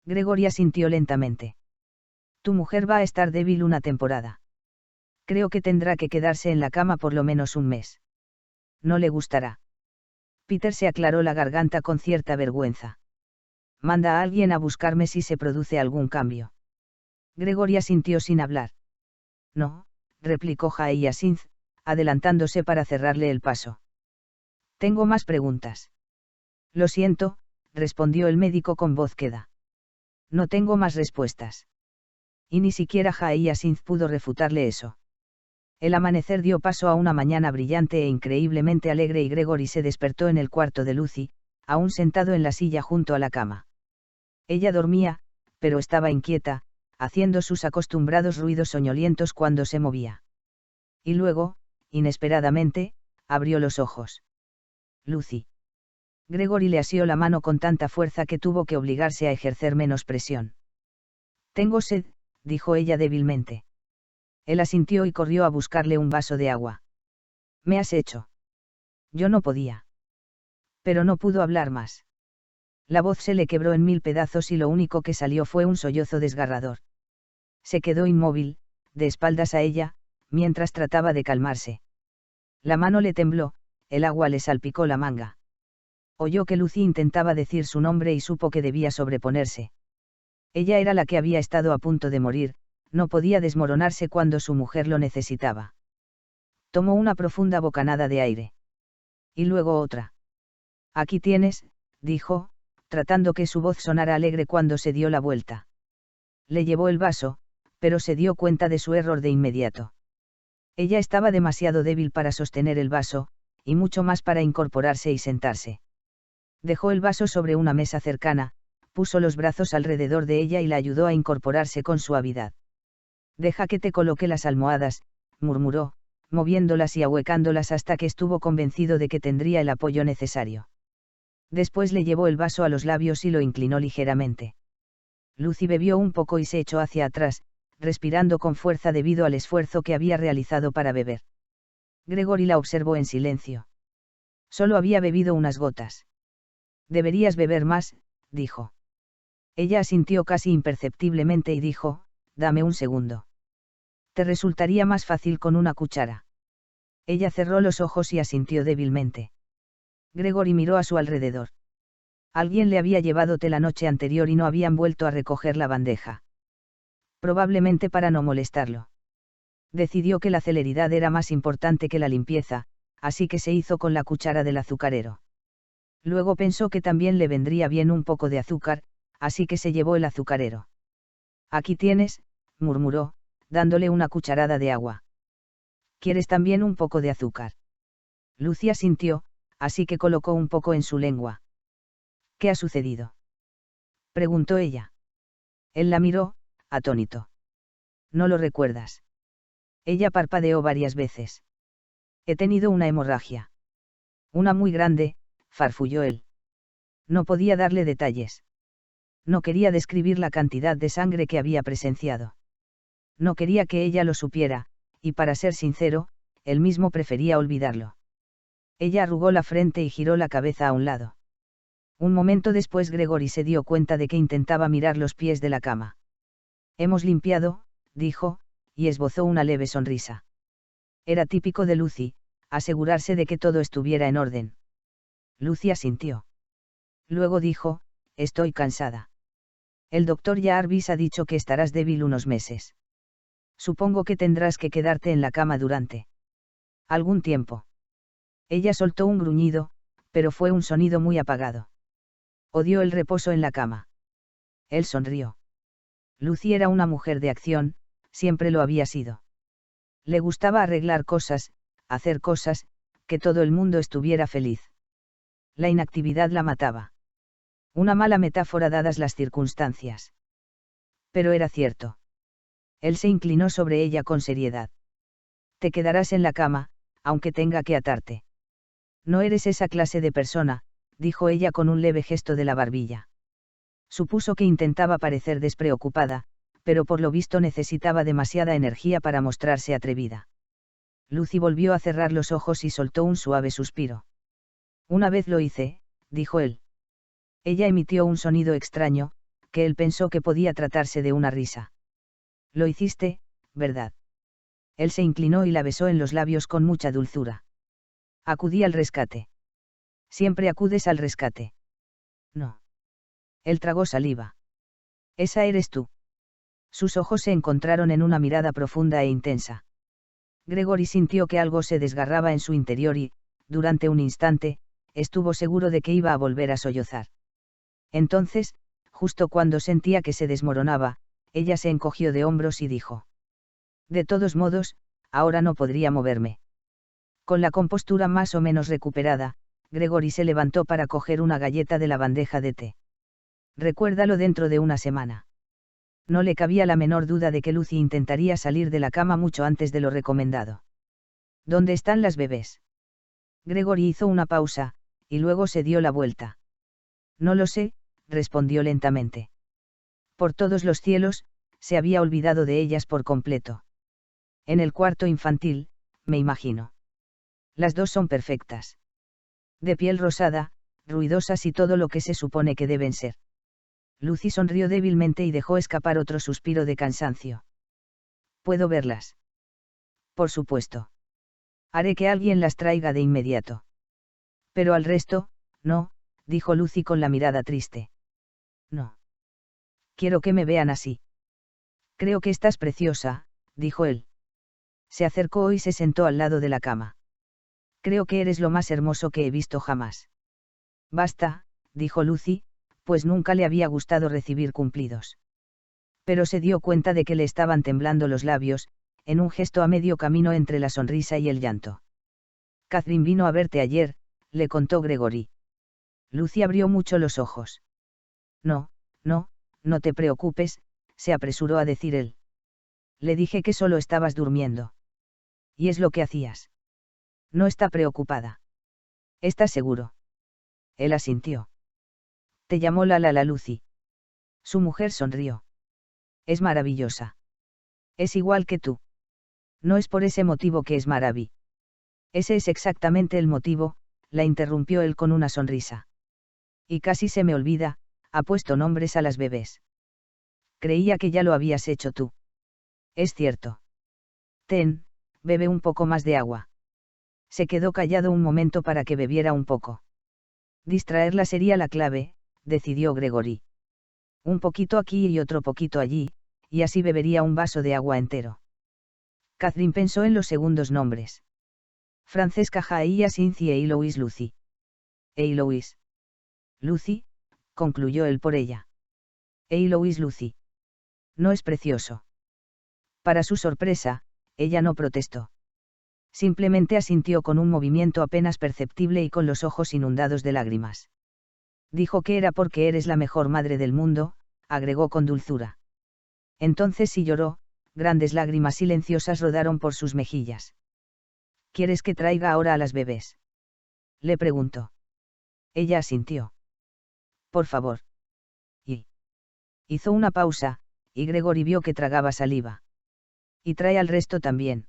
Gregory asintió lentamente. Tu mujer va a estar débil una temporada. Creo que tendrá que quedarse en la cama por lo menos un mes. No le gustará. Peter se aclaró la garganta con cierta vergüenza. Manda a alguien a buscarme si se produce algún cambio. Gregory asintió sin hablar. No, replicó Hyacinth, adelantándose para cerrarle el paso. Tengo más preguntas. Lo siento, respondió el médico con voz queda. No tengo más respuestas. Y ni siquiera Hyacinth pudo refutarle eso. El amanecer dio paso a una mañana brillante e increíblemente alegre y Gregory se despertó en el cuarto de Lucy, aún sentado en la silla junto a la cama. Ella dormía, pero estaba inquieta, haciendo sus acostumbrados ruidos soñolientos cuando se movía. Y luego, inesperadamente, abrió los ojos. Lucy. Gregory le asió la mano con tanta fuerza que tuvo que obligarse a ejercer menos presión. Tengo sed, dijo ella débilmente. Él asintió y corrió a buscarle un vaso de agua. ¿Me has hecho? Yo no podía. Pero no pudo hablar más. La voz se le quebró en mil pedazos y lo único que salió fue un sollozo desgarrador. Se quedó inmóvil, de espaldas a ella, mientras trataba de calmarse. La mano le tembló, el agua le salpicó la manga. Oyó que Lucy intentaba decir su nombre y supo que debía sobreponerse. Ella era la que había estado a punto de morir, no podía desmoronarse cuando su mujer lo necesitaba. Tomó una profunda bocanada de aire. Y luego otra. Aquí tienes, dijo, tratando que su voz sonara alegre cuando se dio la vuelta. Le llevó el vaso, pero se dio cuenta de su error de inmediato. Ella estaba demasiado débil para sostener el vaso, y mucho más para incorporarse y sentarse. Dejó el vaso sobre una mesa cercana, puso los brazos alrededor de ella y la ayudó a incorporarse con suavidad. Deja que te coloque las almohadas, murmuró, moviéndolas y ahuecándolas hasta que estuvo convencido de que tendría el apoyo necesario. Después le llevó el vaso a los labios y lo inclinó ligeramente. Lucy bebió un poco y se echó hacia atrás, respirando con fuerza debido al esfuerzo que había realizado para beber. Gregory la observó en silencio. Solo había bebido unas gotas. Deberías beber más, dijo. Ella asintió casi imperceptiblemente y dijo, dame un segundo. Te resultaría más fácil con una cuchara. Ella cerró los ojos y asintió débilmente. Gregory miró a su alrededor. Alguien le había llevado té la noche anterior y no habían vuelto a recoger la bandeja. Probablemente para no molestarlo. Decidió que la celeridad era más importante que la limpieza, así que se hizo con la cuchara del azucarero. Luego pensó que también le vendría bien un poco de azúcar, así que se llevó el azucarero. Aquí tienes, murmuró, dándole una cucharada de agua. ¿Quieres también un poco de azúcar? Lucy asintió, así que colocó un poco en su lengua. ¿Qué ha sucedido? Preguntó ella. Él la miró, atónito. ¿No lo recuerdas? Ella parpadeó varias veces. He tenido una hemorragia. Una muy grande, farfulló él. No podía darle detalles. No quería describir la cantidad de sangre que había presenciado. No quería que ella lo supiera, y para ser sincero, él mismo prefería olvidarlo. Ella arrugó la frente y giró la cabeza a un lado. Un momento después Gregory se dio cuenta de que intentaba mirar los pies de la cama. Hemos limpiado, dijo, y esbozó una leve sonrisa. Era típico de Lucy, asegurarse de que todo estuviera en orden. Lucy asintió. Luego dijo, estoy cansada. El doctor Jarvis ha dicho que estarás débil unos meses. Supongo que tendrás que quedarte en la cama durante algún tiempo. Ella soltó un gruñido, pero fue un sonido muy apagado. Odió el reposo en la cama. Él sonrió. Lucy era una mujer de acción, siempre lo había sido. Le gustaba arreglar cosas, hacer cosas, que todo el mundo estuviera feliz. La inactividad la mataba. Una mala metáfora dadas las circunstancias. Pero era cierto. Él se inclinó sobre ella con seriedad. Te quedarás en la cama, aunque tenga que atarte. No eres esa clase de persona, dijo ella con un leve gesto de la barbilla. Supuso que intentaba parecer despreocupada, pero por lo visto necesitaba demasiada energía para mostrarse atrevida. Lucy volvió a cerrar los ojos y soltó un suave suspiro. Una vez lo hice, dijo él. Ella emitió un sonido extraño, que él pensó que podía tratarse de una risa. Lo hiciste, ¿verdad? Él se inclinó y la besó en los labios con mucha dulzura. Acudí al rescate. Siempre acudes al rescate. No. Él tragó saliva. Esa eres tú. Sus ojos se encontraron en una mirada profunda e intensa. Gregory sintió que algo se desgarraba en su interior y, durante un instante, estuvo seguro de que iba a volver a sollozar. Entonces, justo cuando sentía que se desmoronaba, ella se encogió de hombros y dijo: de todos modos, ahora no podría moverme. Con la compostura más o menos recuperada, Gregory se levantó para coger una galleta de la bandeja de té. Recuérdalo dentro de una semana. No le cabía la menor duda de que Lucy intentaría salir de la cama mucho antes de lo recomendado. ¿Dónde están las bebés? Gregory hizo una pausa, y luego se dio la vuelta. No lo sé, respondió lentamente. Por todos los cielos, se había olvidado de ellas por completo. En el cuarto infantil, me imagino. Las dos son perfectas. De piel rosada, ruidosas y todo lo que se supone que deben ser. Lucy sonrió débilmente y dejó escapar otro suspiro de cansancio. ¿Puedo verlas? Por supuesto. Haré que alguien las traiga de inmediato. Pero al resto, no, dijo Lucy con la mirada triste. No. Quiero que me vean así. Creo que estás preciosa, dijo él. Se acercó y se sentó al lado de la cama. Creo que eres lo más hermoso que he visto jamás. Basta, dijo Lucy, pues nunca le había gustado recibir cumplidos. Pero se dio cuenta de que le estaban temblando los labios, en un gesto a medio camino entre la sonrisa y el llanto. Catherine vino a verte ayer, le contó Gregory. Lucy abrió mucho los ojos. No, no, no te preocupes, se apresuró a decir él. Le dije que solo estabas durmiendo. ¿Y es lo que hacías? No está preocupada. ¿Estás seguro? Él asintió. Te llamó la Lucy. Su mujer sonrió. Es maravillosa. Es igual que tú. No es por ese motivo que es maraví. Ese es exactamente el motivo, la interrumpió él con una sonrisa. Y casi se me olvida, ha puesto nombres a las bebés. Creía que ya lo habías hecho tú. Es cierto. Ten, bebe un poco más de agua. Se quedó callado un momento para que bebiera un poco. Distraerla sería la clave, decidió Gregory. Un poquito aquí y otro poquito allí, y así bebería un vaso de agua entero. Catherine pensó en los segundos nombres. Francesca Jaía Cynthia y Louise Lucy. Louise. Lucy, concluyó él por ella. Louise Lucy. ¿No es precioso? Para su sorpresa, ella no protestó. Simplemente asintió con un movimiento apenas perceptible y con los ojos inundados de lágrimas. Dijo que era porque eres la mejor madre del mundo, agregó con dulzura. Entonces sí lloró, grandes lágrimas silenciosas rodaron por sus mejillas. ¿Quieres que traiga ahora a las bebés? Le preguntó. Ella asintió. Por favor. Y Hizo una pausa, y Gregory vio que tragaba saliva. Y trae al resto también.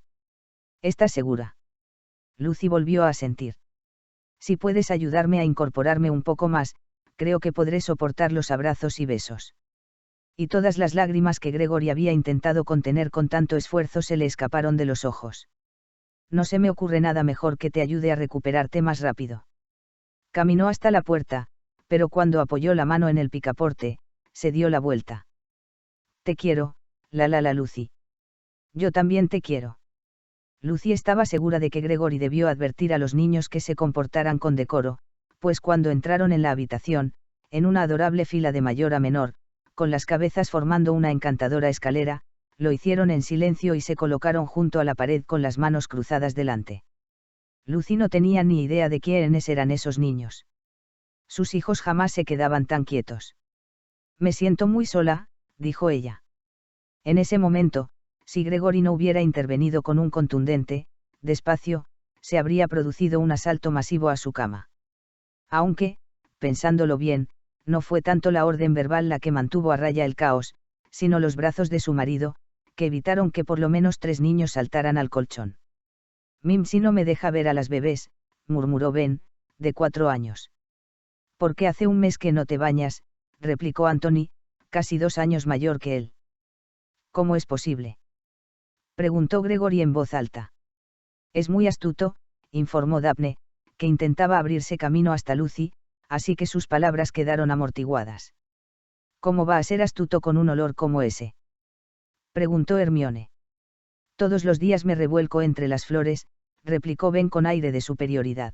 ¿Estás segura? Lucy volvió a asentir. Si puedes ayudarme a incorporarme un poco más, creo que podré soportar los abrazos y besos. Y todas las lágrimas que Gregory había intentado contener con tanto esfuerzo se le escaparon de los ojos. No se me ocurre nada mejor que te ayude a recuperarte más rápido. Caminó hasta la puerta, pero cuando apoyó la mano en el picaporte, se dio la vuelta. Te quiero, la Lucy. Yo también te quiero. Lucy estaba segura de que Gregory debió advertir a los niños que se comportaran con decoro, pues cuando entraron en la habitación, en una adorable fila de mayor a menor, con las cabezas formando una encantadora escalera, lo hicieron en silencio y se colocaron junto a la pared con las manos cruzadas delante. Lucy no tenía ni idea de quiénes eran esos niños. Sus hijos jamás se quedaban tan quietos. Me siento muy sola, dijo ella. En ese momento, si Gregory no hubiera intervenido con un contundente, despacio, se habría producido un asalto masivo a su cama. Aunque, pensándolo bien, no fue tanto la orden verbal la que mantuvo a raya el caos, sino los brazos de su marido, que evitaron que por lo menos 3 niños saltaran al colchón. Mimsy no me deja ver a las bebés, murmuró Ben, de 4 años. Porque hace un mes que no te bañas, replicó Anthony, casi 2 años mayor que él. ¿Cómo es posible? Preguntó Gregory en voz alta. Es muy astuto, informó Daphne, que intentaba abrirse camino hasta Lucy, así que sus palabras quedaron amortiguadas. ¿Cómo va a ser astuto con un olor como ese? Preguntó Hermione. Todos los días me revuelco entre las flores, replicó Ben con aire de superioridad.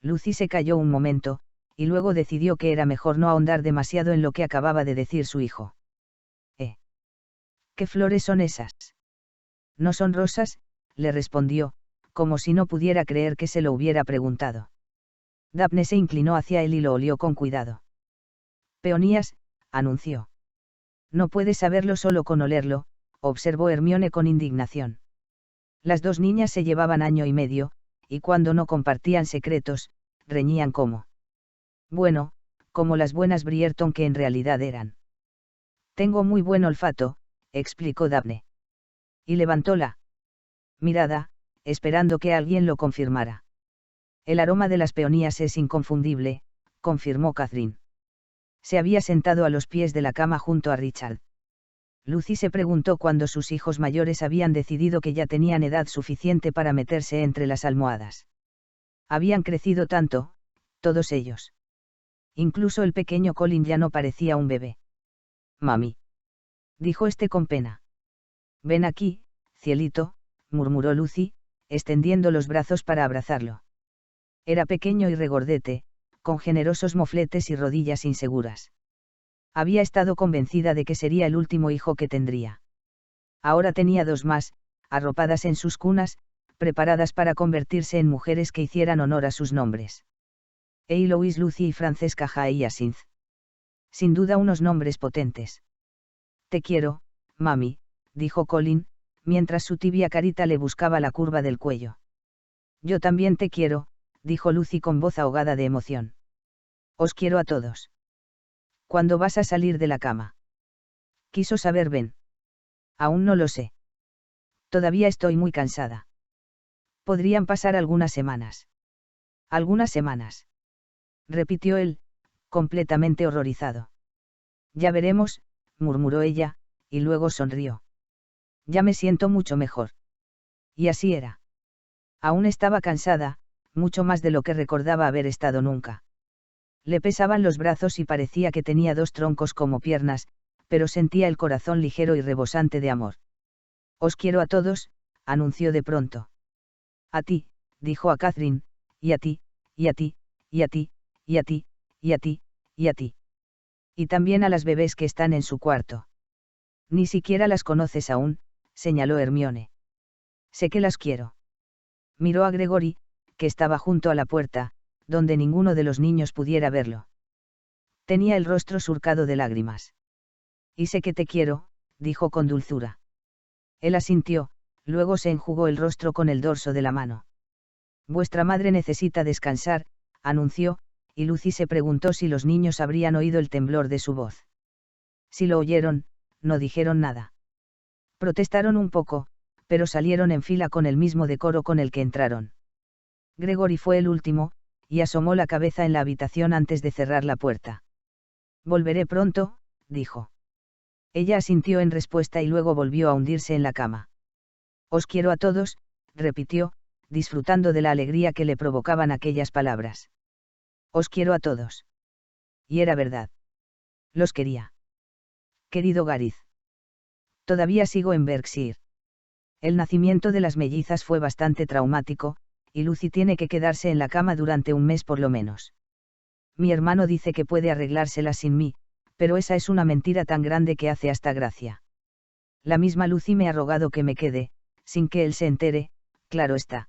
Lucy se calló un momento, y luego decidió que era mejor no ahondar demasiado en lo que acababa de decir su hijo. ¿Qué flores son esas? No son rosas, le respondió, como si no pudiera creer que se lo hubiera preguntado. Daphne se inclinó hacia él y lo olió con cuidado. Peonías, anunció. No puedes saberlo solo con olerlo, observó Hermione con indignación. Las 2 niñas se llevaban año y medio, y cuando no compartían secretos, reñían como. Bueno, como las buenas Brierton que en realidad eran. Tengo muy buen olfato, explicó Daphne. Y levantó la mirada, esperando que alguien lo confirmara. El aroma de las peonías es inconfundible, confirmó Catherine. Se había sentado a los pies de la cama junto a Richard. Lucy se preguntó cuándo sus hijos mayores habían decidido que ya tenían edad suficiente para meterse entre las almohadas. Habían crecido tanto, todos ellos. Incluso el pequeño Colin ya no parecía un bebé. Mami. Dijo este con pena. Ven aquí, cielito, murmuró Lucy, extendiendo los brazos para abrazarlo. Era pequeño y regordete, con generosos mofletes y rodillas inseguras. Había estado convencida de que sería el último hijo que tendría. Ahora tenía 2 más, arropadas en sus cunas, preparadas para convertirse en mujeres que hicieran honor a sus nombres. Eloise, Lucy y Francesca Hyacinth. Sin duda unos nombres potentes. Te quiero, mami, dijo Colin, mientras su tibia carita le buscaba la curva del cuello. Yo también te quiero, dijo Lucy con voz ahogada de emoción. Os quiero a todos. ¿Cuándo vas a salir de la cama? Quiso saber Ben. Aún no lo sé. Todavía estoy muy cansada. Podrían pasar algunas semanas. Algunas semanas. Repitió él, completamente horrorizado. Ya veremos, murmuró ella, y luego sonrió. Ya me siento mucho mejor. Y así era. Aún estaba cansada, mucho más de lo que recordaba haber estado nunca. Le pesaban los brazos y parecía que tenía 2 troncos como piernas, pero sentía el corazón ligero y rebosante de amor. Os quiero a todos, anunció de pronto. A ti, dijo a Catherine, y a ti, y a ti, y a ti, y a ti, y a ti, y a ti. Y también a las bebés que están en su cuarto. Ni siquiera las conoces aún, señaló Hermione. Sé que las quiero. Miró a Gregory, que estaba junto a la puerta, donde ninguno de los niños pudiera verlo. Tenía el rostro surcado de lágrimas. Y sé que te quiero, dijo con dulzura. Él asintió, luego se enjugó el rostro con el dorso de la mano. Vuestra madre necesita descansar, anunció, y Lucy se preguntó si los niños habrían oído el temblor de su voz. Si lo oyeron, no dijeron nada. Protestaron un poco, pero salieron en fila con el mismo decoro con el que entraron. Gregory fue el último, y asomó la cabeza en la habitación antes de cerrar la puerta. Volveré pronto, dijo. Ella asintió en respuesta y luego volvió a hundirse en la cama. Os quiero a todos, repitió, disfrutando de la alegría que le provocaban aquellas palabras. Os quiero a todos. Y era verdad. Los quería. Querido Gareth. Todavía sigo en Berkshire. El nacimiento de las mellizas fue bastante traumático, y Lucy tiene que quedarse en la cama durante un mes por lo menos. Mi hermano dice que puede arreglárselas sin mí, pero esa es una mentira tan grande que hace hasta gracia. La misma Lucy me ha rogado que me quede, sin que él se entere, claro está.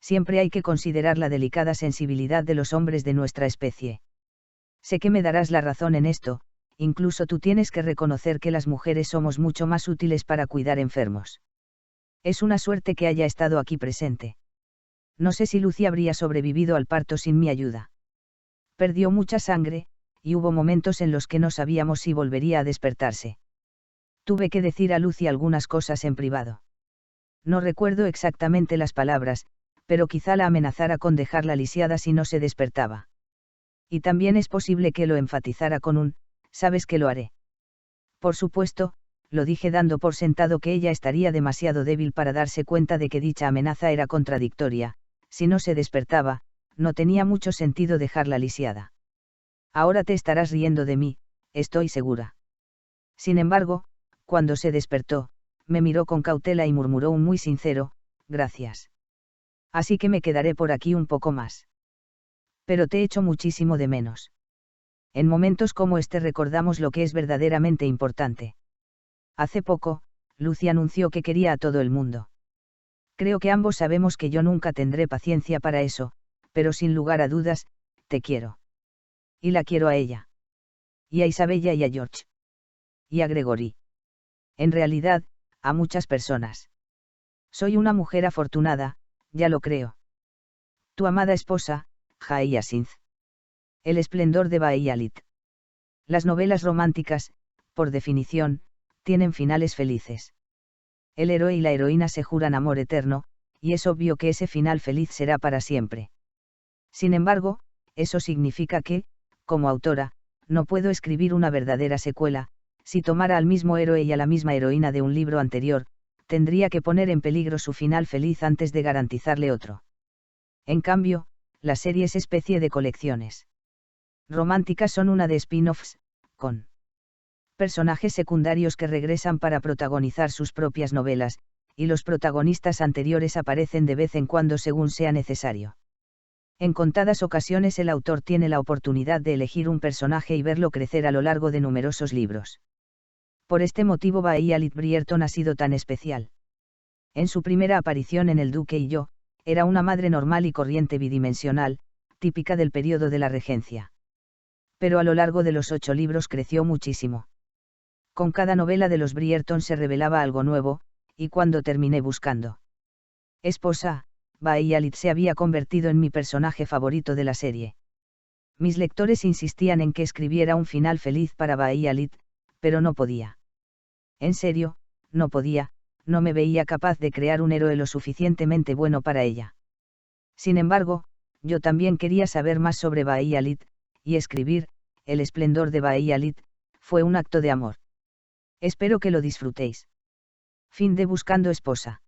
Siempre hay que considerar la delicada sensibilidad de los hombres de nuestra especie. Sé que me darás la razón en esto, incluso tú tienes que reconocer que las mujeres somos mucho más útiles para cuidar enfermos. Es una suerte que haya estado aquí presente. No sé si Lucy habría sobrevivido al parto sin mi ayuda. Perdió mucha sangre, y hubo momentos en los que no sabíamos si volvería a despertarse. Tuve que decir a Lucy algunas cosas en privado. No recuerdo exactamente las palabras, pero quizá la amenazara con dejarla lisiada si no se despertaba. Y también es posible que lo enfatizara con un, sabes que lo haré. Por supuesto, lo dije dando por sentado que ella estaría demasiado débil para darse cuenta de que dicha amenaza era contradictoria. Si no se despertaba, no tenía mucho sentido dejarla lisiada. Ahora te estarás riendo de mí, estoy segura. Sin embargo, cuando se despertó, me miró con cautela y murmuró un muy sincero, gracias. Así que me quedaré por aquí un poco más. Pero te echo muchísimo de menos. En momentos como este recordamos lo que es verdaderamente importante. Hace poco, Lucy anunció que quería a todo el mundo. Creo que ambos sabemos que yo nunca tendré paciencia para eso, pero sin lugar a dudas, te quiero. Y la quiero a ella. Y a Isabella y a George. Y a Gregory. En realidad, a muchas personas. Soy una mujer afortunada, ya lo creo. Tu amada esposa, Hyacinth. El esplendor de Bahialit. Las novelas románticas, por definición, tienen finales felices. El héroe y la heroína se juran amor eterno, y es obvio que ese final feliz será para siempre. Sin embargo, eso significa que, como autora, no puedo escribir una verdadera secuela. Si tomara al mismo héroe y a la misma heroína de un libro anterior, tendría que poner en peligro su final feliz antes de garantizarle otro. En cambio, las series especie de colecciones románticas son una de spin-offs, con personajes secundarios que regresan para protagonizar sus propias novelas, y los protagonistas anteriores aparecen de vez en cuando según sea necesario. En contadas ocasiones el autor tiene la oportunidad de elegir un personaje y verlo crecer a lo largo de numerosos libros. Por este motivo Bahialit Brierton ha sido tan especial. En su primera aparición en El Duque y yo, era una madre normal y corriente bidimensional, típica del periodo de la regencia. Pero a lo largo de los 8 libros creció muchísimo. Con cada novela de los Brierton se revelaba algo nuevo, y cuando terminé buscando esposa, Bahialit se había convertido en mi personaje favorito de la serie. Mis lectores insistían en que escribiera un final feliz para Bahialit, pero no podía. En serio, no podía, no me veía capaz de crear un héroe lo suficientemente bueno para ella. Sin embargo, yo también quería saber más sobre Bahialit, y escribir, El esplendor de Bahialit, fue un acto de amor. Espero que lo disfrutéis. Fin de Buscando esposa.